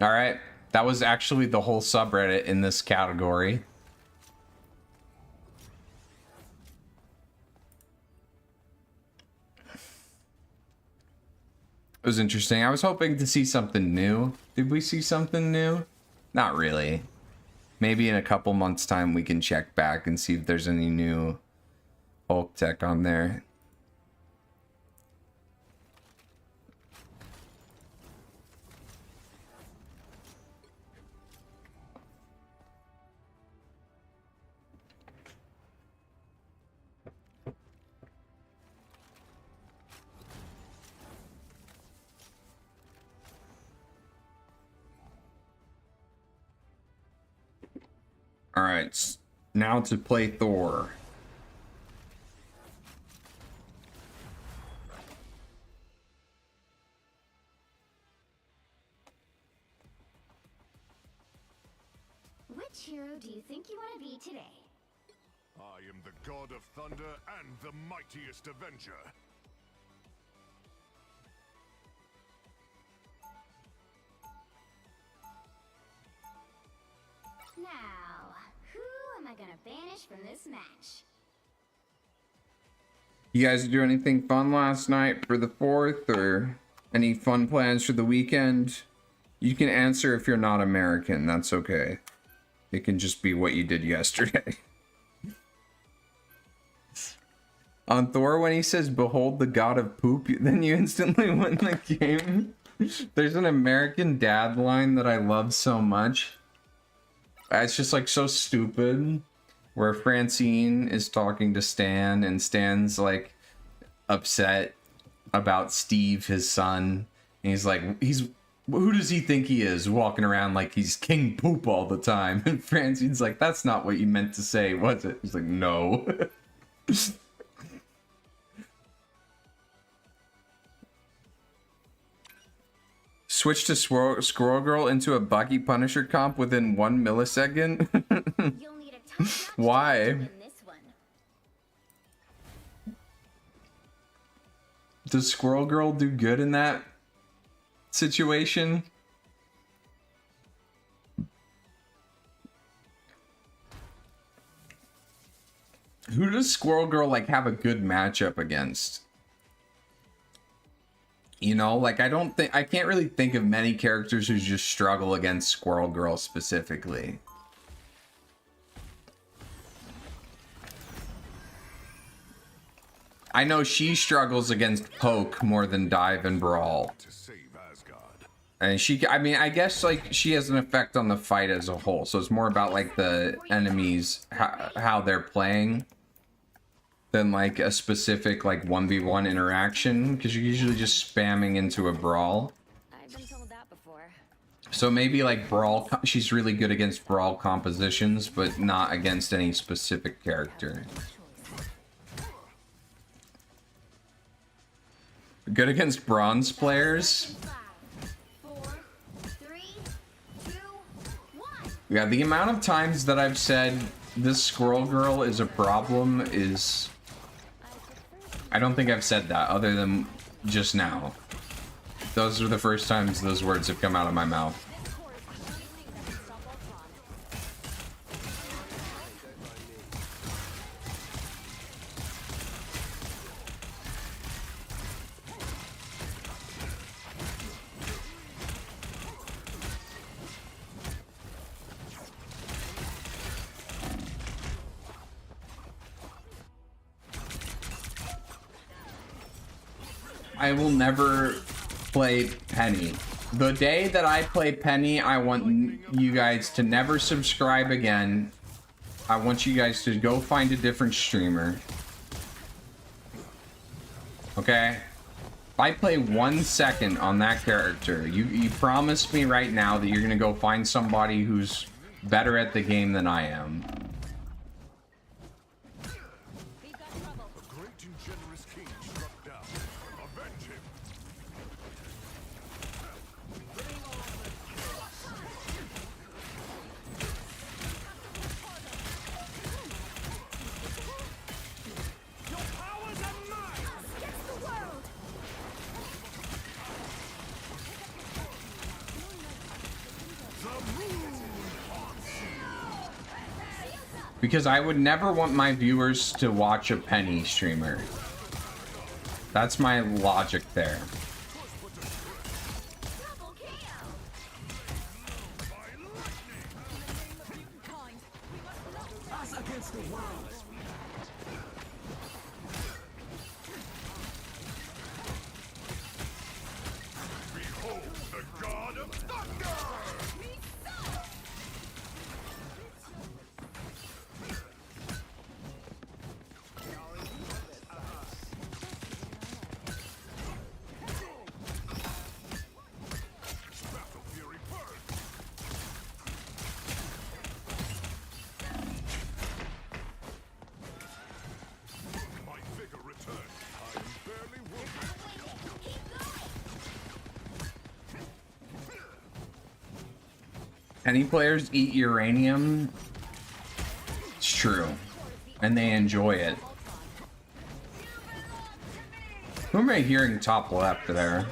All right, that was actually the whole subreddit in this category. It was interesting. I was hoping to see something new. Did we see something new? Not really. Maybe in a couple months' time we can check back and see if there's any new Hulk tech on there. Alright, now to play Thor. Which hero do you think you want to be today? I am the god of thunder and the mightiest avenger. Now, who am I gonna banish from this match? You guys do anything fun last night for the 4th, or any fun plans for the weekend? You can answer if you're not American, that's okay. It can just be what you did yesterday. On Thor, when he says, "Behold the god of poop," then you instantly win the game. There's an American Dad line that I love so much. It's just like so stupid. Where Francine is talking to Stan, and Stan's like upset about Steve, his son. And he's like, who does he think he is, walking around like he's King Poop all the time? And Francine's like, that's not what you meant to say, was it? He's like, no. Switch to Squirrel Girl into a Bucky Punisher comp within 1 millisecond? You'll need a top-notch Why? to win this one. Does Squirrel Girl do good in that situation? Who does Squirrel Girl like have a good matchup against? You know, like I can't really think of many characters who just struggle against Squirrel Girl specifically. I know she struggles against Poke more than Dive and Brawl. To save Asgard. And I mean, I guess like she has an effect on the fight as a whole. So it's more about like the enemies, how they're playing, than like a specific like 1v1 interaction, because you're usually just spamming into a Brawl. I've been told that before. So maybe like Brawl, she's really good against Brawl compositions, but not against any specific character. Good against bronze players. 5, 4, 3, 2, 1. Yeah, the amount of times that I've said this Squirrel Girl is a problem is... I don't think I've said that other than just now. Those are the first times those words have come out of my mouth. I will never play Penny. The day that I play Penny, I want you guys to never subscribe again. I want you guys to go find a different streamer. Okay? If I play 1 second on that character, you promise me right now that you're gonna go find somebody who's better at the game than I am. A great and generous king struck down. Avenge him. Your powers are mine. Against the world. The moon haunts Because I would never want my viewers to watch a Penny streamer. That's my logic there. Double KO. Us against the world. Behold the god of thunder. Battle fury burn. Penny players eat uranium. It's true. And they enjoy it. Who am I hearing top left there?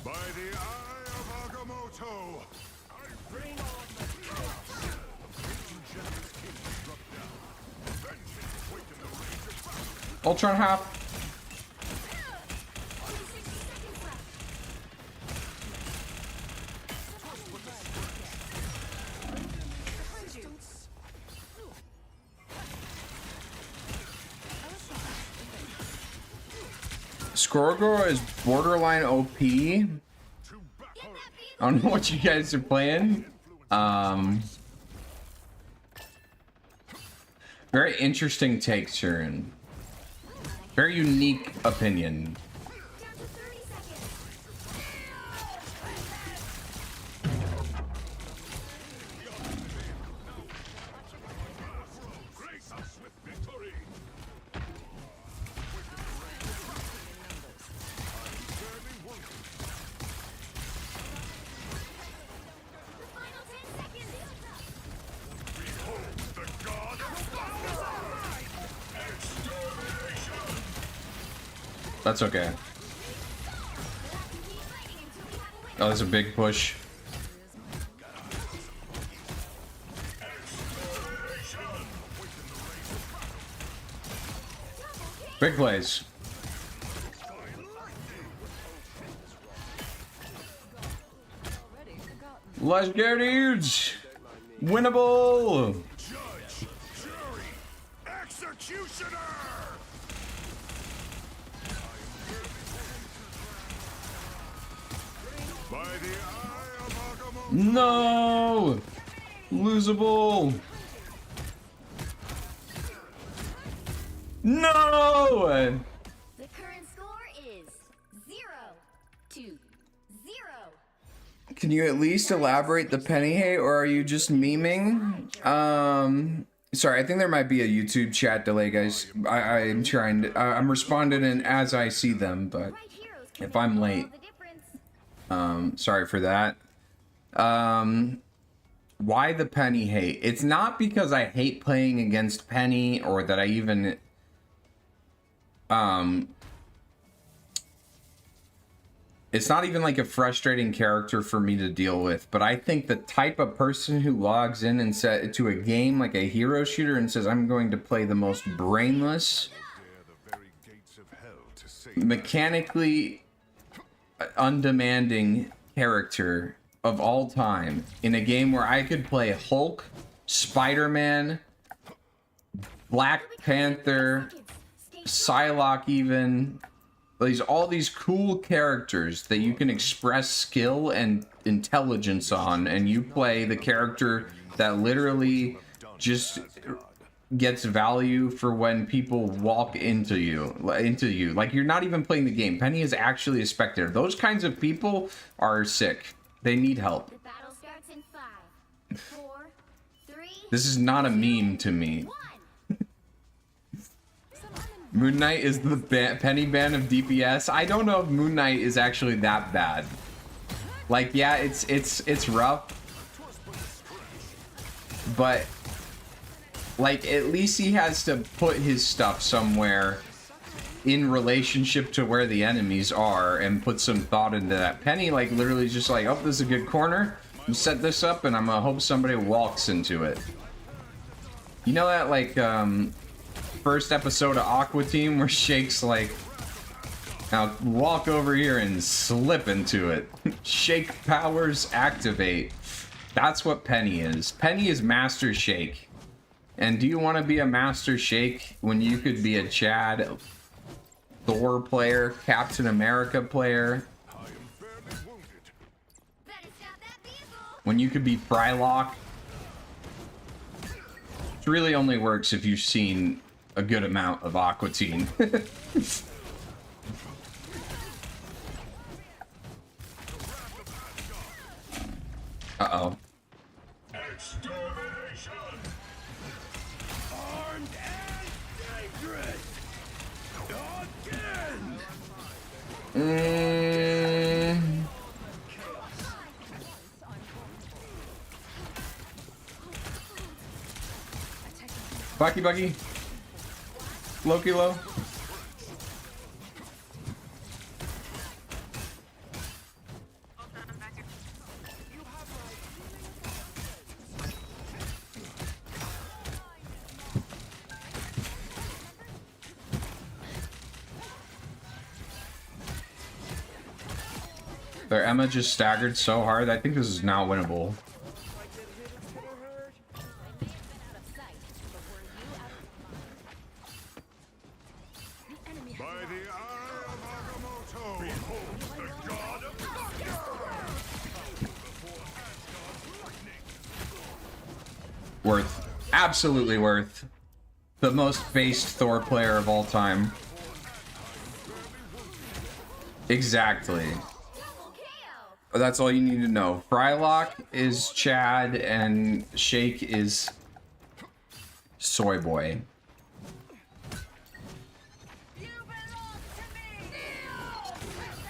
By the eye of Agamotto, I bring on the ancient Genesis king struck down. Vengeance awakened the rage of battle. Ultron half. Skorgor is borderline OP. I don't know what you guys are playing. Very interesting take, Sharon. Very unique opinion. Grace us with victory. The god of That's okay. Oh, there's a big push. Big plays. Let's go, dudes. Winnable. judge, jury, executioner. By the eye of Agamotto. No. Losable. No. The current score is 0-0. Can you at least elaborate the penny hate, or are you just memeing? Sorry, I think there might be a YouTube chat delay, guys. I'm trying to, I'm responding in as I see them, but if I'm late, sorry for that. Why the penny hate? It's not because I hate playing against Penny or that I even, it's not even like a frustrating character for me to deal with, but I think the type of person who logs in and set to a game like a hero shooter and says, I'm going to play the most brainless, mechanically undemanding character of all time in a game where I could play Hulk, Spider-Man, Black Panther, Psylocke even, all these cool characters that you can express skill and intelligence on, and you play the character that literally just gets value for when people walk into you. Like, you're not even playing the game. Penny is actually a spectator. Those kinds of people are sick. They need help. The battle starts in 5, 4, 3. This is not a meme to me. Moon Knight is the Penny ban of DPS. I don't know if Moon Knight is actually that bad. Like, yeah, it's rough, but like at least he has to put his stuff somewhere in relationship to where the enemies are and put some thought into that. Penny like literally just like, oh, this is a good corner. I'm set this up and I'm gonna hope somebody walks into it. You know that like first episode of Aqua Team where Shake's like, now walk over here and slip into it. Shake powers activate. That's what Penny is. Penny is Master Shake. And do you want to be a Master Shake when you could be a Chad, Thor player, Captain America player? When you could be Frylock? It really only works if you've seen a good amount of Aqua Teen. Uh-oh. Armed and dangerous. Buggy. Loki low. Their Emma just staggered so hard. I think this is now winnable. By the eye of Agamotto, behold the god of thunder! Worth. Absolutely worth. The most faced Thor player of all time. Exactly. That's all you need to know. Frylock is Chad and Shake is Soy Boy.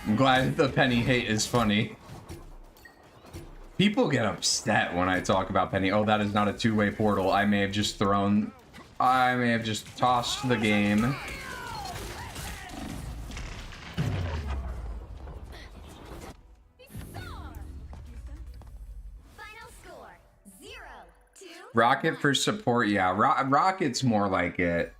I'm glad the Penny hate is funny. People get upset when I talk about Penny. Oh, that is not a two-way portal. I may have just tossed the game. Rocket for support, yeah. Rocket's more like it.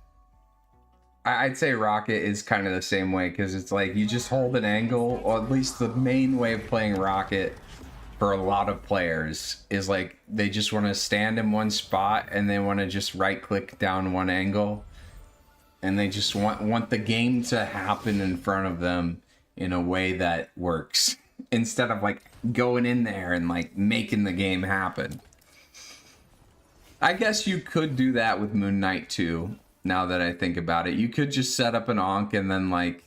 I'd say Rocket is kind of the same way, because it's like you just hold an angle, or at least the main way of playing Rocket for a lot of players is like they just want to stand in one spot and they want to just right click down one angle, and they just want the game to happen in front of them in a way that works instead of like going in there and like making the game happen. I guess you could do that with Moon Knight too, now that I think about it. You could just set up an Ankh and then like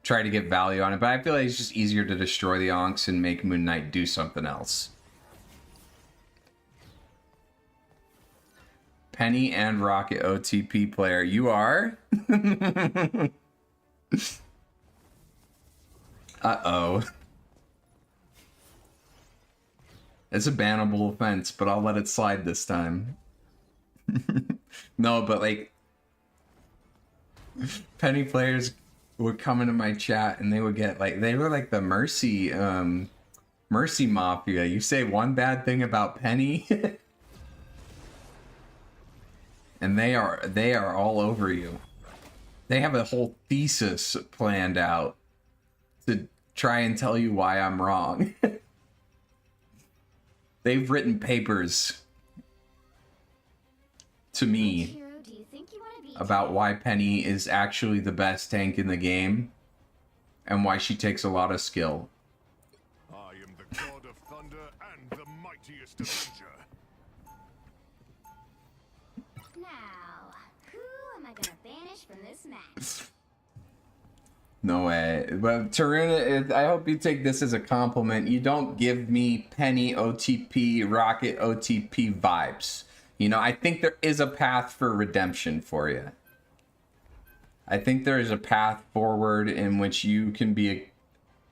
try to get value on it, but I feel like it's just easier to destroy the Ankhs and make Moon Knight do something else. Penny and Rocket OTP player. You are? Uh-oh. It's a bannable offense, but I'll let it slide this time. No, but like Penny players would come into my chat and they would get like, they were like the Mercy Mafia. You say one bad thing about Penny and they are all over you. They have a whole thesis planned out to try and tell you why I'm wrong. They've written papers to me about why Penny is actually the best tank in the game and why she takes a lot of skill. I am the god of thunder and the mightiest avenger. Now, who am I gonna banish from this match? No way. But Taruna, I hope you take this as a compliment. You don't give me Penny OTP, Rocket OTP vibes. You know, I think there is a path for redemption for you. I think there is a path forward in which you can be a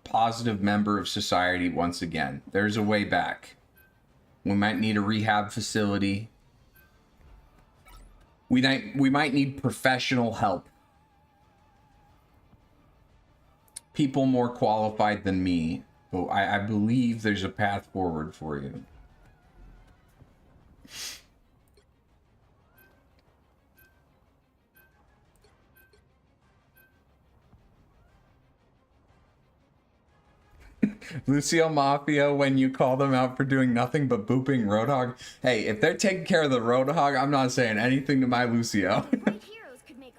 positive member of society once again. There's a way back. We might need a rehab facility. We might need professional help. People more qualified than me. But I believe there's a path forward for you. Lucio Mafia, when you call them out for doing nothing but booping Roadhog. Hey, if they're taking care of the Roadhog, I'm not saying anything to my Lucio.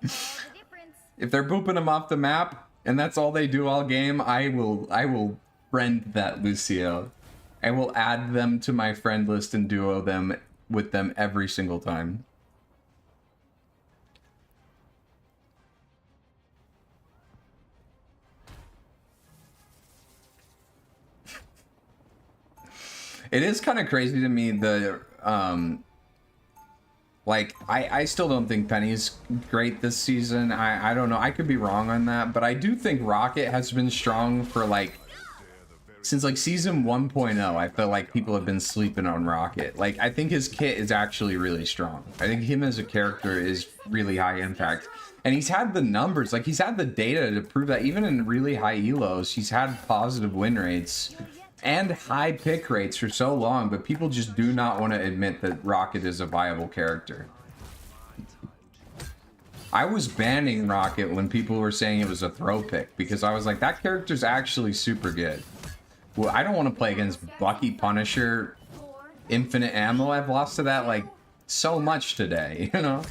If they're booping him off the map, and that's all they do all game, I will friend that Lucio. I will add them to my friend list and duo them with them every single time. It is kind of crazy to me, the Like, I still don't think Penny's great this season. I don't know. I could be wrong on that, but I do think Rocket has been strong for like since like season 1.0. I feel like people have been sleeping on Rocket. Like, I think his kit is actually really strong. I think him as a character is really high impact. And he's had the numbers, like he's had the data to prove that even in really high elos, he's had positive win rates and high pick rates for so long, but people just do not want to admit that Rocket is a viable character. I was banning Rocket when people were saying it was a throw pick because I was like, that character's actually super good. Well, I don't want to play against Bucky, Punisher, Infinite Ammo. I've lost to that like so much today, you know?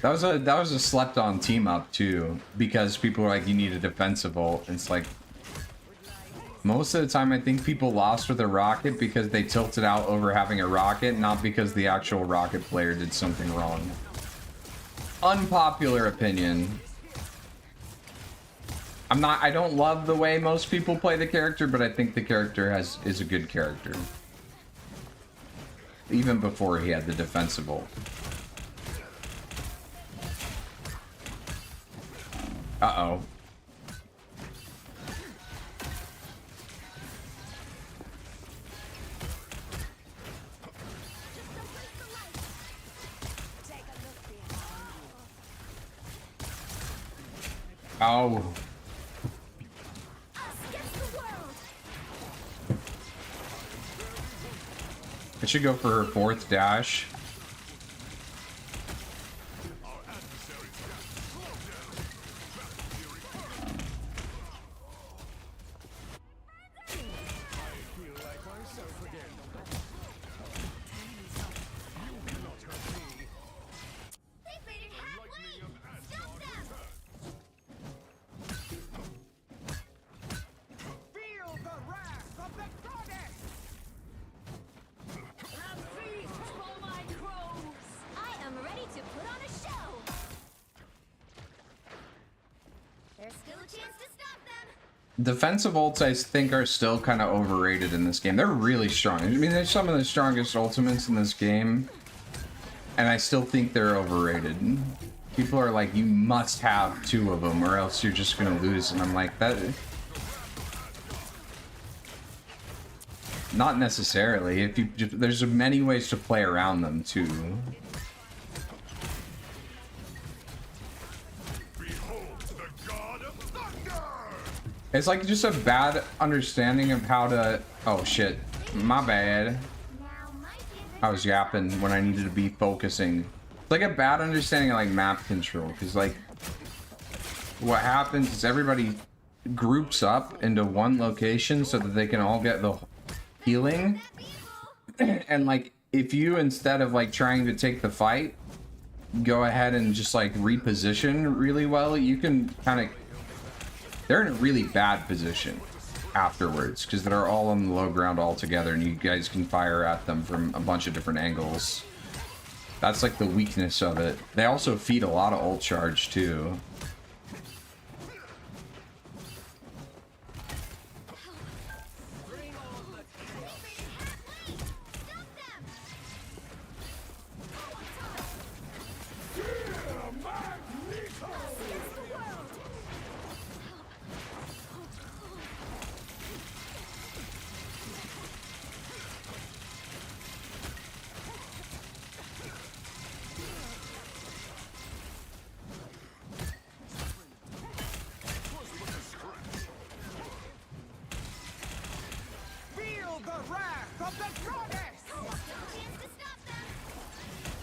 That was a slept on team up too, because people were like, you need a defensive ult. And it's like, most of the time I think people lost with a Rocket because they tilted out over having a Rocket, not because the actual Rocket player did something wrong. Unpopular opinion. I don't love the way most people play the character, but I think the character is a good character. Even before he had the defensive ult. Uh-oh. Oh. I should go for her fourth dash. Defensive ults, I think, are still kind of overrated in this game. They're really strong. I mean, they're some of the strongest ultimates in this game, and I still think they're overrated. People are like, you must have 2 of them or else you're just gonna lose, and I'm like, that... Not necessarily. If you, there's many ways to play around them, too. It's like just a bad understanding of how to... Oh shit, my bad. I was yapping when I needed to be focusing. It's like a bad understanding of like map control, because like what happens is everybody groups up into one location so that they can all get the healing. And like if you, instead of like trying to take the fight, go ahead and just like reposition really well, you can kind of... They're in a really bad position afterwards because they're all on the low ground all together, and you guys can fire at them from a bunch of different angles. That's like the weakness of it. They also feed a lot of ult charge too.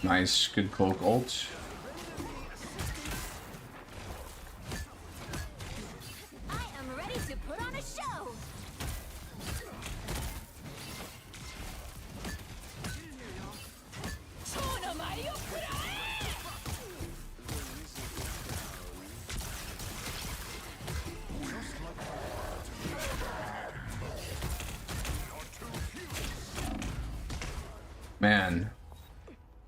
Nice, good cloak ult. I am ready to put on a show. Man.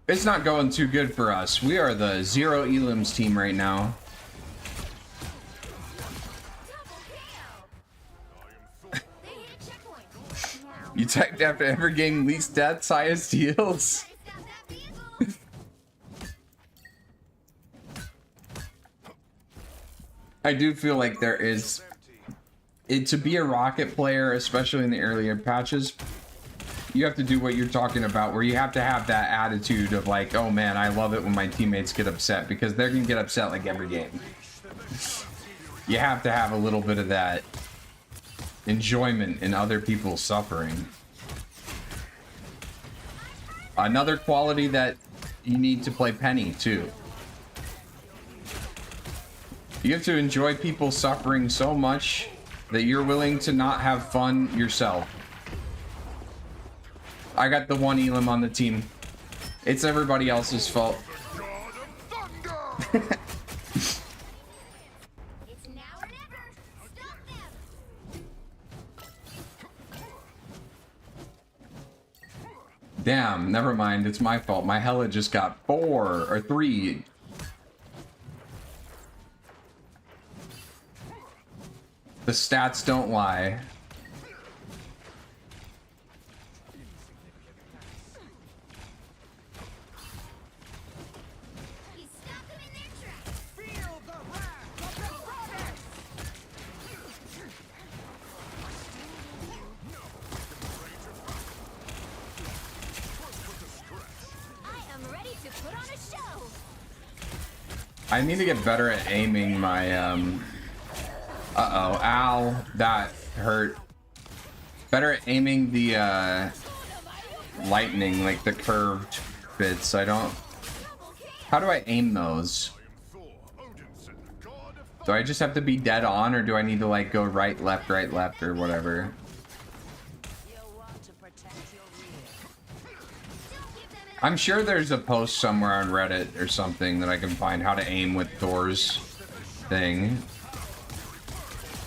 It's not going too good for us. We are the 0 elims team right now. You typed after every game least deaths, highest heals. I do feel like there is to be a rocket player, especially in the earlier patches. You have to do what you're talking about, where you have to have that attitude of like, oh man, I love it when my teammates get upset, because they're gonna get upset like every game. You have to have a little bit of that enjoyment in other people's suffering. Another quality that you need to play Penny too. You have to enjoy people suffering so much that you're willing to not have fun yourself. I got the one Elam on the team. It's everybody else's fault. It's now or never. Stop them. Damn, never mind. It's my fault. My Hella just got 4 or 3. The stats don't lie. You stop them in their tracks. Feel the wrath of the brothers. I am ready to put on a show. I need to get better at aiming my, uh-oh, ow, that hurt. Better at aiming the, lightning, like the curved bits. I don't... How do I aim those? Do I just have to be dead on, or do I need to, like, go right, left, or whatever? I'm sure there's a post somewhere on Reddit or something that I can find how to aim with Thor's thing.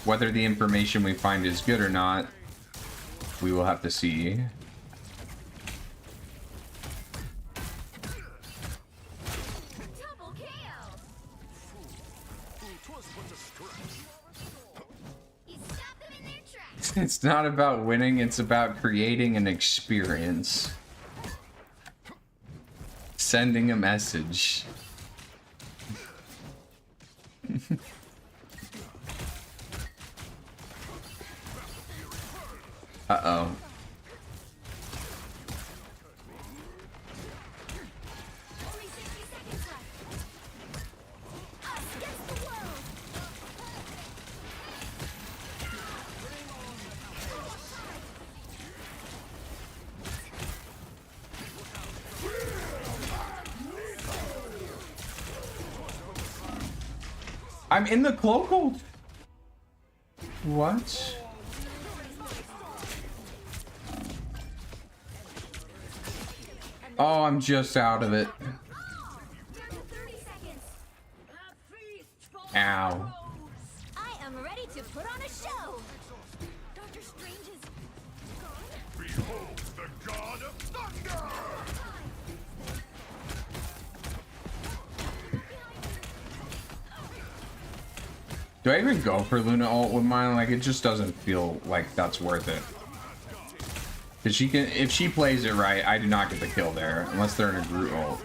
Whether the information we find is good or not, we will have to see. Double kill. You stop them in their tracks. It's not about winning, it's about creating an experience. Sending a message. Uh-oh. Only 60 seconds left. Us against the world. I'm in the cloak hold. What? Oh, I'm just out of it. Down to 30 seconds. Ow. I am ready to put on a show. Doctor Strange is gone. Behold the god of thunder! Do I even go for Luna ult with mine? Like, it just doesn't feel like that's worth it. Cause she can, if she plays it right, I do not get the kill there, unless they're in a Groot ult.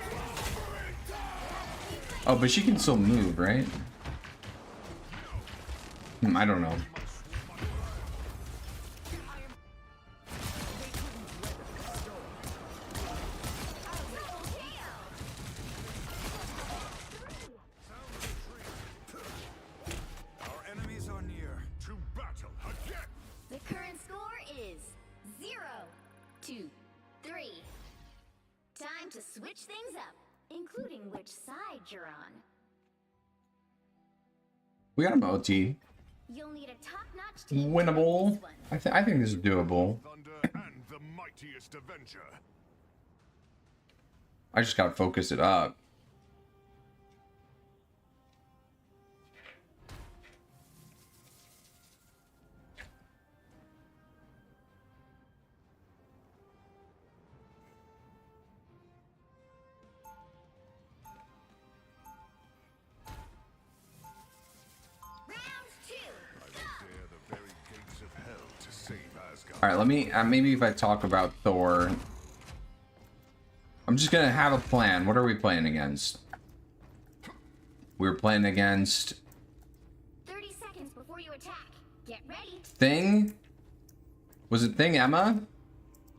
Oh, but she can still move, right? I don't know. Our enemies are near to battle again! The current score is 0-3. Time to switch things up, including which side you're on. We got him OT. You'll need a top-notch team. to win Winnable. this one. I think this is doable. Thunder and the mightiest Avenger. I just gotta focus it up. Round 2. Dare the very gates of hell to save Asgard. All right, let me maybe if I talk about Thor, I'm just gonna have a plan. What are we playing against? We're playing against Get ready. Thing? Was it Thing Emma?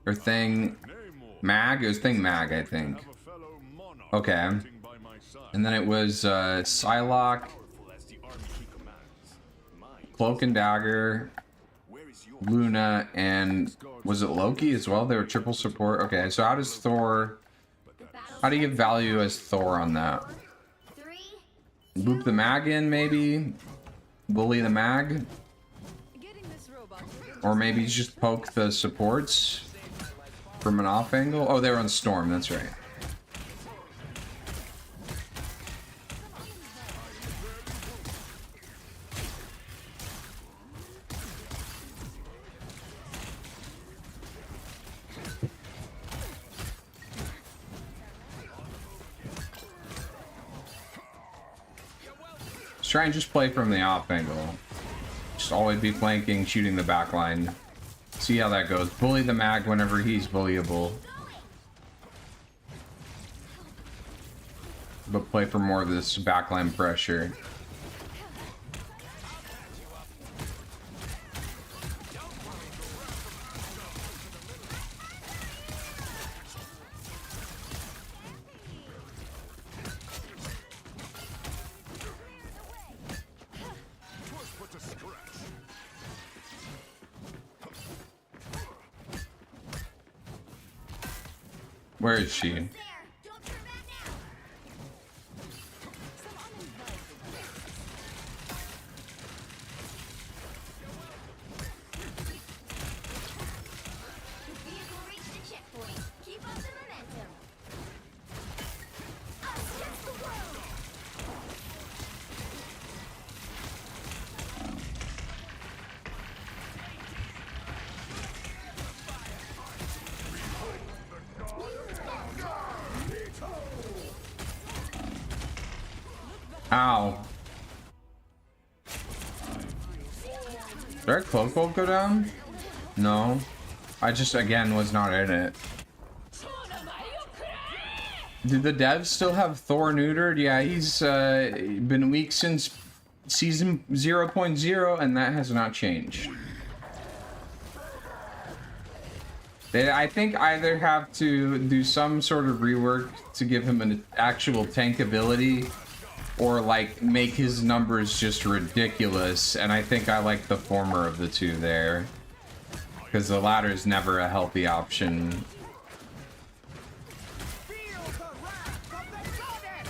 Or Thing Mag? It was Thing Mag, I think. Have a fellow monarch Okay. fighting by my side. And then it was Psylocke, Powerful as the army he commands. Mine. Cloak and Dagger, Where is your Luna, and was it Loki as well? They were triple support. Okay, so how does Thor... How do you give value as Thor on that? 3, Loop the mag in, maybe? Bully the mag? Getting this robot to Or maybe just poke the supports from an off angle? Oh, they were on Storm, that's right. Let's try and just play from the off angle. Just always be flanking, shooting the back line. See how that goes. Bully the mag whenever he's bullyable. But play for more of this backline pressure. put to scratch? Where is she? there. Don't turn back now. The vehicle reached the checkpoint. Keep up the momentum. Us against the world. Ow. Did our cloak won't go down? No. I just, again, was not in it. Did the devs still have Thor neutered? Yeah, he's been weak since season 0.0, and that has not changed. They, I think, either have to do some sort of rework to give him an actual tank ability, or like make his numbers just ridiculous, and I think I like the former of the two there, because the latter is never a healthy option. You're halfway there.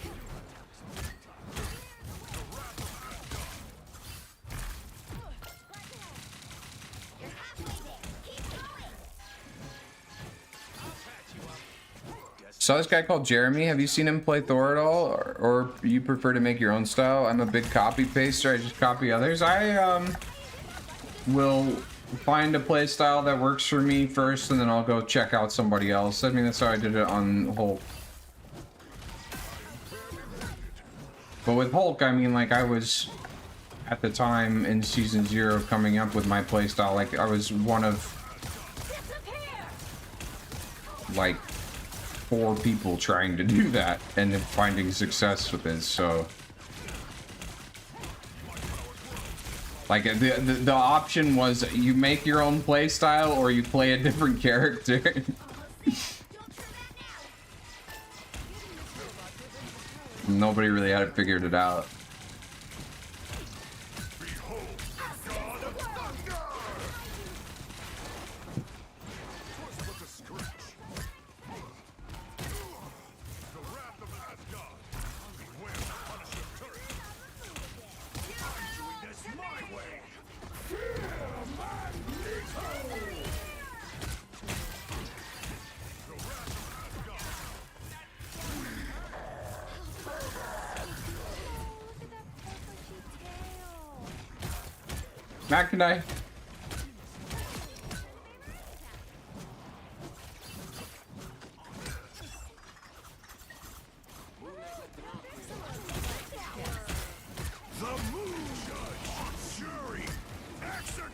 Keep going. Saw this guy called Jeremy. Have you seen him play Thor at all, or you prefer to make your own style? I'm a big copy paster. I just copy others. I will find a play style that works for me first, and then I'll go check out somebody else. I mean, that's how I did it on Hulk. But with Hulk, I mean, like, I was at the time in season 0 coming up with my play style. Like, I was one of like 4 people trying to do that and finding success with it. So like the option was you make your own play style or you play a different character. Nobody really had it figured it out. Matt, can I?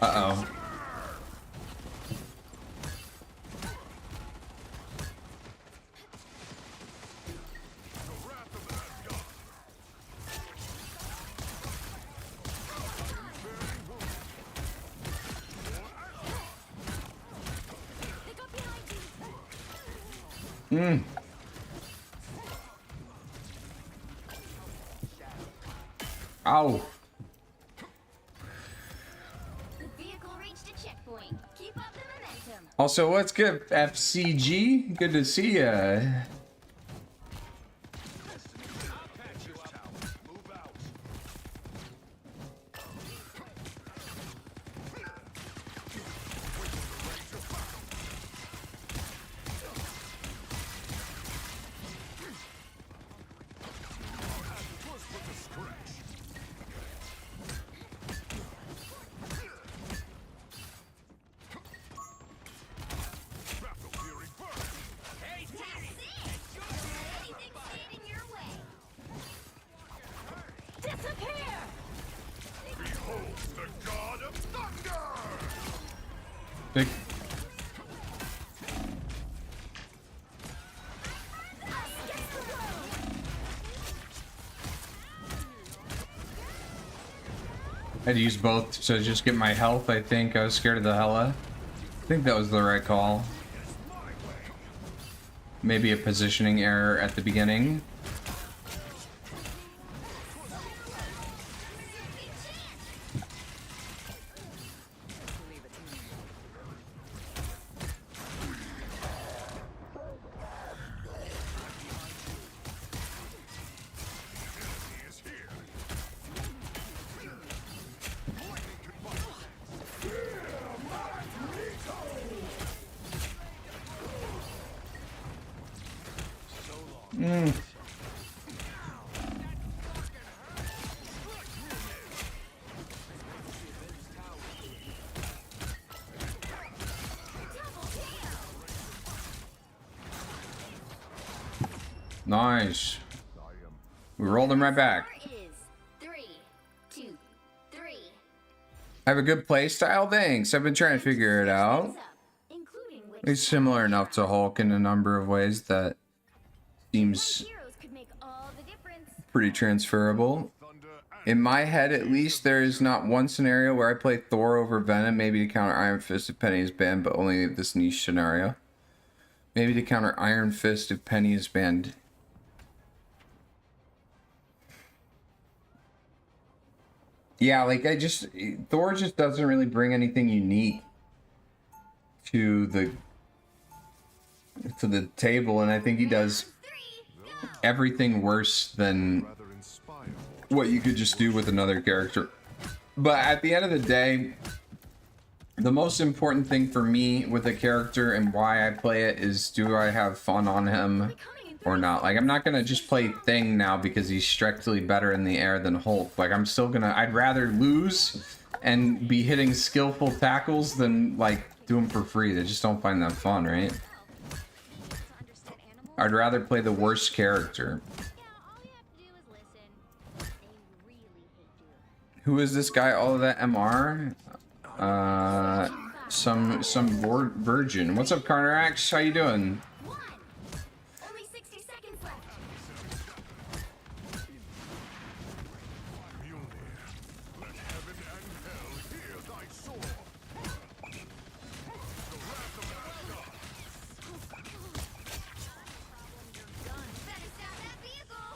Uh-oh. Mm. Ow. The vehicle reached a checkpoint. Keep up the momentum. Also, what's good, FCG? Good to see ya. Big. I had to use both to just get my health, I think. I was scared of the Hella. I think that was the right call. Maybe a positioning error at the beginning. Mm. Nice. We rolled him right back. I have a good play style? Thanks. I've been trying to figure it out. He's similar enough to Hulk in a number of ways that seems pretty transferable. In my head, at least, there is not one scenario where I play Thor over Venom, maybe to counter Iron Fist if Penny is banned, but only this niche scenario. Maybe to counter Iron Fist if Penny is banned. Yeah, like Thor just doesn't really bring anything unique to the table, and I think he does everything worse than what you could just do with another character. But at the end of the day, the most important thing for me with a character and why I play it is, do I have fun on him or not? Like, I'm not gonna just play Thing now because he's strictly better in the air than Hulk. Like, I'm still gonna, I'd rather lose and be hitting skillful tackles than like do them for free. I just don't find that fun, right? I'd rather play the worst character. Who is this guy? All of that MR? Some virgin. What's up, Carnerax? How you doing? Only 60 seconds left. Let heaven and hell hear thy sword. The wrath of that god. Better stop that vehicle.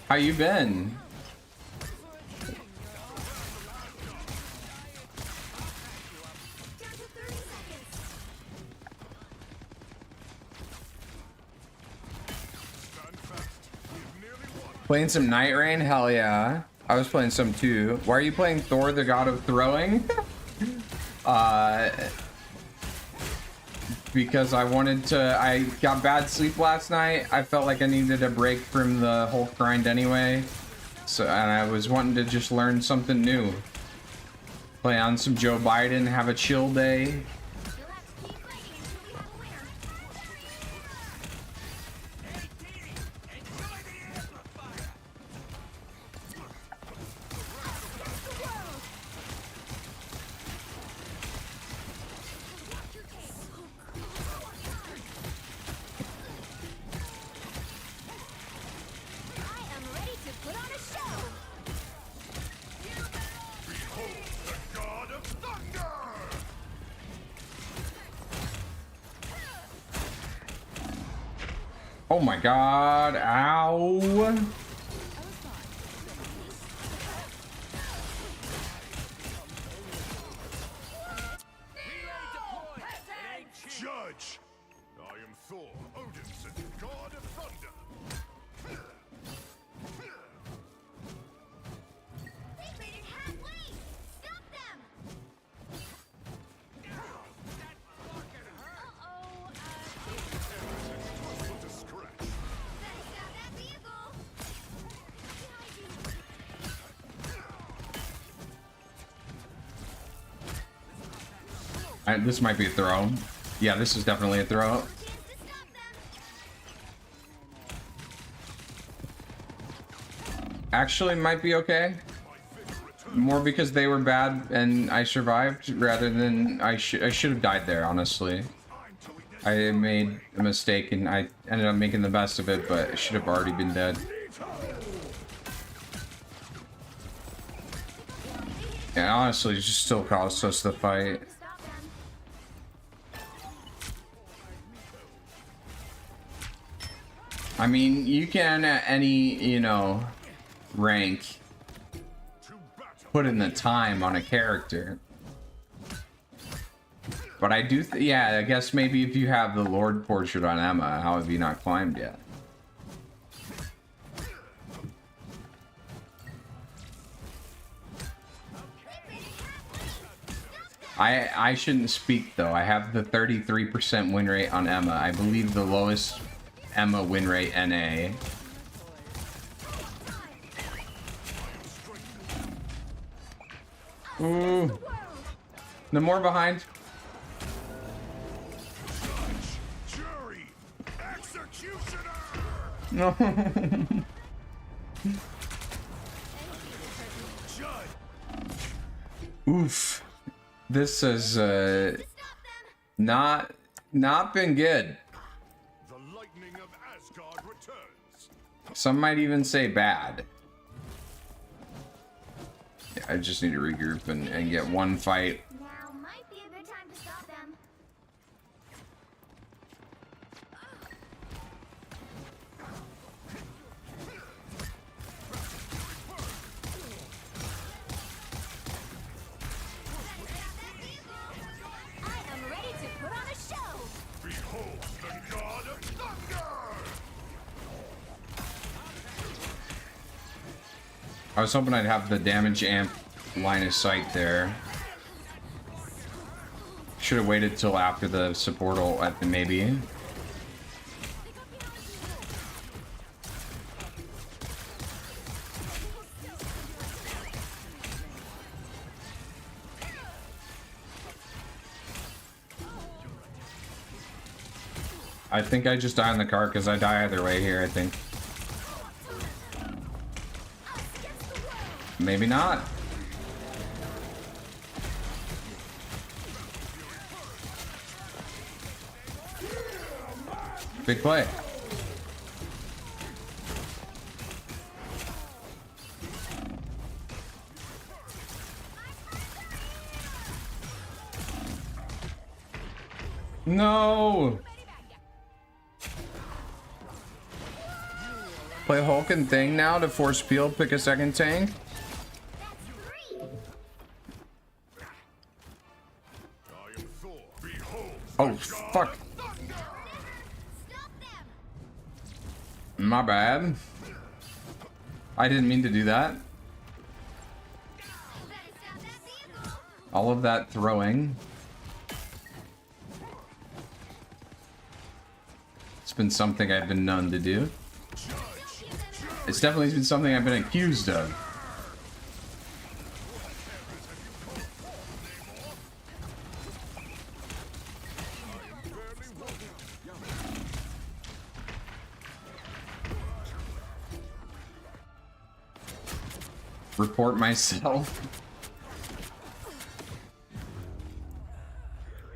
How you been? Down to 30 seconds. Stand fast. We've nearly won. Playing some Night Rain? Hell yeah. I was playing some too. Why are you playing Thor, the God of Throwing? Because I got bad sleep last night. I felt like I needed a break from the Hulk grind anyway. So, and I was wanting to just learn something new. Play on some Joe Biden, have a chill day. You'll have to keep fighting until we have a winner. I am ready to put on a show. Behold the god of thunder! Oh my god, ow. Judge! I am Thor, Odinson, god of thunder. They made it halfway! Stop them! Put a scratch. Better stop that vehicle! This might be a throw. Yeah, this is definitely a throw. Chance to stop them! Actually, might be okay. More because they were bad and I survived, rather than I should have died there. Honestly, I made a mistake and I ended up making the best of it, but I should have already been dead. And honestly, it just still cost us the fight. Stop them! I mean, you can at any, you know, rank put in the time on a character. But I do, yeah, I guess maybe if you have the Lord portrait on Emma, how have you not climbed yet? I shouldn't speak though. I have the 33% win rate on Emma. I believe the lowest Emma win rate NA. Ooh. No more behind. Jury! Executioner! No. Judge! Oof. This has not been good. The lightning of Asgard returns. Some might even say bad. Yeah, I just need to regroup and get one fight. Now might be a good time to stop them. I am ready to put on a show! Behold the god of thunder! I was hoping I'd have the damage amp line of sight there. Should have waited till after the support ult at the maybe. I think I just die in the car because I die either way here, I think. Maybe not. Big play. No. Play Hulk thing now to force Peel pick a second tank. I am Thor. Behold Oh the god fuck. of thunder! Stop them! My bad. I didn't mean to do that. Better stop that vehicle! All of that throwing. It's been something I've been known to do. It's definitely been something I've been accused of. Report myself.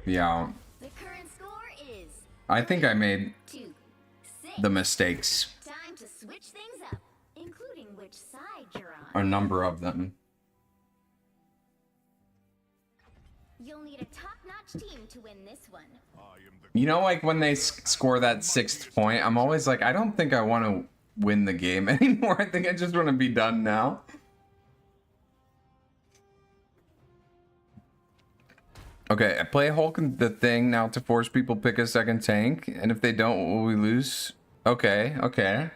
Yeah. The current score is I think I made 2-6. the mistakes. Time to switch things up, including which side you're on. A number of them. You'll need a top-notch team to win this one. You know, like when they score that 6th point, I'm always like, I don't think I want to win the game anymore. I think I just want to be done now. Okay, I play Hulk and the Thing now to force people pick a second tank, and if they don't, will we lose? Okay, okay.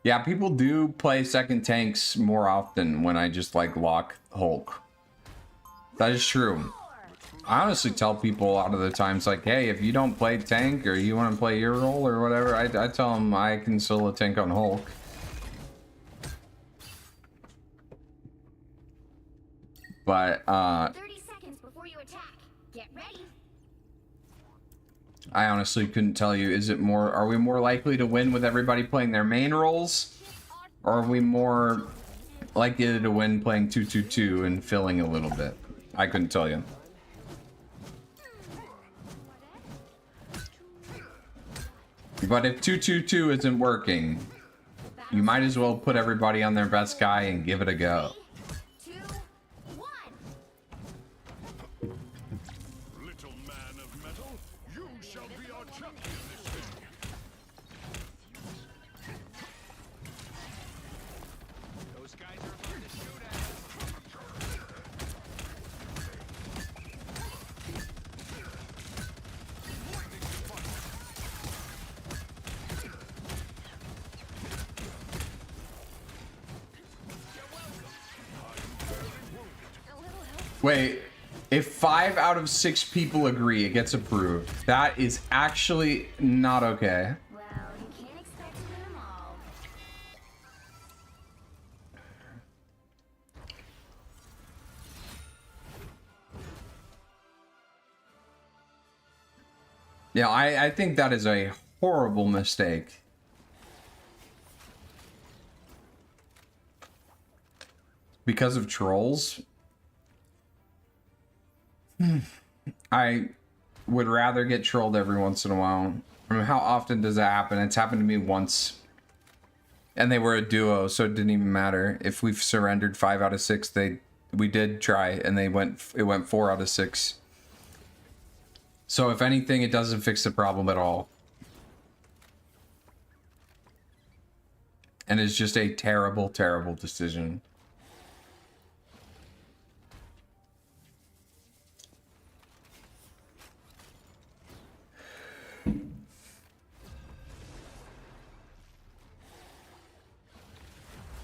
Yeah, people do play second tanks more often when I just like lock Hulk. That is true. I honestly tell people a lot of the times, like, hey, if you don't play tank or you want to play your role or whatever, I tell them I can solo tank on Hulk. But 30 seconds before you attack. Get ready. I honestly couldn't tell you, are we more likely to win with everybody playing their main roles? Or are we more likely to win playing 2-2-2 and filling a little bit? I couldn't tell you. But if 2-2-2 isn't working, you might as well put everybody on their best guy and give it a go. 2, 1. Little man of metal, you shall be our champion this thing. Those guys are about to shoot at us. Wait, if 5 out of 6 people agree, it gets approved. That is actually not okay. Well, you can't expect to win them all. Yeah, I think that is a horrible mistake. Because of trolls? I would rather get trolled every once in a while. I mean, how often does that happen? It's happened to me once. And they were a duo, so it didn't even matter. If we've surrendered 5 out of 6, we did try, and it went 4 out of 6. So if anything, it doesn't fix the problem at all. And it's just a terrible, terrible decision.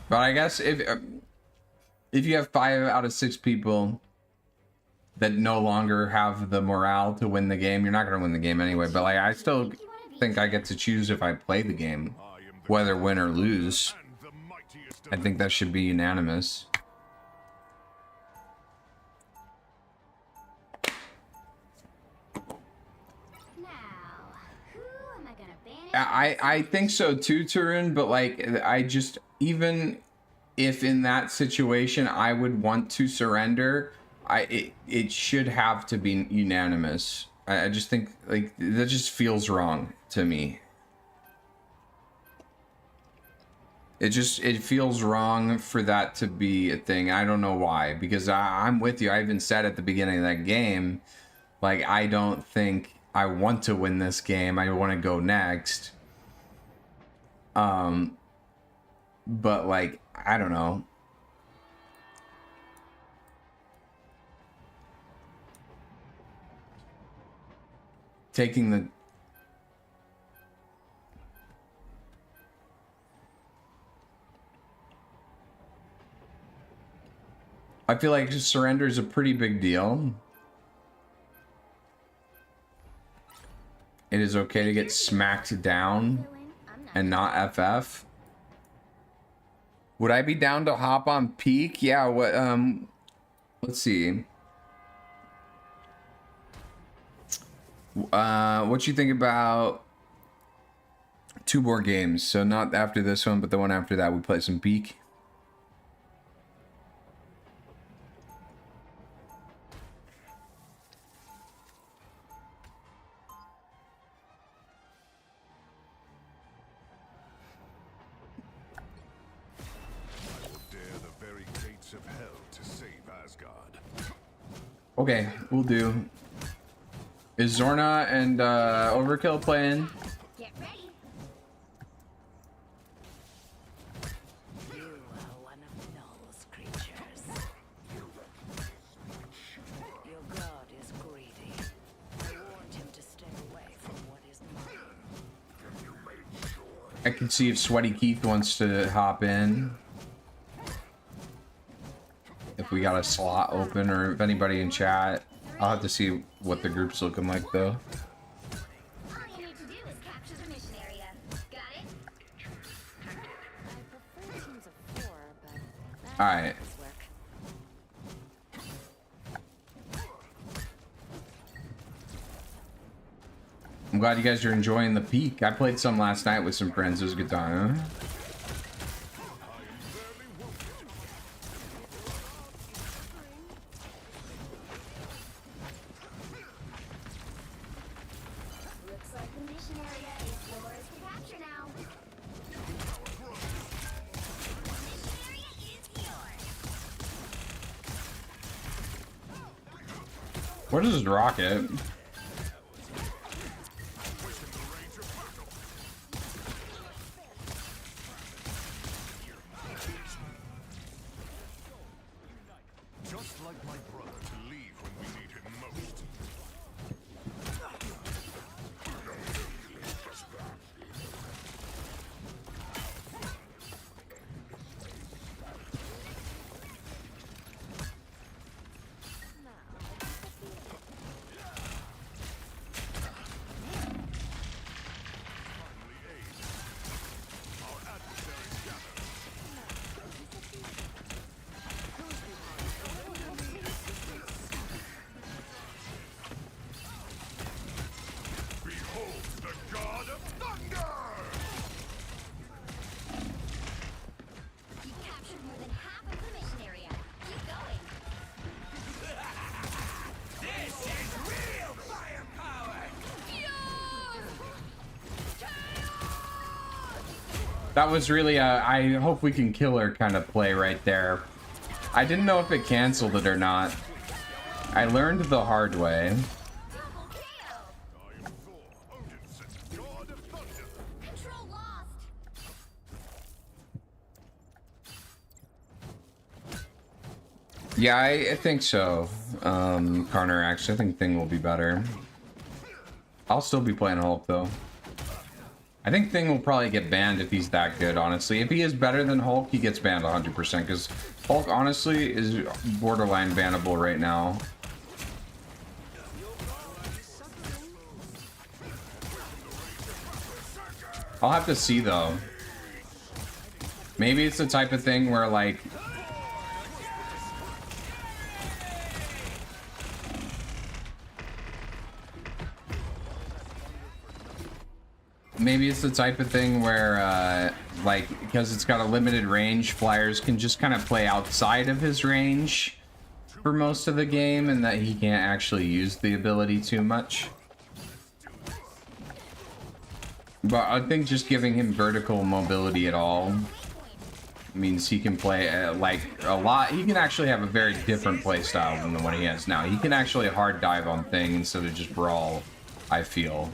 But I guess if you have 5 out of 6 people that no longer have the morale to win the game, you're not going to win the game anyway. But like, I still think I get to choose if I play the game, whether win or lose. I think that should be unanimous. I think so too, Turin, but like, I just, even if in that situation I would want to surrender, it should have to be unanimous. I just think, like, that just feels wrong to me. It feels wrong for that to be a thing. I don't know why, because I'm with you. I even said at the beginning of that game, like, I don't think I want to win this game. I want to go next. But like, I don't know. Taking the... I feel like surrender is a pretty big deal. It is okay to get smacked down and not FF. Would I be down to hop on peak? Yeah, what, let's see. What you think about 2 more games? So not after this one, but the one after that, we play some peak. Okay, we'll do. Is Zorna and Overkill playing? Get ready. You are one of Null's creatures. Your god is greedy. I warned him to stay away from what is mine. I can see if Sweaty Keith wants to hop in. If we got a slot open, or if anybody in chat. I'll have to see what the group's looking like though. All you need to do is capture the mission area. Got it? I prefer teams of 4, but All right. I'm glad you guys are enjoying the peak. I played some last night with some friends. It was a good time. Huh? Looks like the mission area is yours to capture now. Mission area is yours. What is this rocket? Just like my brother to leave when we need him most. Behold the god of thunder! You captured more than half of the mission area. Keep going. That was really a I hope we can kill her kind of play right there. I didn't know if it canceled it or not. I learned the hard way. Double KO. I am Thor, Odinson, god of thunder. Control lost. Yeah, I think so. Karner, actually, I think Thing will be better. I'll still be playing Hulk though. I think Thing will probably get banned if he's that good, honestly. If he is better than Hulk, he gets banned 100%, because Hulk, honestly, is borderline bannable right now. I'll have to see, though. Maybe it's the type of thing where, like... Maybe it's the type of thing where, like, because it's got a limited range, flyers can just kind of play outside of his range for most of the game, and that he can't actually use the ability too much. But I think just giving him vertical mobility at all means he can play, like, a lot. He can actually have a very different play style than the one he has now. He can actually hard dive on things instead of just brawl, I feel.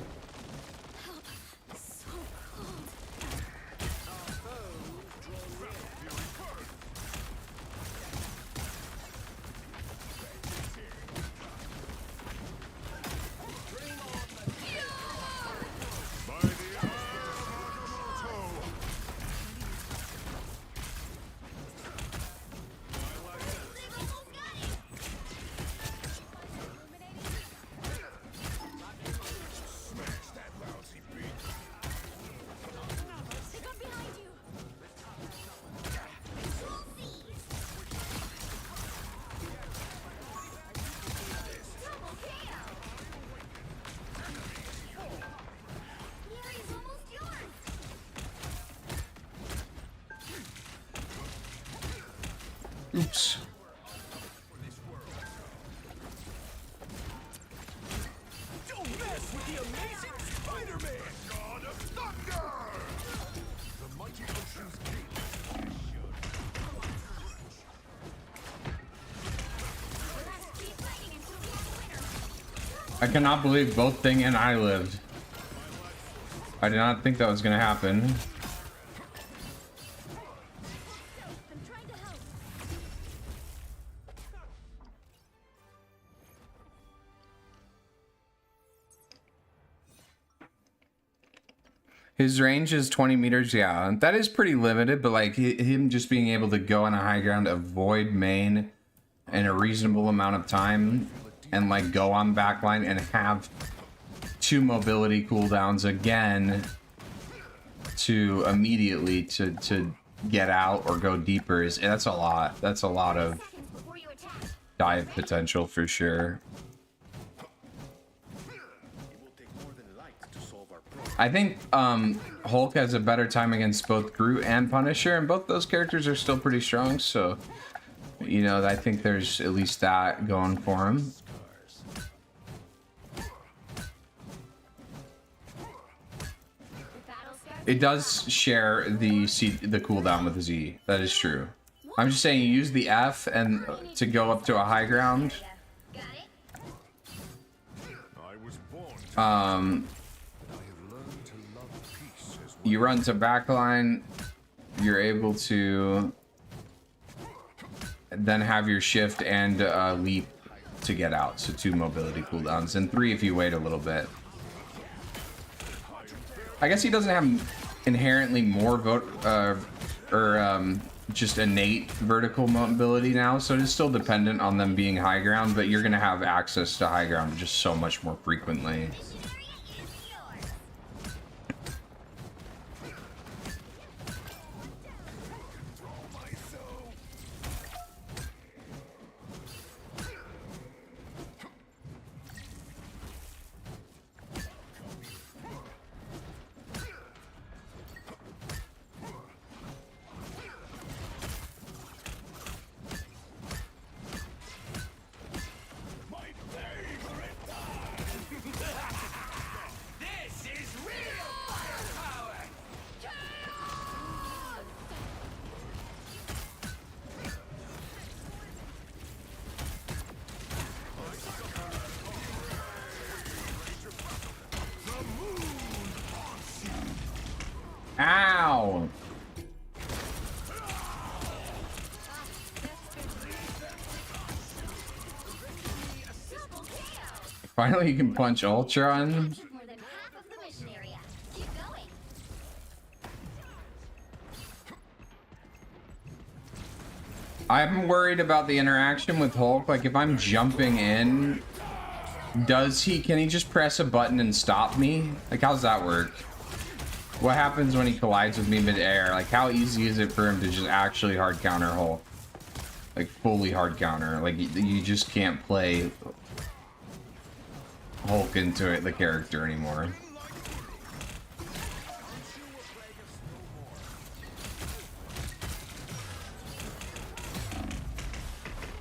Oops. Don't mess with the amazing Spider-Man, god of thunder! The mighty ocean's king. Let's keep fighting until we have a winner. I cannot believe both Thing and I lived. I did not think that was gonna happen. I'm trying to help. His range is 20 meters, yeah. That is pretty limited, but like him just being able to go on a high ground, avoid main in a reasonable amount of time, and like go on backline and have 2 mobility cooldowns again to immediately to get out or go deeper is that's a lot. That's a lot of Seconds before you attack. dive potential for sure. I think Hulk has a better time against both Groot and Punisher, and both those characters are still pretty strong, so you know, I think there's at least that going for him. It does share the cooldown with the Z. That is true. I'm just saying you use the F and to go up to a high ground. Got it? I was born to Um, I have learned to love peace as well. you run to backline. You're able to then have your shift and leap to get out. So 2 mobility cooldowns and 3 if you wait a little bit. I guess he doesn't have inherently more just innate vertical mobility now, so it is still dependent on them being high ground, but you're gonna have access to high ground just so much more frequently. Ow! Finally, you can punch Ultron. More than half of the mission area. Keep going. I'm worried about the interaction with Hulk. Like, if I'm jumping in, can he just press a button and stop me? Like, how's that work? What happens when he collides with me mid-air? Like, how easy is it for him to just actually hard counter Hulk? Like, fully hard counter. Like, you just can't play Hulk into it, the character, anymore.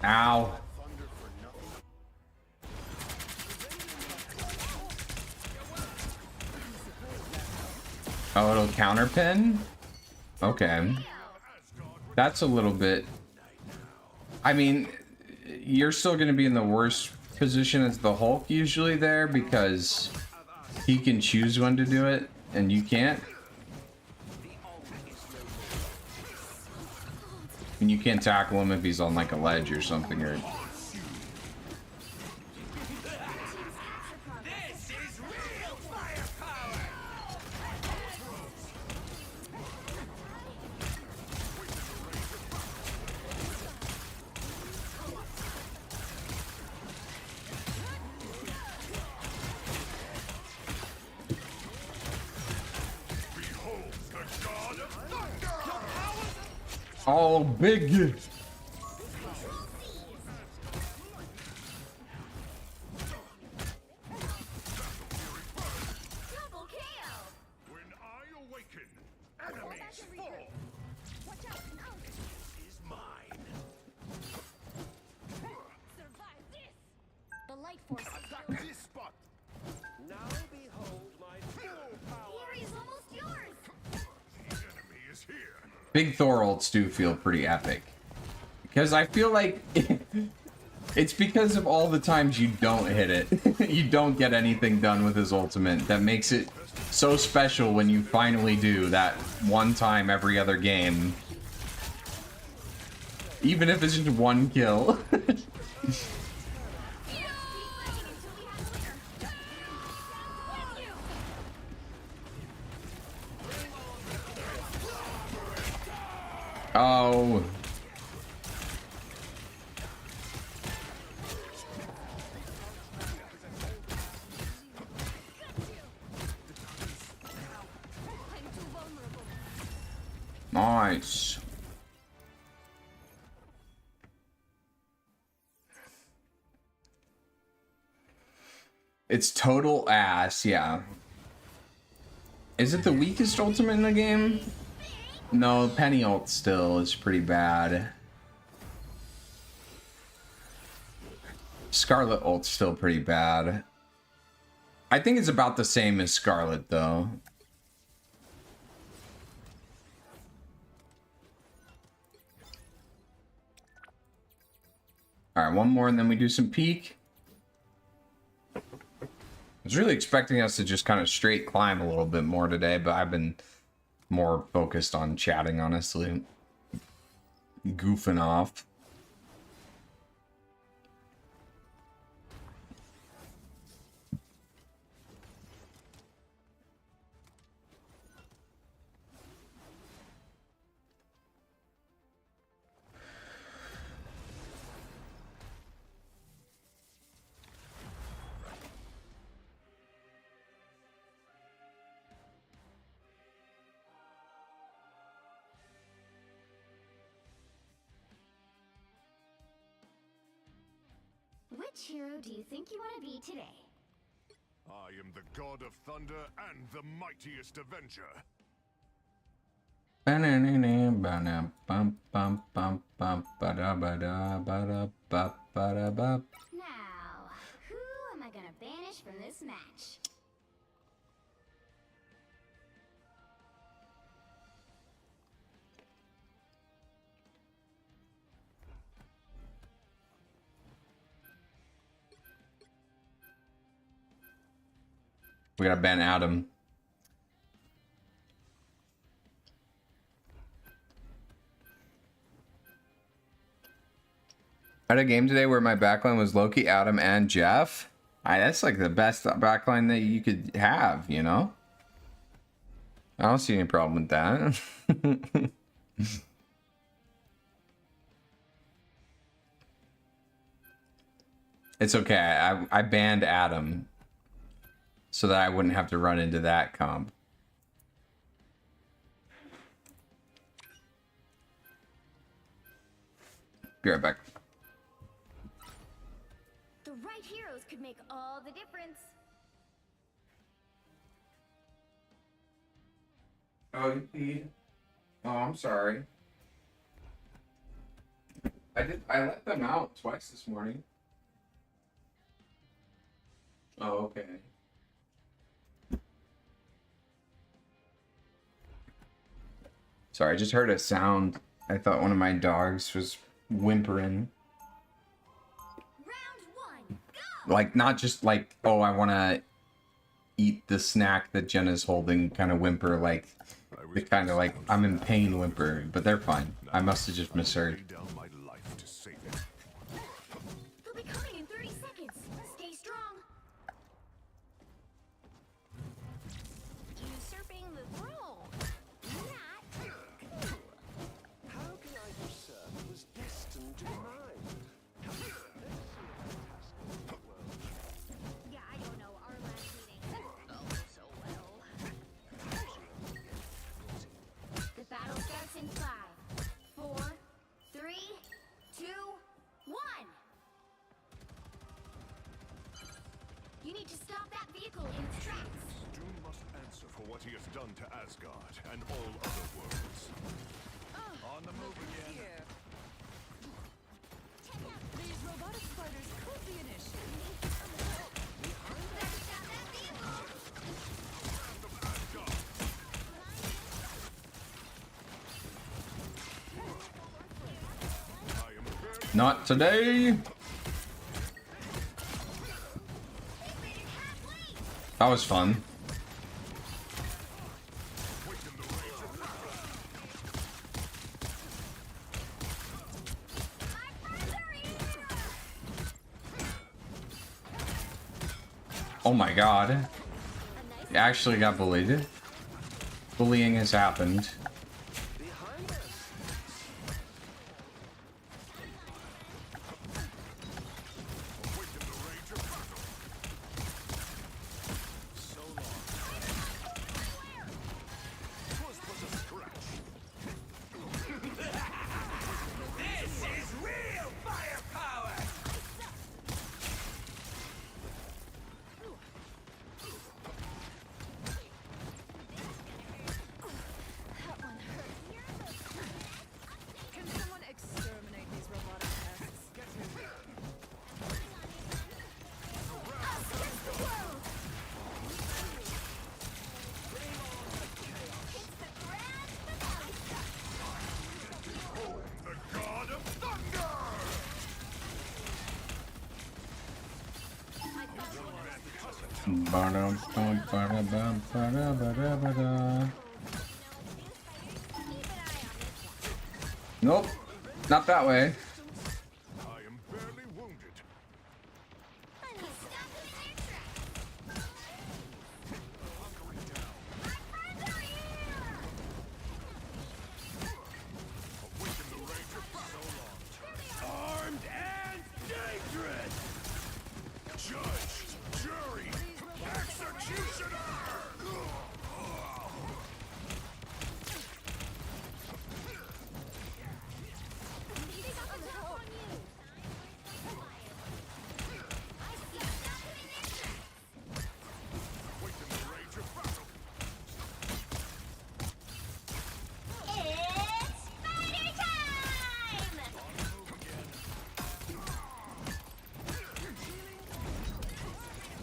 Ow. Oh, it'll counterpin? Okay. That's a little bit... I mean, you're still going to be in the worst position as the Hulk usually there, because he can choose when to do it, and you can't. And you can't tackle him if he's on like a ledge or something, or... Oh, big. Double kill. When I awaken, enemies fall. Watch out. Is mine. Survive this. The light force. Attack this spot. Now behold my full power. Here is almost yours. The enemy is here. Big Thor ults do feel pretty epic. Because I feel like It's because of all the times you don't hit it. You don't get anything done with his ultimate. That makes it so special when you finally do that one time every other game. Even if it's just one kill. Oh. Nice. It's total ass, yeah. Is it the weakest ultimate in the game? No, Penny ult still is pretty bad. Scarlet ult's still pretty bad. I think it's about the same as Scarlet though. Alright, one more and then we do some peek. I was really expecting us to just kind of straight climb a little bit more today, but I've been more focused on chatting, honestly. Goofing off. Which hero do you think you want to be today? I am the god of thunder and the mightiest avenger. Now, who am I gonna banish from this match? We gotta ban Adam. I had a game today where my backline was Loki, Adam, and Jeff. That's like the best backline that you could have, you know? I don't see any problem with that. It's okay. I banned Adam so that I wouldn't have to run into that comp. Be right back. The right heroes could make all the difference. Oh, you peed? Oh, I'm sorry. I let them out twice this morning. Oh, okay. Sorry, I just heard a sound. I thought one of my dogs was whimpering. Round one, go! Like, not just like, oh, I want to eat the snack that Jenna's holding kind of whimper, like, the kind of like, I'm in pain whimper, but they're fine. I must have just misheard. Down my life to save it. They'll be coming in 30 seconds. Stay strong. Usurping the throne. Not cool. How can I usurp what was destined to be mine? Yeah, I don't know. Our last meeting didn't go so well. The battle starts in 5, 4, 3, 2, 1. You need to stop that vehicle in its tracks. Doom must answer for what he has done to Asgard and all other worlds. On the move again. These robotic spiders could be an issue. Better stop that vehicle. I am very Not today! That was fun. Oh my god. You actually got bullied. Bullying has happened. Can someone exterminate these robotic pests? The god of thunder! Nope, not that way. I am barely wounded. Awaken the rage of battle. Armed and dangerous! Judge, jury, executioner! Awaken the rage of battle. It's spider time!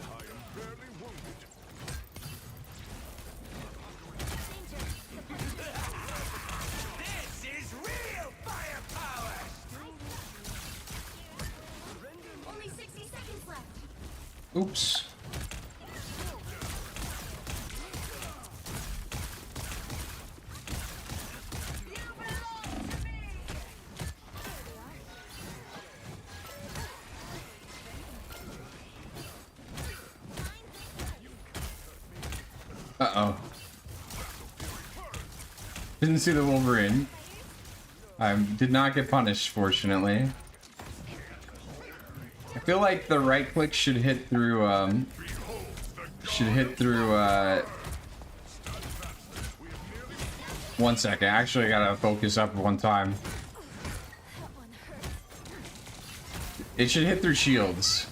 I am barely wounded. This is real firepower! Only 60 seconds left. Oops. Uh-oh. Didn't see the Wolverine. I did not get punished, fortunately. I feel like the right click should hit through, one second. Actually, I gotta focus up one time. It should hit through shields.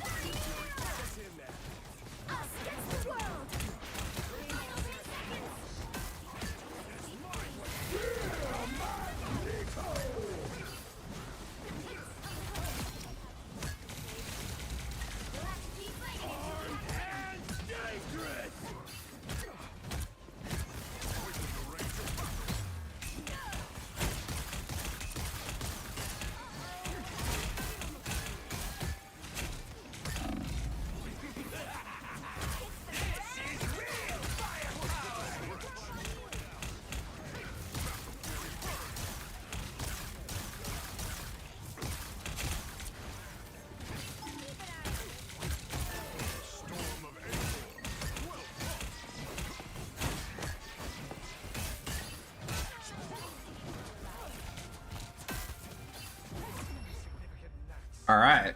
All right.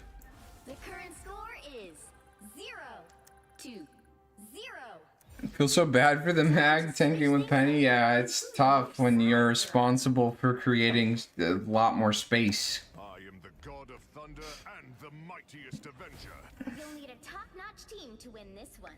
The current score is 0-0. I feel so bad for the mag tanking with Penny. Yeah, it's tough when you're responsible for creating a lot more space. I am the god of thunder and the mightiest avenger. You'll need a top-notch team to win this one.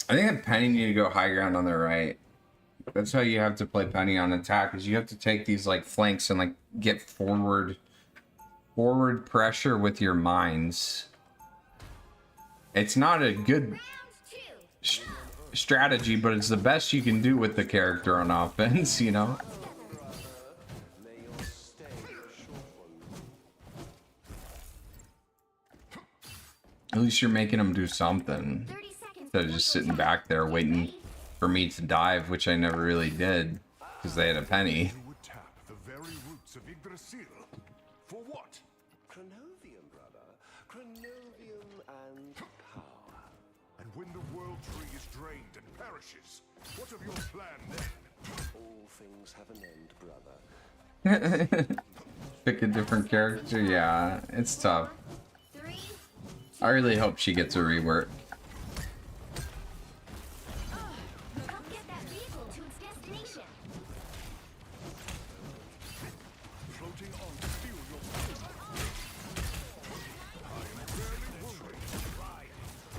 I think that Penny need to go high ground on the right. That's how you have to play Penny on attack, is you have to take these like flanks and like get forward pressure with your mines. It's not a good strategy, but it's the best you can do with the character on offense, you know? At least you're making them do something 30 seconds. instead of just sitting back there waiting for me to dive, which I never really did because they had a penny. You would tap the very roots of Yggdrasil. For what? Chronovium, brother. Chronovium and power. And when the world tree is drained and perishes, what of your plan then? All things have an end, brother. Pick a different character. Yeah, it's tough. 3. I really hope she gets a rework. Help get that vehicle to its destination. Floating on to steal your power. I am barely wounded. I suck.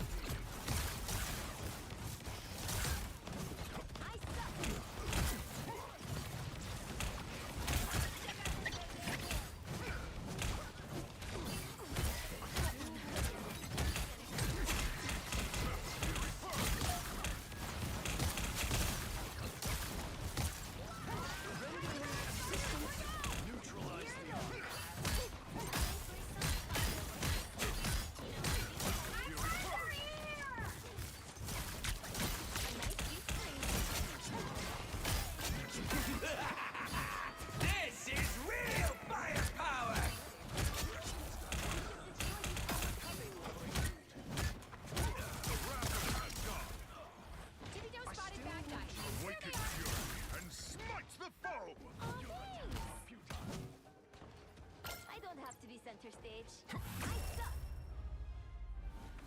This is real firepower! Tibido spotted bad guy. Awaken fury and smite the foe. I don't have to be center stage. I suck.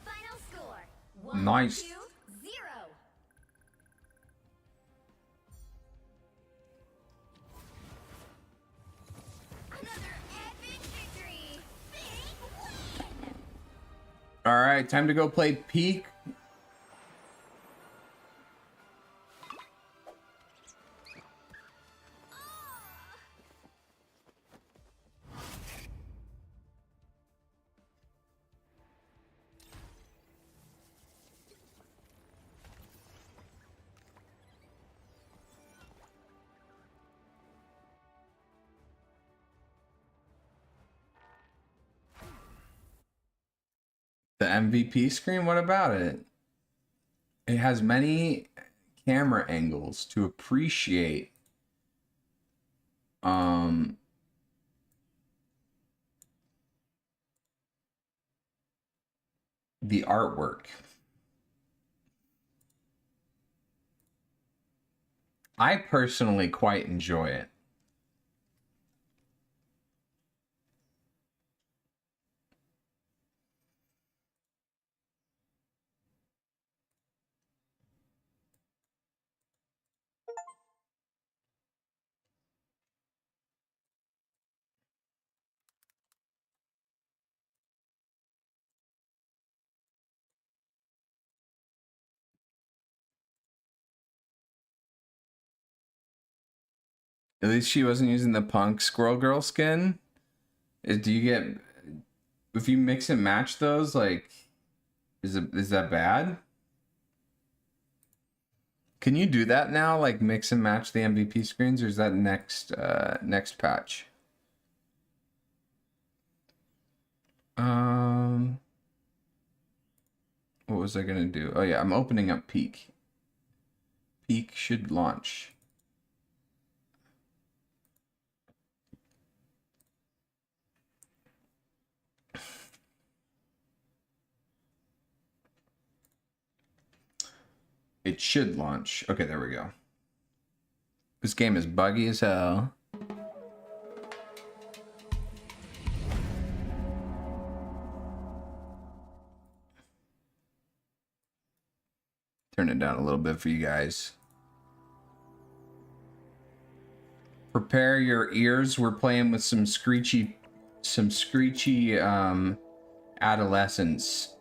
Final score. 1, Nice. 2, 0. Another epic victory. Big win. All right, time to go play Peak. The MVP screen, what about it? It has many camera angles to appreciate the artwork. I personally quite enjoy it. At least she wasn't using the punk squirrel girl skin. Do you get, if you mix and match those, like, is that bad? Can you do that now, like mix and match the MVP screens, or is that next patch? What was I gonna do? Oh yeah, I'm opening up Peak. Peak should launch. It should launch. Okay, there we go. This game is buggy as hell. Turn it down a little bit for you guys. Prepare your ears. We're playing with some screechy adolescents.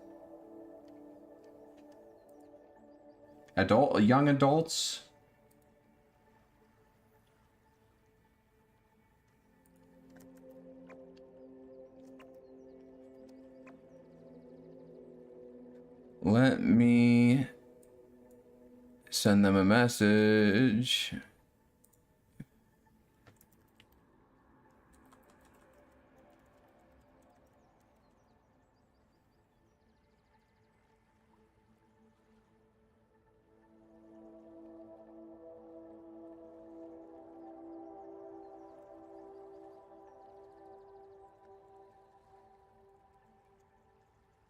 Young adults. Let me send them a message.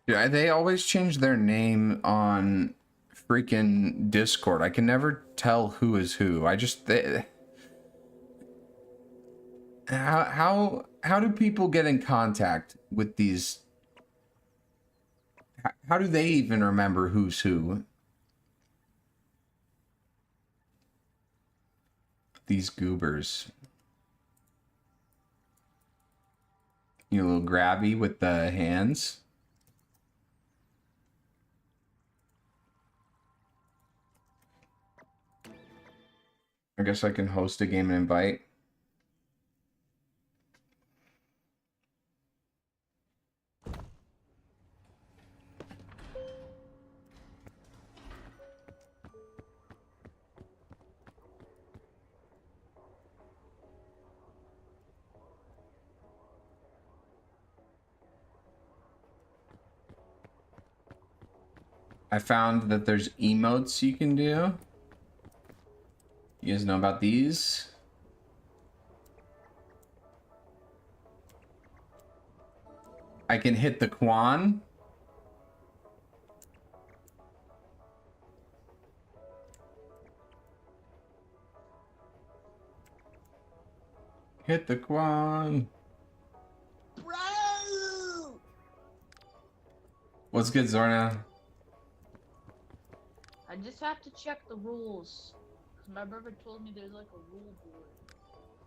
Yeah, they always change their name on freaking Discord. I can never tell who is who. How do people get in contact with these? How do they even remember who's who? These goobers. You know, a little grabby with the hands. I guess I can host a game and invite. I found that there's emotes you can do. You guys know about these? I can hit the Quan. Hit the Quan. Bro! What's good, Zorna? I just have to check the rules. Cause my brother told me there's like a rule board.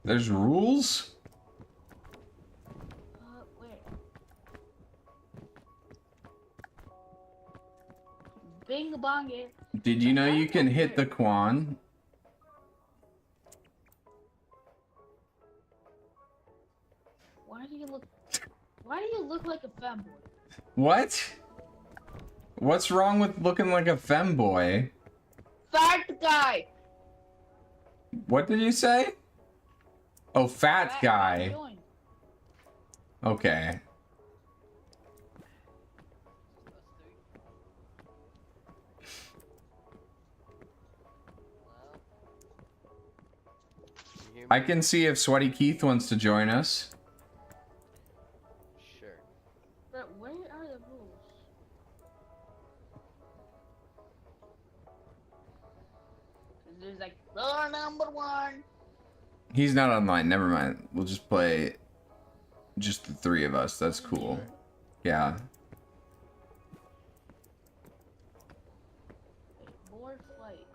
There's rules? Where? Bing bong it. Did you know you can hit the Quan? Why do you look like a femboy? What? What's wrong with looking like a femboy? Fat guy! What did you say? Oh, fat guy. Join. Okay. I can see if Sweaty Keith wants to join us. Sure. But where are the rules? There's like rule number 1. He's not online. Never mind. We'll just play just the 3 of us. That's cool. Yeah. Board flight.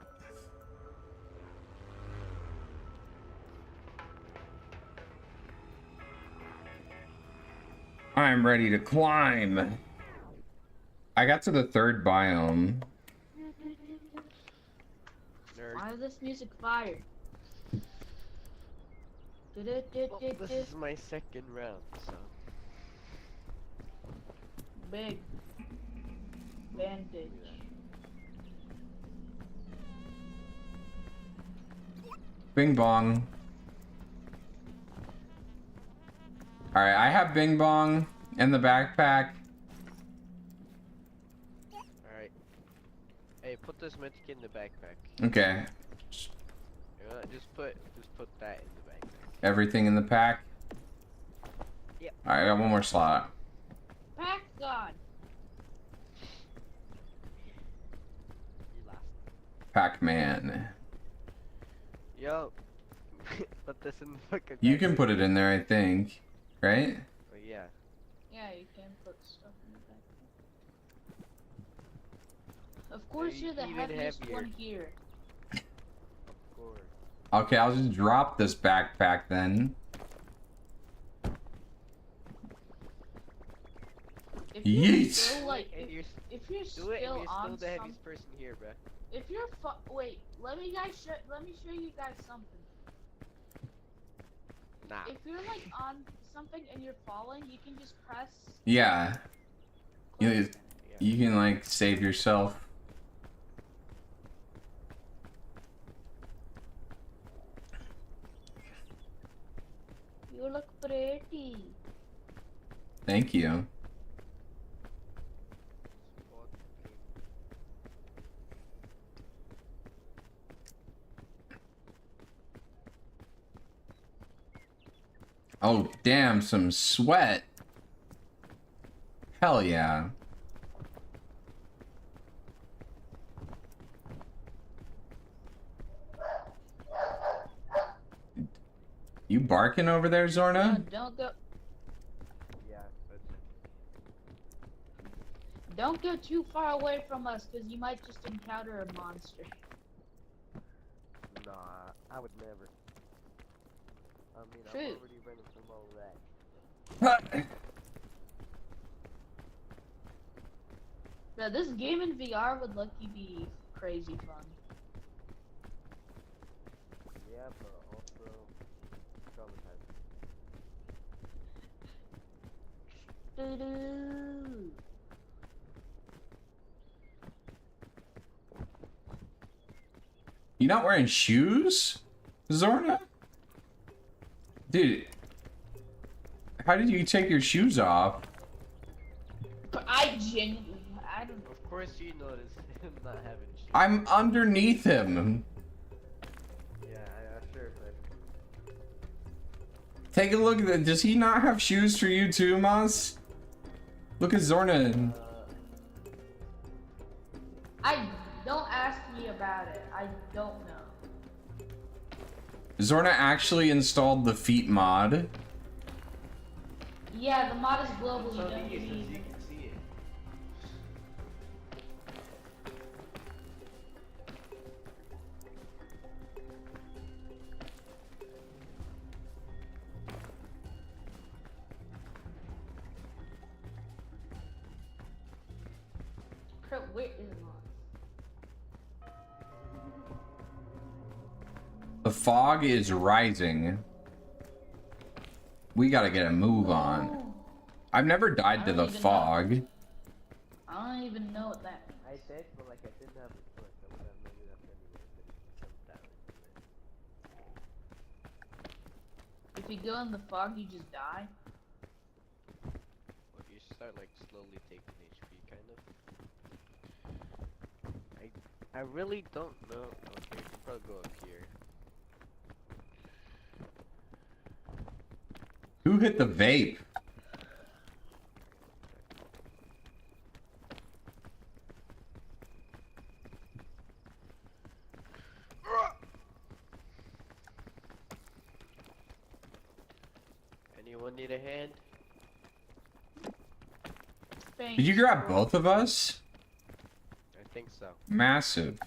I'm ready to climb. I got to the 3rd biome. Nerd. Why is this music fire? Well, this is my second round, so. Big. Vantage. Bing bong. Alright, I have Bing bong in the backpack. Alright. Hey, put this medkit in the backpack. Okay. Just put that in the backpack. Everything in the pack? Yep. Alright, I got one more slot. Pack God. You lost. Pac-Man. Yo. Put this in the fucking You can backpack. put it in there, I think. Right? Oh, yeah. Yeah, you can put stuff in the back. Of course, you're the even heaviest heavier. one here. Of course. Okay, I'll just drop this backpack then. If you're Yeet. still like, And you're if you're do it, and still you're still on the some, heaviest person here, bruh. if you're wait, let me show you guys something. Nah. If you're like on something and you're falling, you can just press. Yeah. You, Yeah. you can, like, save yourself. You look pretty. Thank you. Oh, damn, some sweat. Hell yeah. You barking over there, No, Zorna? don't go. Yeah, that's Don't go too far away from us, because you might just encounter a monster. Nah, I would never. I mean, True. I'm already running from all that. Bro, this game in VR would let you be crazy fun. Yeah, but also traumatizing. Doo-doo. You not wearing shoes, Zorna? Dude, how did you take your shoes off? But I genuinely, I don't. Of course you noticed him not having shoes. I'm underneath him. Yeah, sure, but Take a look at that. Does he not have shoes for you too, Maz? Look at Zorna. Don't ask me about it. I don't know. Zorna actually installed the feet mod. Yeah, the mod is global. You so don't you can need. see it. Crap, where is the mod? The fog is rising. We gotta get a move on. Oh, I've never died I to don't the even know. fog. I don't even know what that means. I did, but like I didn't have a choice. I would have made it up anyway, but it jumped out. If you go in the fog, you just die. Well, you start like slowly taking HP, kind of. I really don't know. Okay, you can probably go up here. Who hit the vape? Anyone need a hand? Thanks, Did you grab bro. both of us? I think so. Massive.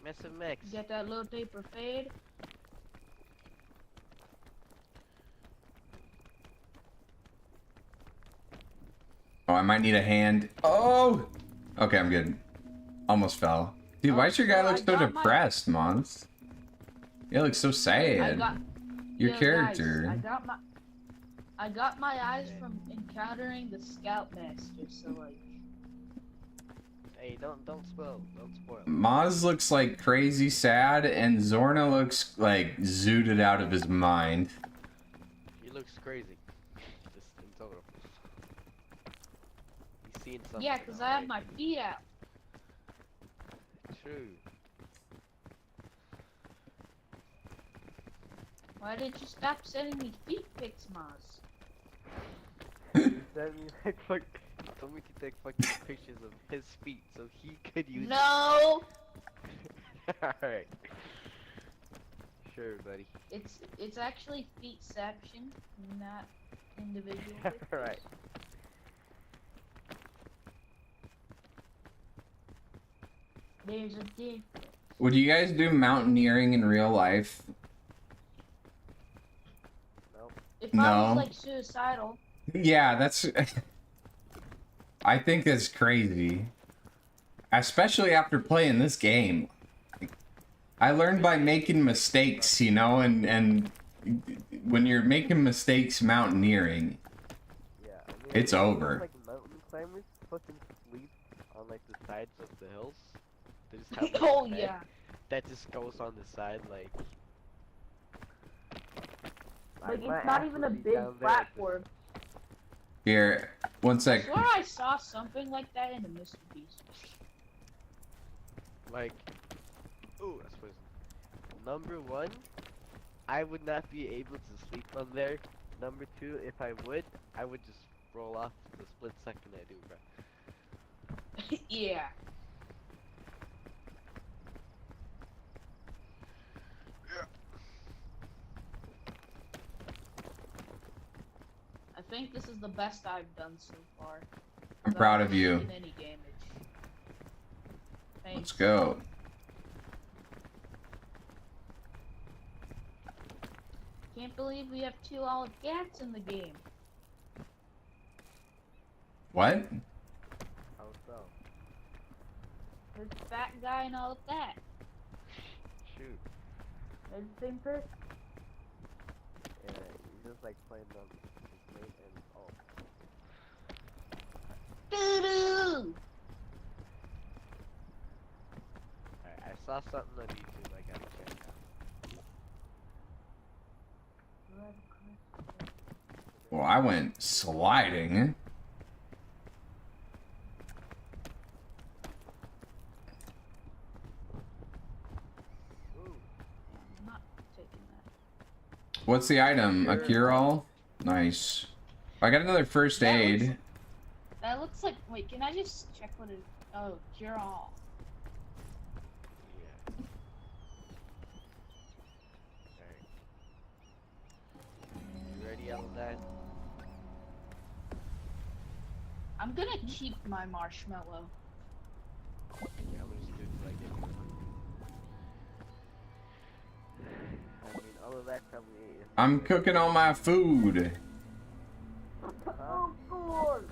Massive Max. Get that low taper fade. Oh, I might need a hand. Oh! Okay, I'm good. Almost fell. Dude, why does your guy Oh, look I so got my- depressed, Mons? You look so I sad. got Your Yo, character. Guys, I got my eyes from encountering the Scoutmaster. So like. Hey, don't spoil. Don't spoil. Maz looks like crazy sad, and Zorna looks like zooted out of his mind. He looks crazy. Just in total. He's seeing something. Yeah, cause I have my feet out. True. Why did you stop sending me feet pics, Maz? That means like fuck. He told me to take fucking pictures of his feet so he could use. No. Alright. Sure, buddy. It's actually feetception, not individual. Alright. There's a difference. Would you guys do mountaineering in real life? Nope. If I No. was like suicidal, Yeah, that's... I think that's crazy. Especially after playing this game. I learned by making mistakes, you know, and when you're making mistakes mountaineering, Yeah. I mean, it's I think over. like mountain climbers fucking sleep on like the sides of the hills. They just have like, oh a bed yeah. that just goes on the side like. Like my it's not ass even would a be big down there at the- platform. Here, one I sec. swear I saw something like that in a Mr. Beast. Like, ooh, I suppose. Number one, I would not be able to sleep on there. Number two, if I would just roll off the split second I do, bro. Yeah. think this is the best I've done so far. I'm without proud of you. taking any damage. Thanks. Let's go. Can't believe we have 2 olive cats in the game. What? How so? There's a fat guy and all of that. Shoot. They're the same person. Yeah, you just like playing them. His mate and oh. Doo-doo! Alright, I saw something on YouTube I gotta check out. Well, I went sliding. Ooh. I'm not taking that. What's the item? A cure-all? Nice. I got another first aid. That looks like. Wait, can I just check what it? Oh, cure all. Yeah. Alright. You ready, Eldad? I'm gonna keep my marshmallow. Yeah, I'm gonna just do it till I get one. I mean, all of that probably is. I'm cooking all my food. Huh? God.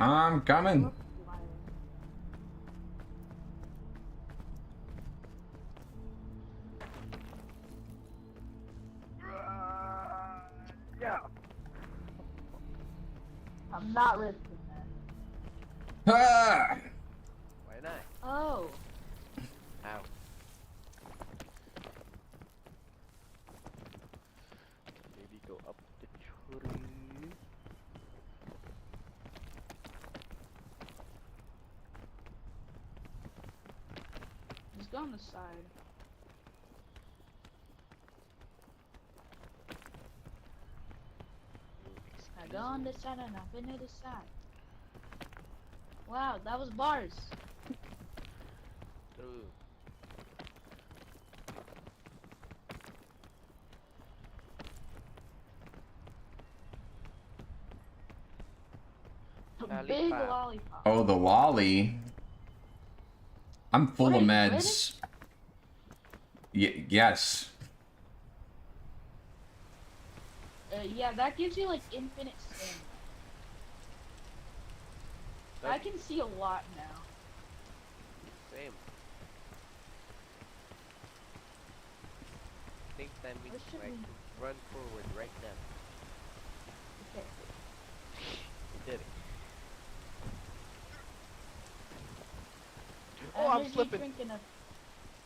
I'm coming. Yeah. I'm not risking that. Ah! Why not? Oh. Ow. Maybe go up the tree. Just go on the side. I go on this side and I've been to this side. Wow, that was bars. Ooh. A big Lollipop. lollipop. Oh, the lolly. I'm full of Wait, meds. Yes. Yeah, that gives you like infinite stamina. I can see a lot now. Same. I think that means Where should I can run forward right now. Okay. You did it. Oh, I'm Energy slipping. drink and a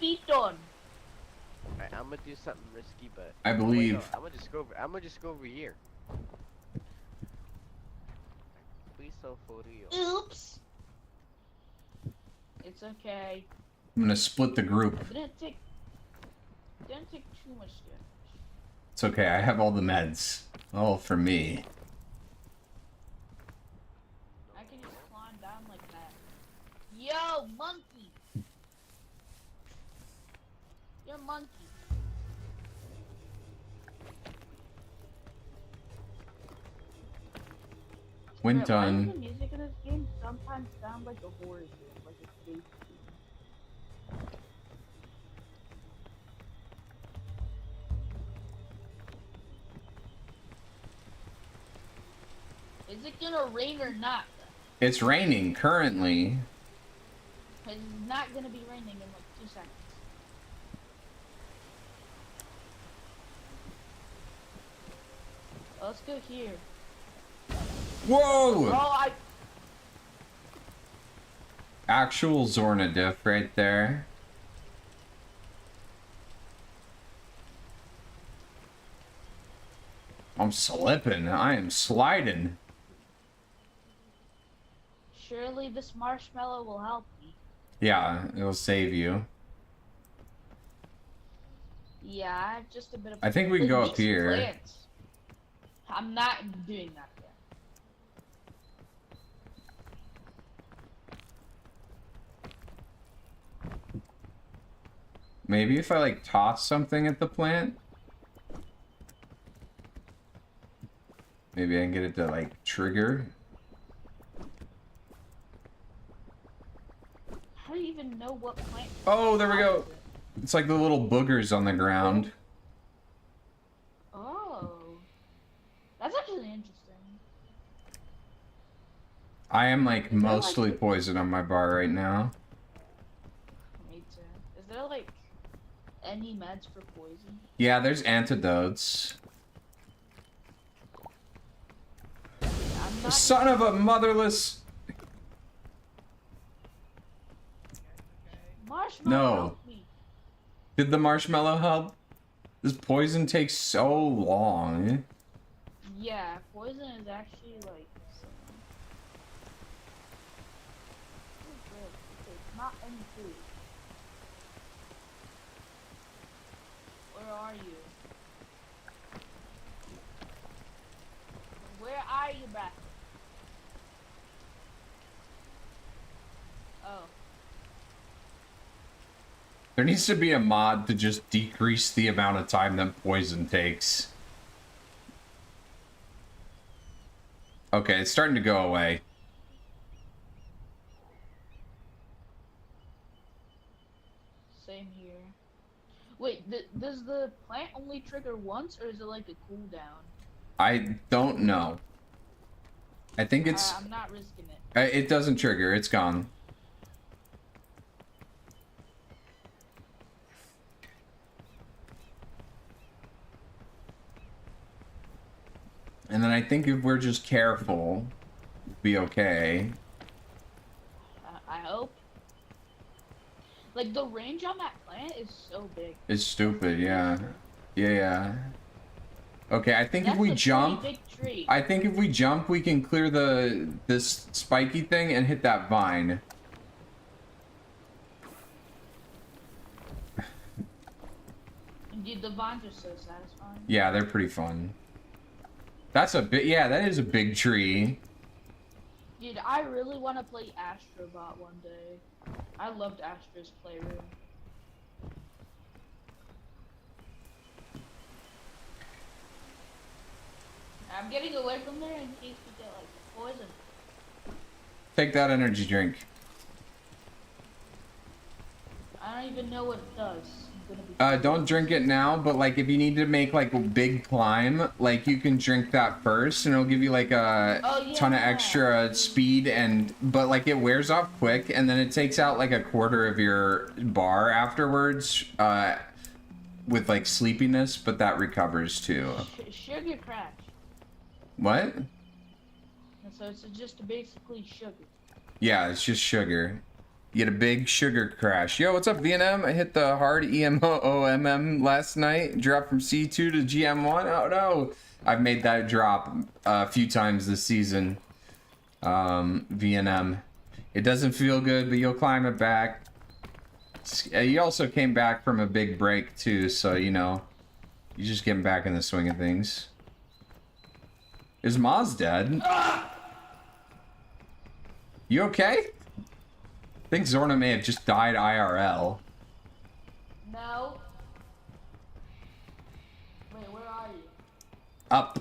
beaton. Alright, I'm gonna do something risky, but I believe. I'm gonna just go over. I'm gonna just go over here. Please so for real. Oops. It's okay. I'm gonna split the group. Didn't take too much damage. It's okay, I have all the meds. All for me. I can just climb down like that. Yo, monkey! You're a monkey. When Wait, why does done. the music in this game sometimes sound like a horror game, like a space game? Is it gonna rain or not? It's raining currently. It's not gonna be raining in like 2 seconds. Let's go here. Whoa! Oh, Actual Zorna diff right there. I'm slipping. I am sliding. surely this marshmallow will help me. Yeah, it'll save you. Yeah, I have just a bit of. I think we can It go up needs here. plants. I'm not doing that yet. Maybe if I like toss something at the plant. Maybe I can get it to like trigger. How do you even know what plant? Oh, there we go. It's like the little boogers on the ground. Oh, that's actually interesting. I am like mostly poisoned on my bar right now. Me too. Is there like any meds for poison? Yeah, there's antidotes. I'm not Son of a motherless. Marshmallow. No. Help me. Did the marshmallow help? This poison takes so long. Yeah, poison is actually like. It's not any food. Where are you? Where are you, bruh? Oh. There needs to be a mod to just decrease the amount of time that poison takes. Okay, it's starting to go away. Same here. Wait, does the plant only trigger once, or is it like a cooldown? I don't know. I think it's... I'm not risking it. It doesn't trigger, it's gone. And then I think if we're just careful, we'll be okay. I hope. Like, the range on that plant is so big. It's stupid, yeah. Yeah. Okay, I think That's if we a jump... pretty big tree. I think if we jump, we can clear this spiky thing and hit that vine. Indeed, the vines are so satisfying. Yeah, they're pretty fun. That's a bit... Yeah, that is a big tree. Dude, I really want to play Astrobot one day. I loved Astro's Playroom. I'm getting away from there in case we get, like, poison. Take that energy drink. I don't even know what it does. I'm gonna be Don't drink it now, but like if you need to make like a big climb, like you can drink that first and it'll give you like a ton of extra speed but like it wears off quick and then it takes out like a quarter of your bar afterwards with like sleepiness, but that recovers too. Sugar crash. What? And so it's just basically sugar. Yeah, it's just sugar. You get a big sugar crash. Yo, what's up, VNM? I hit the hard EMOOMM last night. Dropped from C2 to GM1. Oh no! I've made that drop a few times this season. VNM. It doesn't feel good, but you'll climb it back. You also came back from a big break too, so you know, you're just getting back in the swing of things. Is Maz dead? You okay? I think Zorna may have just died IRL. No. Wait, where are you? Up.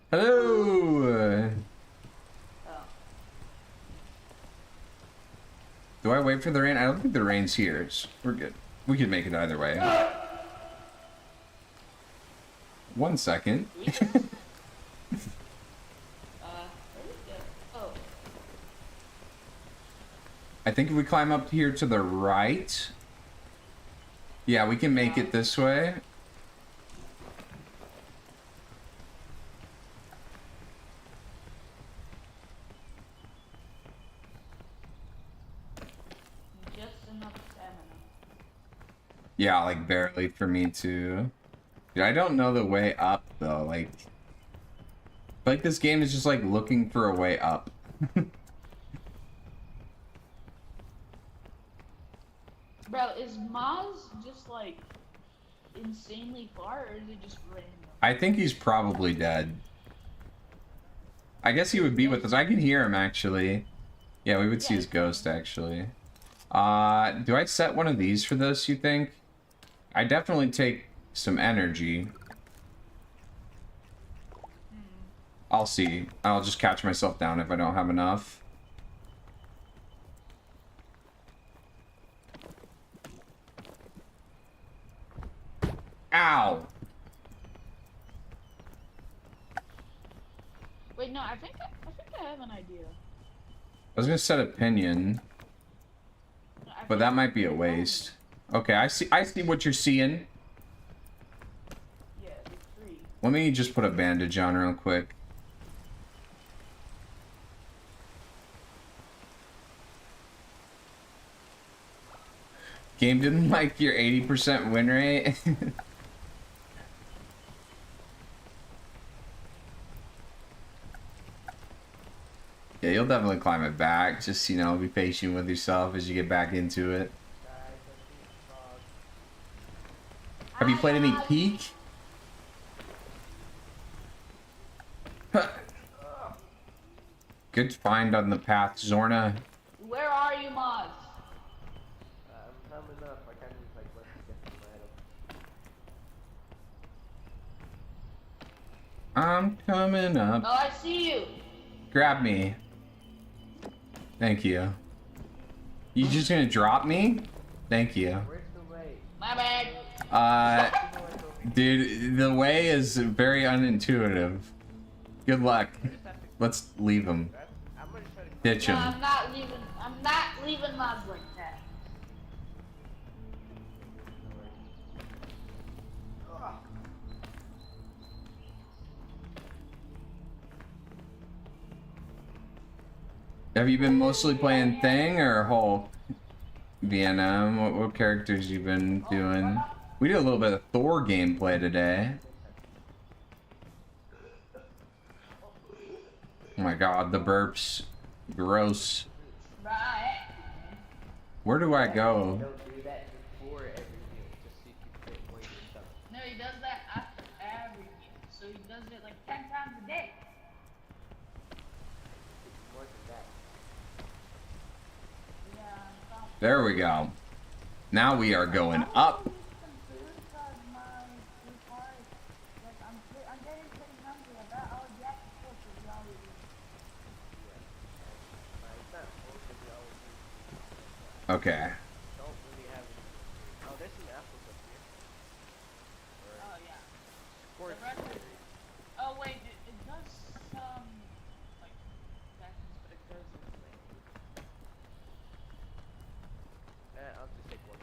Hello. Oh. Do I wait for the rain? I don't think the rain's here. We're good. We can make it either way. 1 second. I think if we climb up here to the right, yeah, we can make it this way. Just enough stamina. Yeah, like barely for me too. Dude, I don't know the way up though. Like this game is just like looking for a way up. Bro, is Maz just like insanely far, or is it just random? I think he's probably dead. I guess he would be with us. I can hear him actually. Yeah, we would see his ghost actually. Do I set one of these for this, you think? I definitely take some energy. I'll see. I'll just catch myself down if I don't have enough. Ow! Wait, no, I think I have an idea. I was gonna set a pinion, No, but that might be a waste. Okay, I see what you're seeing. Yeah, the tree. Let me just put a bandage on real quick. Game didn't like your 80% win rate. Yeah, you'll definitely climb it back. Just, you know, be patient with yourself as you get back into it. Have you played any Peak? Good find on the path, Zorna. Where are you, Moz? I'm coming up. I can't even like let you get some item. I'm coming up. Oh, I see you. Grab me. Thank you. You just gonna drop me? Thank you. Where's the way? My bad. Dude, the way is very unintuitive. Good luck. Let's leave him. I'm gonna try to. Ditch No, him. I'm not leaving Moz like that. Have you been mostly playing Thing or Hulk? VNM? What characters you been doing? We did a little bit of Thor gameplay today. Oh my god, the burps. Gross. Right. Where do I go? Don't do that before every meal, just so you can fit more yourself. No, he does that after every meal. So he does it like 10 times a day. More than that. Yeah, There we go. Now we are going up. Okay. Don't really have any. Oh, there's some apples up here. Oh yeah. Quartz. The record. Oh wait, it does some like seconds, but it goes in I'll just take one.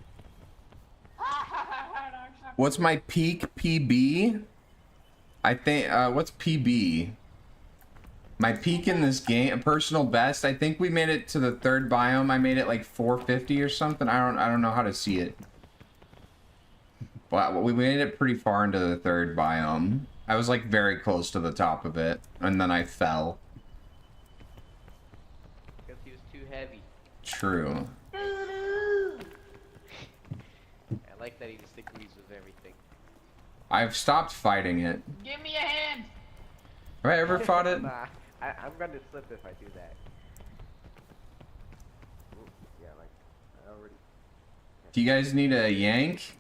What's my peak PB? I think, what's PB? My peak in this game, personal best, I think we made it to the 3rd biome. I made it like 450 or something. I don't know how to see it. But we made it pretty far into the 3rd biome. I was like very close to the top of it, and then I fell. Because he was too heavy. True. I like that he just agrees with everything. I've stopped fighting it. Give me a hand. Have I ever fought it? Nah, I'm gonna slip if I do that. Ooh, yeah, like, I already. Do you guys need a yank?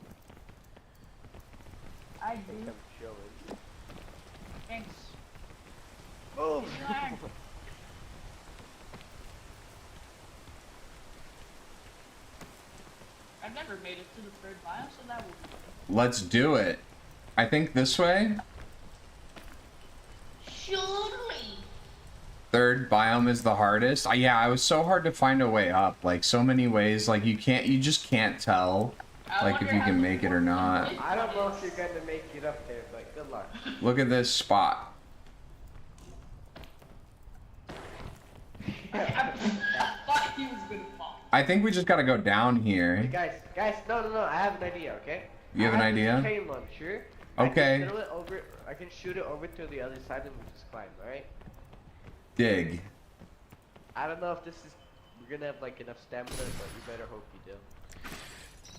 I think do. I'm chilling. Thanks. Boom! I've never made it to the 3rd biome, so that would be good. Let's do it. I think this way. Surely. 3rd biome is the hardest. Yeah, it was so hard to find a way up. Like so many ways. Like you just can't tell. Like if you can make it or not. I don't know if you're gonna make it up there, but good luck. Look at this spot. I thought he was gonna fall. I think we just gotta go down Hey, here. guys, no, I have an idea, okay? You have an I this idea? chain launcher. Okay. I can shoot it over to the other side and we just climb, alright? Dig. I don't know if we're gonna have like enough stamina, but you better hope you do.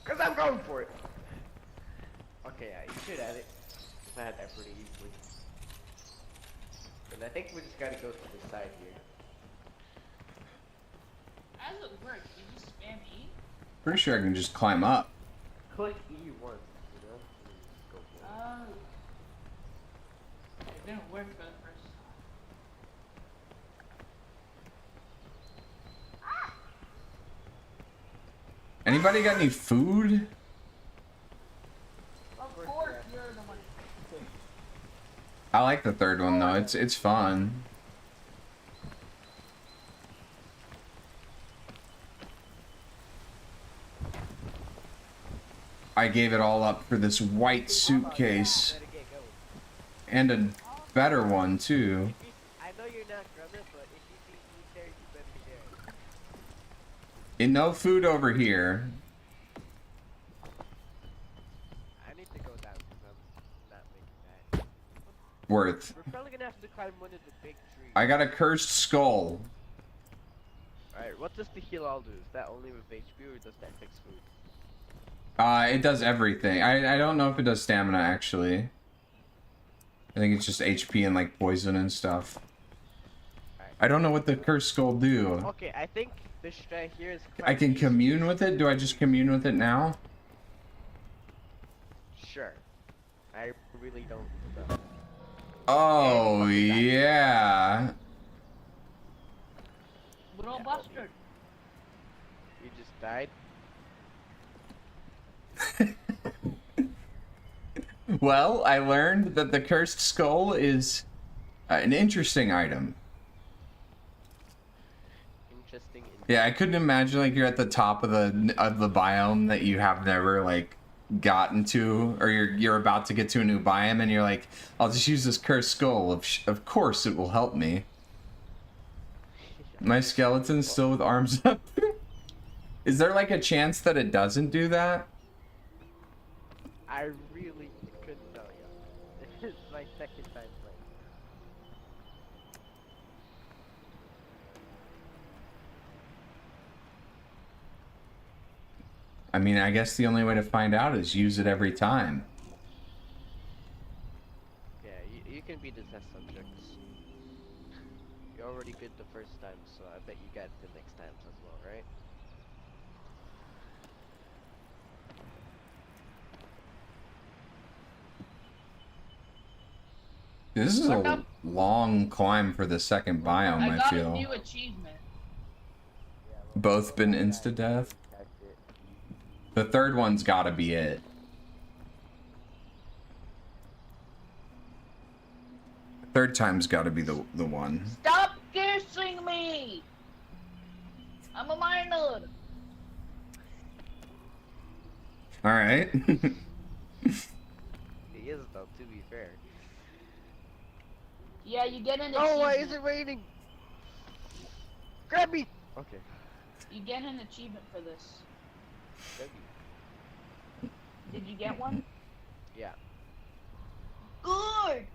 Cause I'm going for it! Okay, yeah, you should have it. I had that pretty easily. And I think we just gotta go to the side here. How does it work? You just spam E? Pretty sure I can just climb up. Click E once, you know? And just go for it. It didn't work for the first time. Anybody got any food? Of course, you're the one. I like the third one though. It's fun. I gave it all up for this white suitcase. Better get going. And a better one too. I know you're not grubbing, but if you see food there, you better share. And no food over here. I need to go down because I'm not making that. Worth. We're probably gonna have to climb one of the big trees. I got a cursed skull. Alright, what does the heal all do? Is that only with HP or does that fix food? It does everything. I don't know if it does stamina actually. I think it's just HP and like poison and stuff. I don't know what the cursed skull do. Okay, I think this strat here is I can quite commune with it? Do I just commune with it now? Sure. I really don't know. Oh, yeah. Little bastard. You just died? Well, I learned that the cursed skull is an interesting item. Interesting. Yeah, I couldn't imagine like you're at the top of the biome that you have never like gotten to, or you're about to get to a new biome, and you're like, I'll just use this cursed skull. Of course, it will help me. My skeleton's still with arms up. Is there like a chance that it doesn't do that? I really couldn't tell you. This is my second time playing. I mean, I guess the only way to find out is use it every time. Yeah, you can be the test subjects. You're already good the first time, so I bet you got it the next times as well, right? This is a long climb for the second biome, I got a feel. new achievement. Both been insta-death. The third one's gotta be it. Third time's gotta be the one. Stop kissing me! I'm a minor. Alright. He is though, to be fair. Yeah, you get an Oh, why achievement. is it raining? Grab me! Okay. You get an achievement for this. Grab me. Did you get one? Yeah. Good!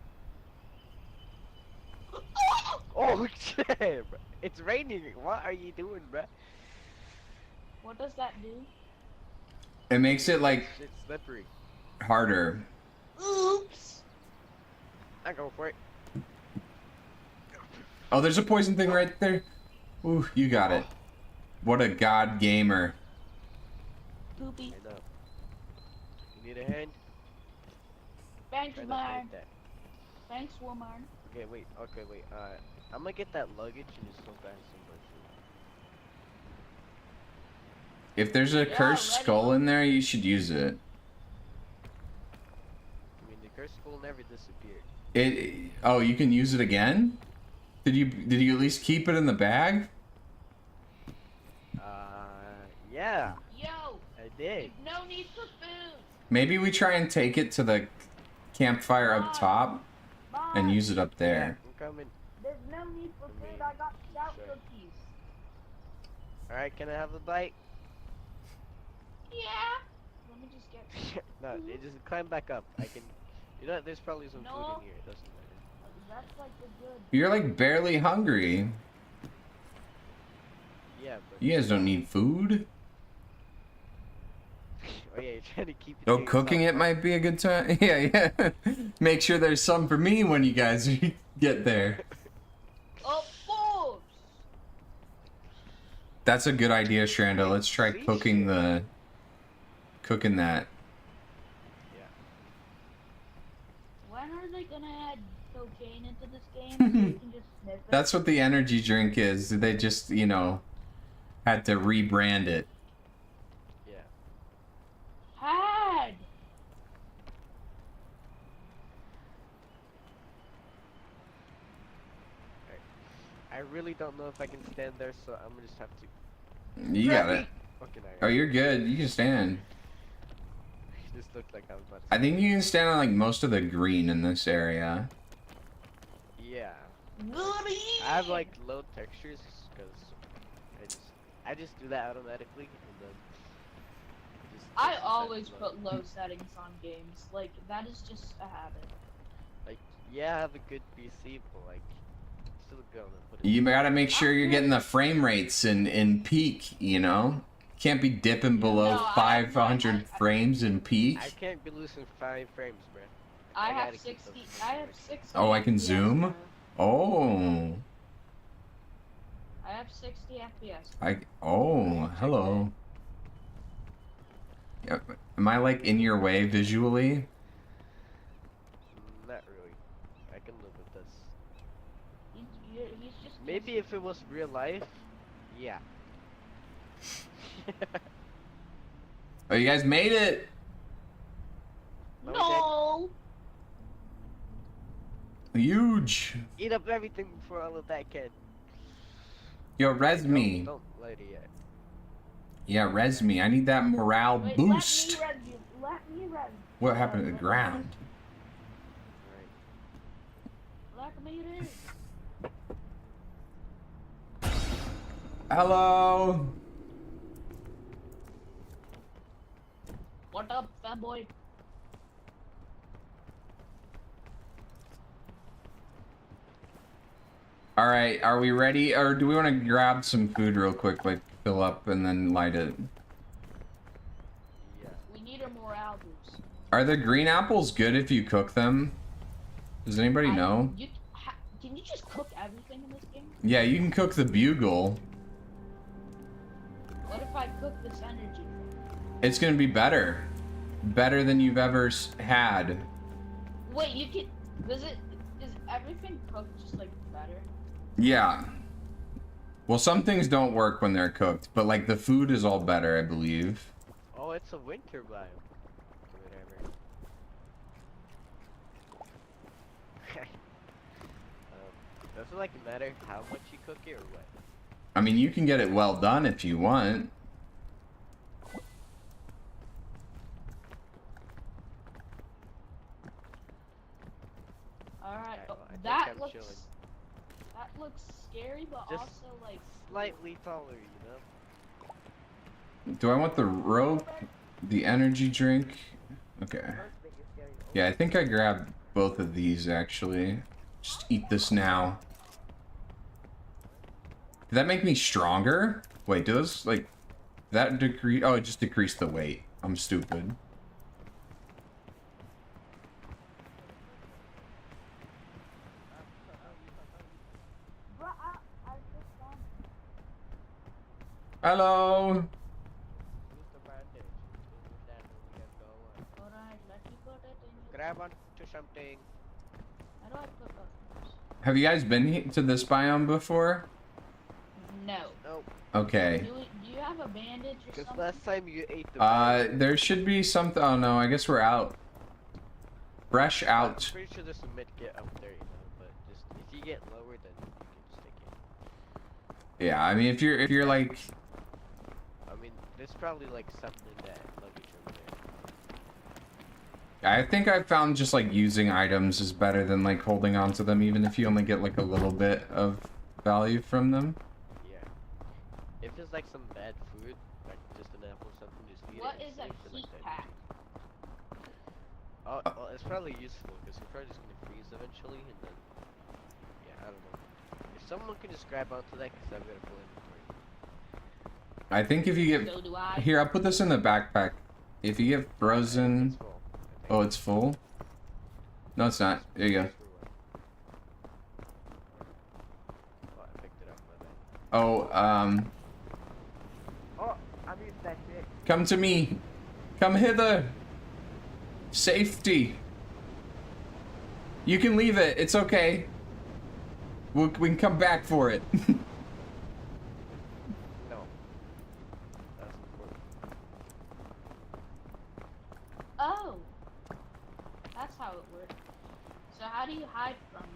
Oh shit! Bro. It's raining. What are you doing, bro? What does that do? It makes it like It's slippery. harder. Oops! I go for it. Oh, there's a poison thing right there. Ooh, you got it. What a god gamer. Poopy. I know. You need a hand? Thanks, Try not to man. hit that. Thanks, woman. Okay, wait. Okay, wait. I'm gonna get that luggage and just go back somewhere. If there's a Yeah, cursed ready. skull in there, you should use it. I mean, the cursed skull never disappeared. Oh, you can use it again? Did you at least keep it in the bag? Yeah, Yo! I did. No need for food! Maybe we try and take it to the campfire up top and use it up there. I'm coming. There's no need for food, I got stout cookies. Alright, can I have a bite? Yeah! Let me just get... No, it just climb back up. I can. You know, there's probably some No. food in here. It doesn't matter. That's like the good... You're like barely hungry. Yeah, but. You guys don't need food. Oh yeah, you're trying to keep it. Oh, to cooking yourself, it might be a good time. Yeah, yeah. Make sure there's some for me when you guys get there. Of course! That's a good idea, Shranda. Let's try cooking that. Yeah. When are they gonna add cocaine into this game so you can just sniff it? That's what the energy drink is. They just, you know, had to rebrand it. Yeah. Had! I really don't know if I can stand there, so I'm gonna just have to. You got it. Okay, now Oh, you're good. You can stand. It just looked like I was about to. I think you can stand on like most of the green in this area. Yeah. I have like low textures because I just do that automatically and then. I always put low settings on games. Like, that is just a habit. Like, yeah, I have a good PC, but like, still gonna put it. You gotta make sure you're getting the frame rates in peak, you know? Can't be dipping below 500 frames in peak. I can't be losing 5 frames, bro. I have 60. I have 60. Oh, I can FPS zoom? now. Oh. I have 60 FPS. Oh, hello. Yeah, am I like in your way visually? Not really. I can live with this. He's just. Maybe if it was real life, yeah. Oh, you guys made it! No! Huge! Eat up everything before all of that can. Yo, res me. Don't light it yet. Yeah, res me. I need that morale Wait, boost. Let me res you. Let me res you. What happened to the ground? Let me res. Hello! What up, fat boy? Alright, are we ready? Or do we want to grab some food real quick, like fill up and then light it? Yeah. We need a morale boost. Are the green apples good if you cook them? Does anybody know? Can you just cook everything in this game? Yeah, you can cook the bugle. What if I cook this energy? It's gonna be better. Better than you've ever had. Wait, you can. Is everything cooked just like better? Yeah. Well, some things don't work when they're cooked, but like the food is all better, I believe. Oh, it's a winter biome. Whatever. Does it like matter how much you cook it or what? I mean, you can get it well done if you want. Alright, well, I think that I'm looks. chilling. That looks scary, but Just also like. Slightly taller, you know? Do I want the rope? The energy drink? Okay. Yeah, I think I grabbed both of these actually. Just eat this now. Did that make me stronger? Wait, does like that decrease? Oh, it just decreased the weight. I'm stupid. Hello. Alright, let me put it in. Grab onto something. How do I put up? Have you guys been to this biome before? No. Nope. Okay. Do you have a bandage or Because something? last time you ate the There should be something. Oh no, I guess we're out. Fresh I'm out. pretty sure there's a mid get up there, you know, but just if you get lower then you can just take it. Yeah, I mean if you're like I mean, there's probably like something in that luggage over there. I think I found just like using items is better than like holding on to them, even if you only get like a little bit of value from them. Yeah. If it's like some bad food, like just an apple or something, just eat What it. is a heat pack? Oh, well, it's probably useful because you're probably just gonna freeze eventually, and then yeah, I don't know. If someone can just grab onto that, because I've got a full inventory. I think if you get So do I. here, I'll put this in the backpack. If you get frozen, It's full, I think. oh, it's full. No, it's not. There you go. Oh, I picked it up, my bad. Oh, that shit. Come to me. Come hither. Safety. You can leave it. It's okay. We can come back for it. No. That's important. Oh. That's how it works. So how do you hide from them?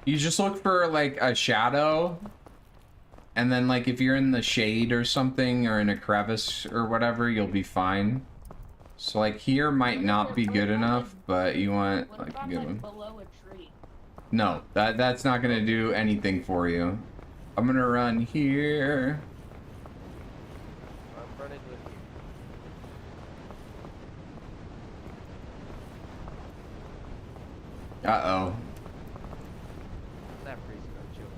You just look for like a shadow. And then like if you're in the shade or something or in a crevice or whatever, you'll be fine. So like here might not be good enough, but you want What like if a I'm good like one. below a tree? No, that's not gonna do anything for you. I'm gonna run here. I'm running with you. Uh-oh. I'm not freezing, I'm chilling.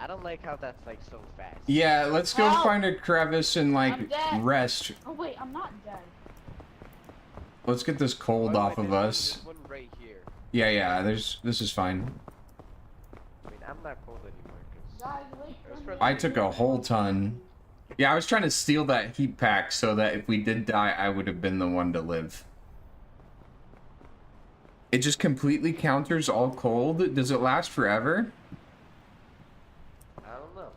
I don't like how that's like so fast. Yeah, let's go Help! find a crevice and I'm like dead. rest. Oh wait, I'm not dead. Let's get this cold off of us. This one right here. Yeah, this is fine. I mean, I'm not cold anymore. Guys, wait for me. I took a whole ton. Yeah, I was trying to steal that heat pack so that if we did die, I would have been the one to live. It just completely counters all cold. Does it last forever? I don't know.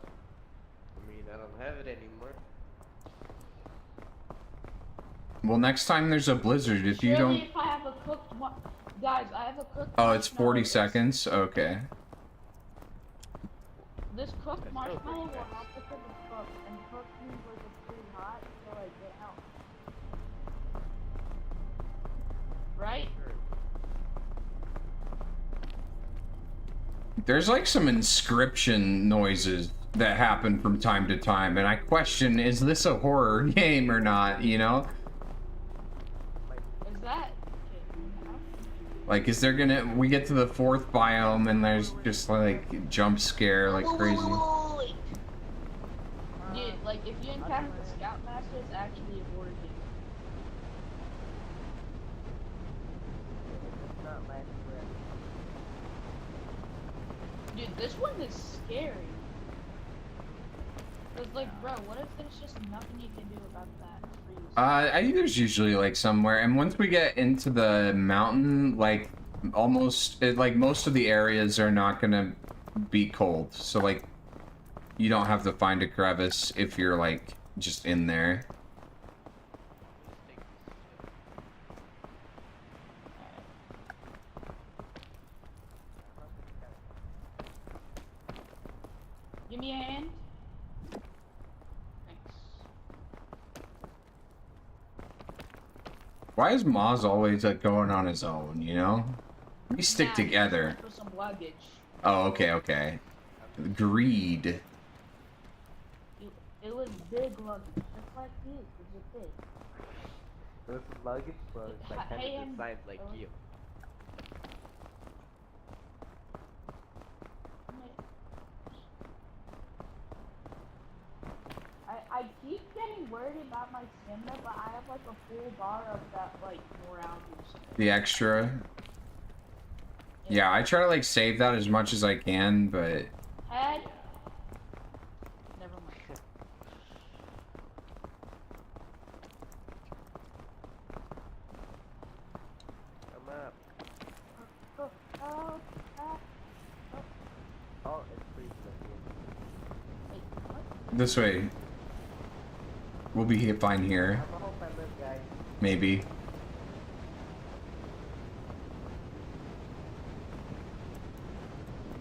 I mean, I don't have it anymore. Well, next time there's a blizzard, if you Surely don't... if I have a cooked guys, I have a cooked Oh, it's 40 marshmallow. seconds? Okay. This cooked That's marshmallow still will pretty fast. help because it's cooked, and cooked means like it's pretty hot, so like it helps. Right? There's like some inscription noises that happen from time to time, and I question, is this a horror game or not, you know? Is that? Like, is there gonna... We get to the 4th biome and there's just like jump scare like crazy. Dude, like if you encounter the Scoutmaster, it's actually a horror game. It's not last forever. Dude, this one is scary. Cause like, bro, what if there's just nothing you can do about that freeze? I think there's usually like somewhere, and once we get into the mountain, like like most of the areas are not gonna be cold. So like, you don't have to find a crevice if you're like just in there. Give me a hand. Thanks. Why is Maz always like going on his own, you know? We stick Nah, together. For some luggage. Oh, okay. Greed. It was big luggage, just like you. It's a big. Those luggage, bro, it's like kind Hey, of designed like you. I keep getting worried about my stamina, but I have like a full bar of that like morale boost. The extra. Yeah, I try to like save that as much as I can, but Head. Never mind. Come up. Oh, oh, oh. Oh, it's freezing up here. Wait, what? this way. We'll be fine here. I hope I live, guys. Maybe.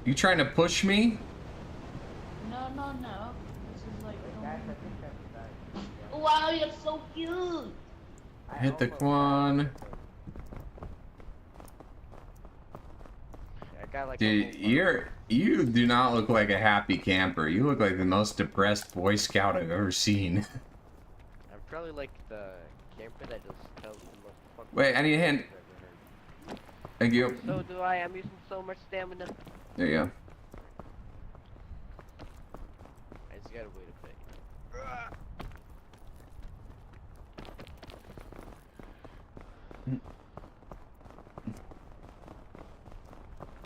You trying to push me? No. This is like. Guys, I think I'm dying. Wow, you're so cute. I Hit the almost quan. died. I got like a Dude, whole you do not look like a happy camper. You look like the most depressed Boy Scout I've ever seen. I'm probably like the camper that just tells the most fucking Wait, I need a hand. stories I've ever Thank you. heard. So do I. I'm using so much stamina. There you go. I just gotta wait a bit.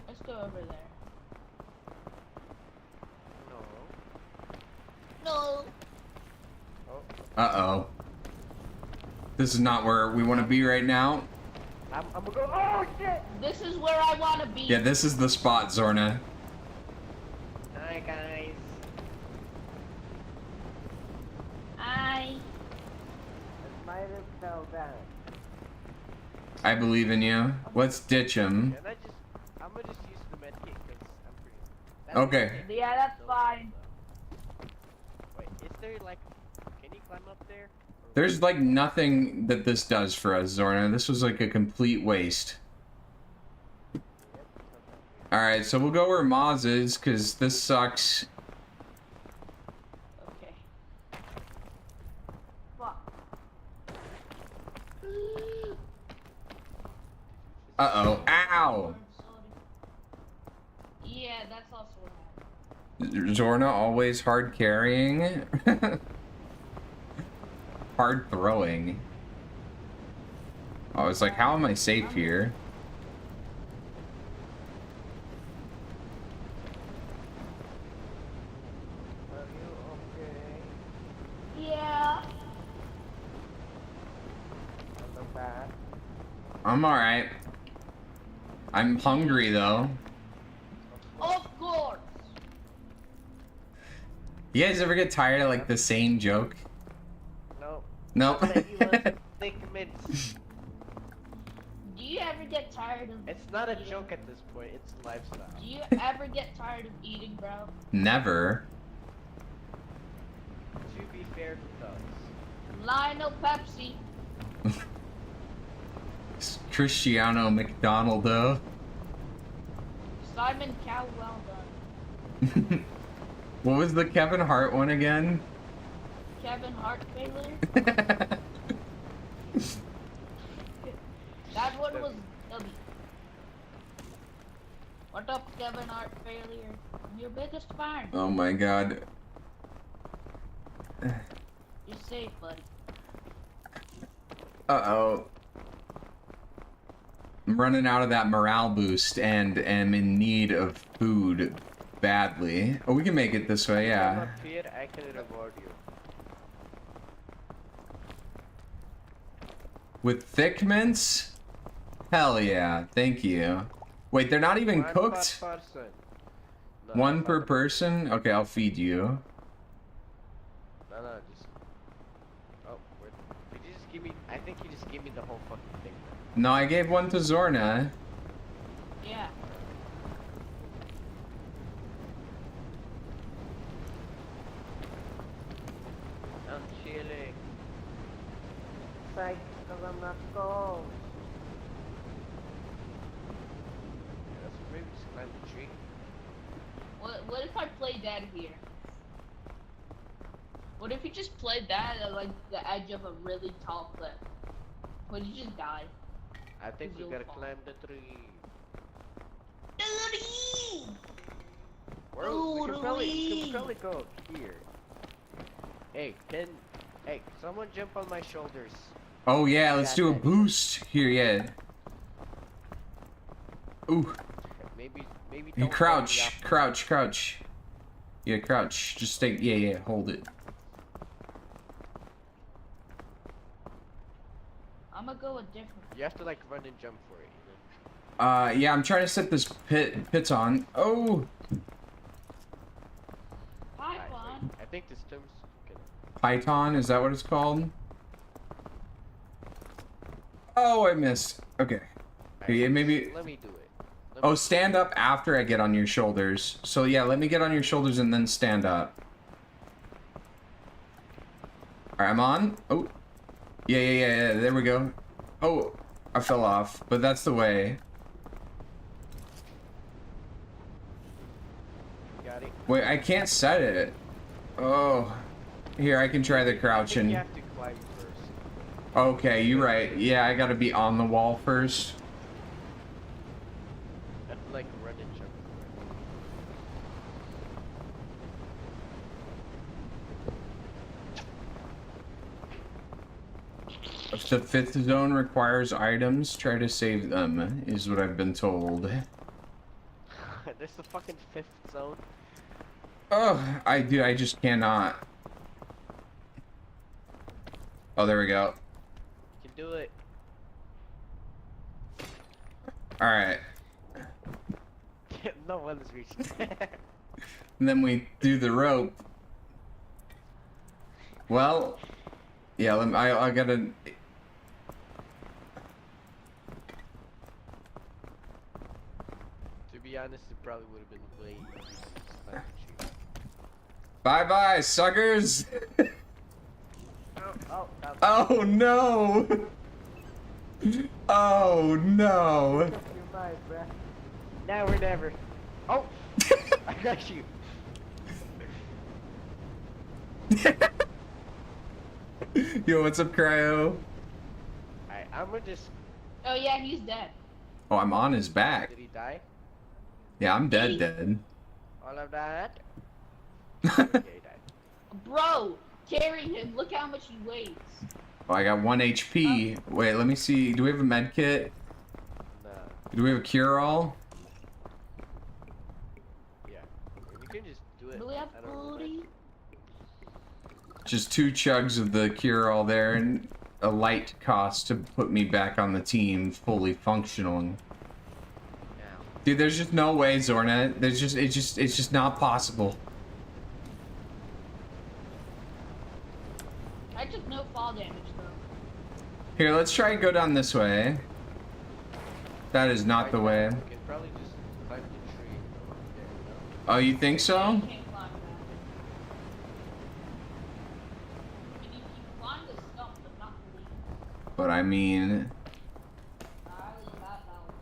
Let's go over there. No. Uh-oh. This is not where we want to be right now. I'm gonna go. Oh shit! This is where I want to be. Yeah, this is the spot, Zorna. Hi guys. I Might have fell down. I believe in you. Let's ditch him. Can I just? I'm gonna just use the medkit because I'm pretty. Okay. Yeah, that's fine. Wait, is there like? Can you climb up there? There's like nothing that this does for us, Zorna. This was like a complete waste. Alright, so we'll go where Maz is, because this sucks. Okay. Fuck. Uh-oh. Ow! Yeah, that's also what happened. Zorna always hard carrying. Hard throwing. I was like, how am I safe here? Are you okay? Yeah. I'm not bad. I'm alright. I'm hungry though. Of course. You guys ever get tired of like the same joke? No. Nope. I said you want some thick mints. Do you ever get tired of It's not a eating? joke at this point. It's a lifestyle. Do you ever get tired of eating, bro? Never. To be fair, who does? Lionel Pepsi. Cristiano McDonald though. Simon Cowell, well done. What was the Kevin Hart one again? Kevin Hart failure? That one was W. What up, Kevin Hart failure? I'm your biggest fan. Oh my god. You're safe, buddy. Uh-oh. I'm running out of that morale boost and am in need of food badly. Oh, we can make it this way, Come yeah. up here, I can reward you. With thick mints? Hell yeah, thank you. Wait, they're not even One cooked? per person. No, One per fuck. person? Okay, I'll feed you. No, just. Oh, wait. Did you just give me? I think you just gave me the whole fucking thing. No, I gave one to Zorna. Yeah. I'm chilling. Psych, because I'm not cold. Let's maybe just climb the tree. What if I played that here? What if you just played that at like the edge of a really tall cliff? Would you just die? I think we You'll gotta fall. climb the tree. Dude! We can probably go here. Hey, someone jump on my shoulders? Oh yeah, let's do a that. boost. Here, yeah. Ooh. Maybe You don't crouch, fall in the crouch. Yeah, crouch. Just stay, yeah, hold it. I'm gonna go a different. You have to like run and jump for it, you know? Yeah, I'm trying to set this pits on. Oh! Python. I think this term's okay. Python, is that what it's called? Oh, I missed. Okay. Yeah, maybe... Let me do it. Oh, stand up after I get on your shoulders. So yeah, let me get on your shoulders and then stand up. Alright, I'm on. Oh. Yeah, there we go. Oh, I fell off, but that's the way. Got it. Wait, I can't set it. Oh. Here, I can try the I think crouching. you have to climb first. Okay, you're right. Yeah, I gotta be on the wall first. You have to like run and jump for it. If the 5th zone requires items, try to save them, is what I've been told. There's the fucking 5th zone. Oh, I just cannot. Oh, there we go. You can do it. All right. No one is reaching. And then we do the rope. Well, yeah. I gotta. To be honest, it probably would have been way easier to just snipe and shoot. Bye bye, suckers. Oh, Oh no. Oh no. You're mine, bruh. Now or never. Oh! I got you. Yo, what's up, Cryo? Alright, I'm gonna just. Oh yeah, he's dead. Oh, I'm on his back. Did he die? Yeah, I'm dead. All of that? Yeah, he died. Bro, carry him. Look how much he weighs. Oh, I got 1 HP. Wait, let me see. Do we have a med kit? Nah. Do we have a cure-all? Yeah. You can just do it. Do we have I don't know, like- booty? Just 2 chugs of the cure-all there, and a light cost to put me back on the team, fully functional. Now. Dude, there's just no way, Zorna. It's just not possible. I took no fall damage though. Here, let's try and go down this way. That is not the way. You can probably just climb the tree and go up there, you know? Oh, you think so? You can't climb that. I mean, you can climb the stump, but not the leaf. But I mean, I leave that out.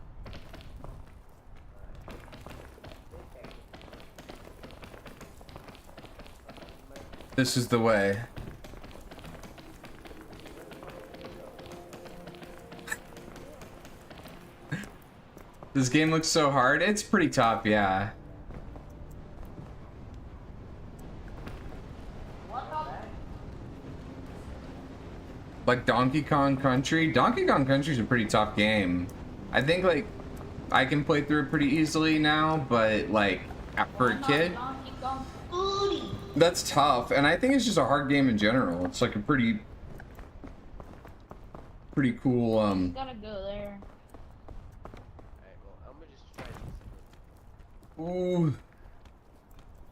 this is the way. This game looks so hard. It's pretty tough, yeah. Like Donkey Kong Country? Donkey Kong Country is a pretty tough game. I think, like, I can play through it pretty easily now, but, like, for a kid, Donkey Kong booty. that's tough. And I think it's just a hard game in general. It's like a pretty cool, Gotta go there. Alright, well, I'm gonna just try this. ooh.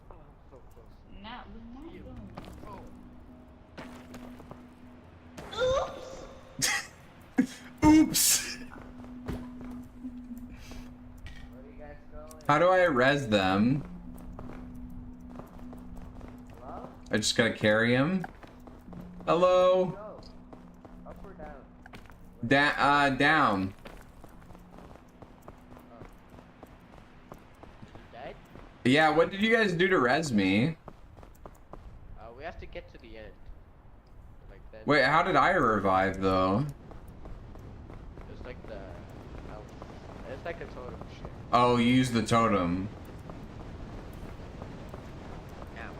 Oh, I'm so close. Not, we're not doing it. Oops! Oops! Where are you guys going? How do I res them? Hello? I just gotta carry him. Hello? Go. Up or down? Down. You died? Yeah, what did you guys do to res me? We have to get to the end. Like that. Wait, how did I revive though? It's like the. It's like a totem shit. Oh, you used the totem. Now.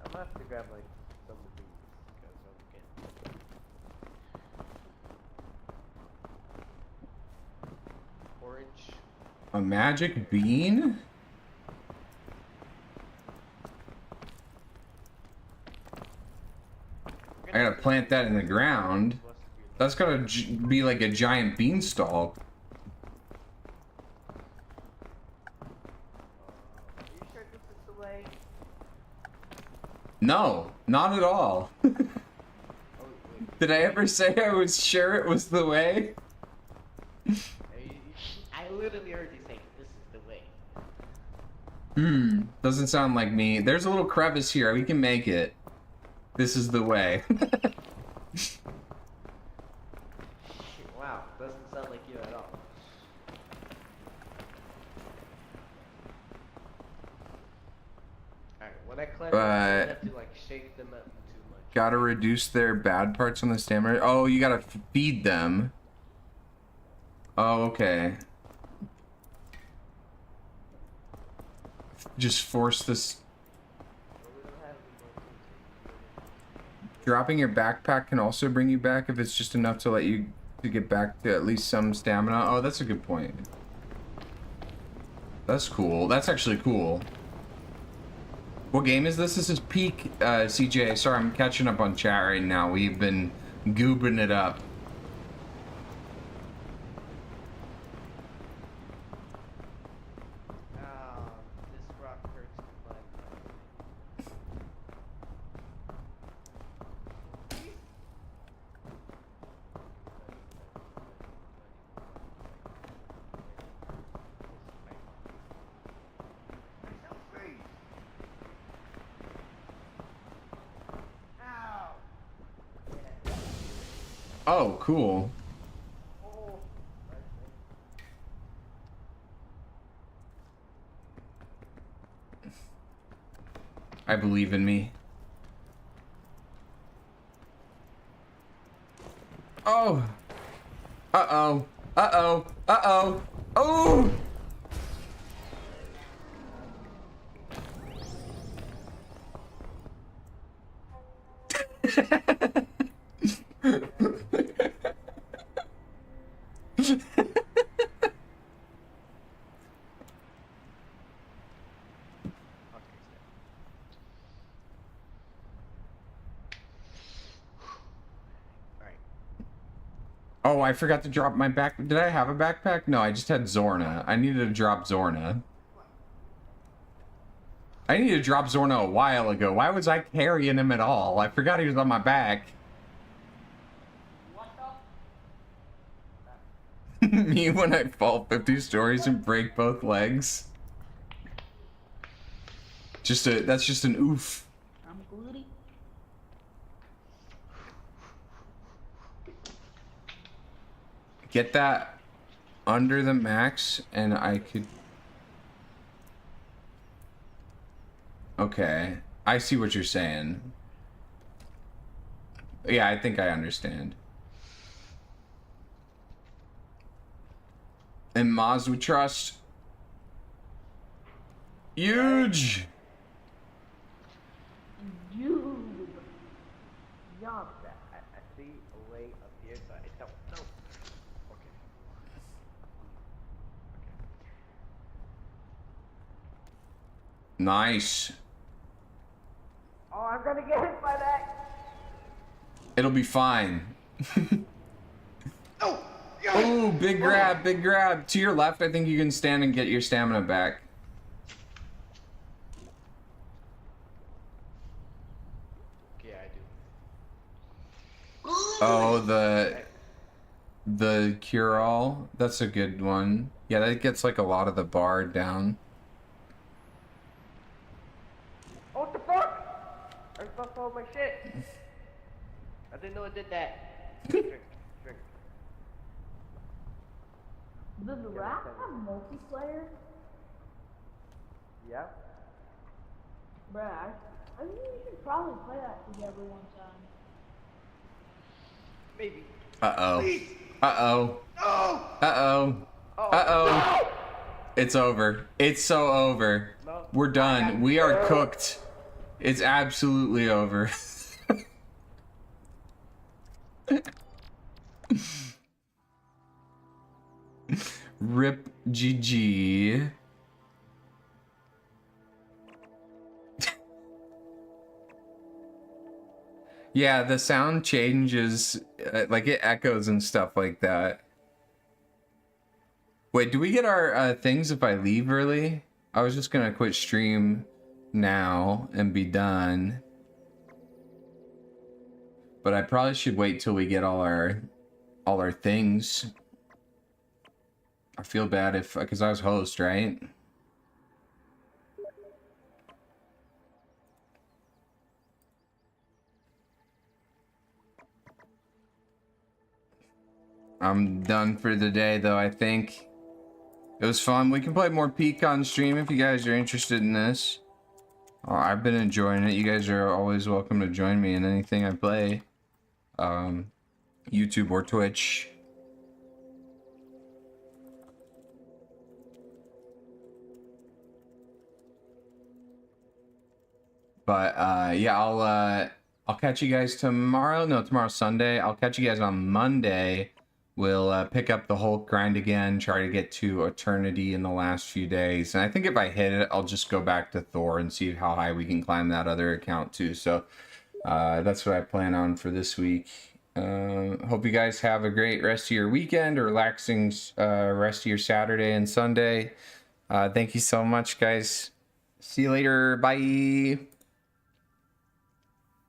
I'm gonna have to grab like some of these because I'm getting orange. A magic bean? I gotta plant that in the ground. That's gotta be like a giant beanstalk. Are you sure this is the way? No, not at all. Oh, wait. Did I ever say I was sure it was the way? I literally heard you say this is the way. Doesn't sound like me. There's a little crevice here. We can make it. This is the way. Wow, doesn't sound like you at all. Alright, when I climb, I have to like shake them up too much. Gotta reduce their bad parts on the stamina. Oh, you gotta feed them. Oh, okay. Just force this. Dropping your backpack can also bring you back if it's just enough to let you to get back to at least some stamina. Oh, that's a good point. That's cool. That's actually cool. What game is this? This is Peak, CJ. Sorry, I'm catching up on chat right now. We've been goobing it up. This rock hurts to climb. Oh, cool. I believe in me. Oh. Uh-oh. Uh-oh. Uh-oh. Oh! Oh, I forgot to drop my back. Did I have a backpack? No, I just had Zorna. I needed to drop Zorna. I needed to drop Zorna a while ago. Why was I carrying him at all? I forgot he was on my back. Me when I fall 50 stories and break both legs. That's just an oof. I'm goody. Get that under the max and I could... Okay. I see what you're saying. Yeah, I think I understand. And Maz we trust. Huge! You. Yup. I see a way up here, but I don't know. Okay. Nice. Oh, I'm gonna get hit by that. It'll be fine. Oh, big grab, big grab. To your left, I think you can stand and get your stamina back. Yeah, I do. Oh, the cure-all. That's a good one. Yeah, that gets like a lot of the bar down. Oh, what the fuck? I fucked all my shit. I didn't know it did that. Drink. Does the rap have multiplayer? Yeah. Bruh, I think we should probably play that together one time. Maybe. Uh-oh. Uh-oh. No! Uh-oh. Uh-oh. No! It's over. It's so over. No. We're done. We are cooked. It's absolutely over. Rip GG. Yeah, the sound changes, like it echoes and stuff like that. Wait, do we get our things if I leave early? I was just gonna quit stream now and be done. But I probably should wait till we get all our things. I feel bad if, because I was host, right? I'm done for the day, though, I think. It was fun. We can play more Peak on stream if you guys are interested in this. Oh, I've been enjoying it. You guys are always welcome to join me in anything I play. YouTube or Twitch. But yeah, I'll catch you guys tomorrow. No, tomorrow's Sunday. I'll catch you guys on Monday we'll pick up the Hulk grind again, try to get to Eternity in the last few days. And I think if I hit it, I'll just go back to Thor and see how high we can climb that other account too. So that's what I plan on for this week. Hope you guys have a great rest of your weekend, or relaxing rest of your Saturday and Sunday. Thank you so much, guys. See you later. Bye.